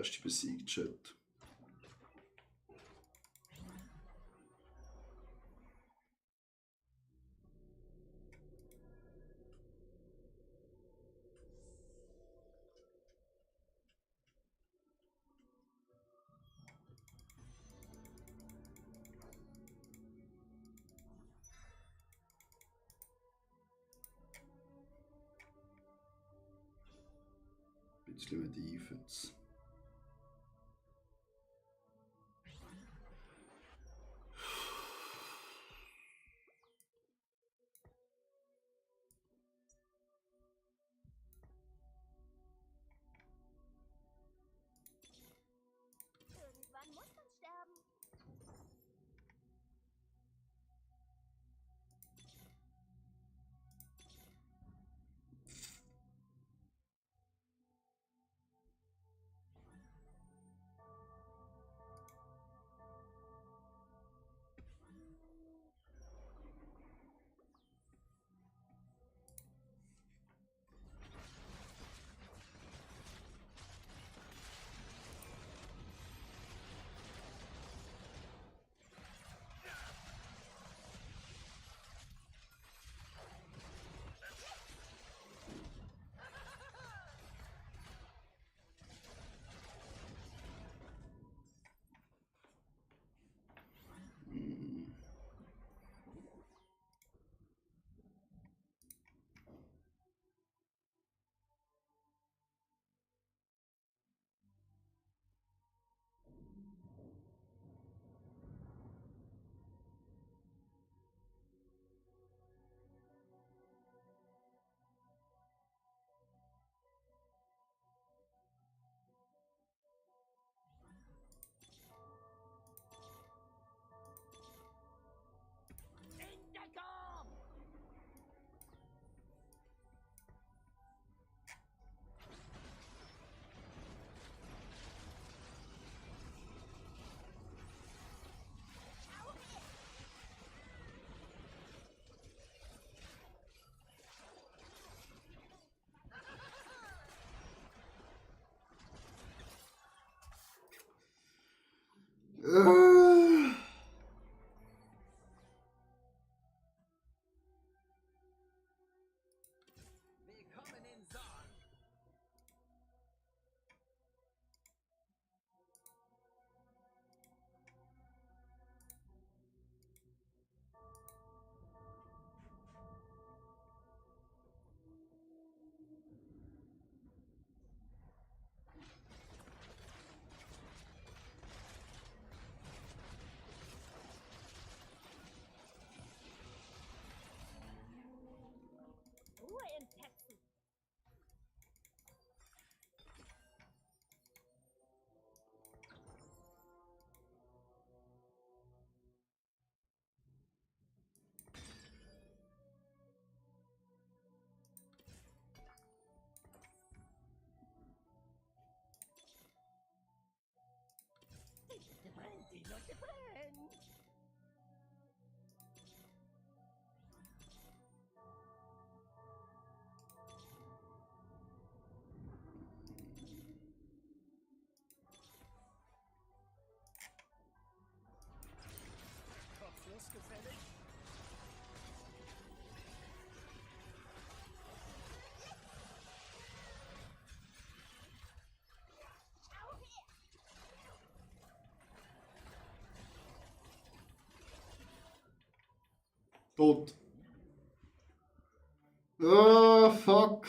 erste besiegt, Chat. Bisschen mehr Defense. Irgendwann muss man sterben. Willkommen in Zorn. Ruhe im Texten. Die Leute brennt. Kopflos gefällig? Tot. Oh, fuck.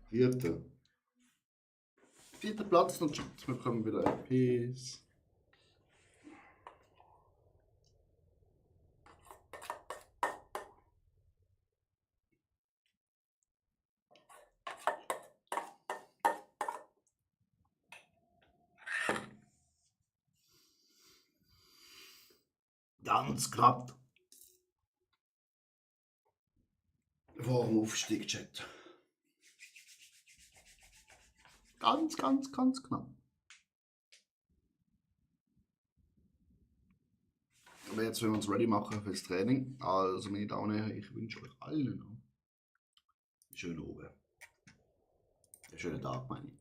Vierter Platz, dann bekommen wir wieder IPs. Ganz knapp. Vor dem Aufstieg, Chat. Ganz knapp. Aber jetzt wollen wir uns ready machen fürs Training. Also, meine Damen und Herren, ich wünsche euch allen noch einen schönen Abend. Schönen Tag, meine ich.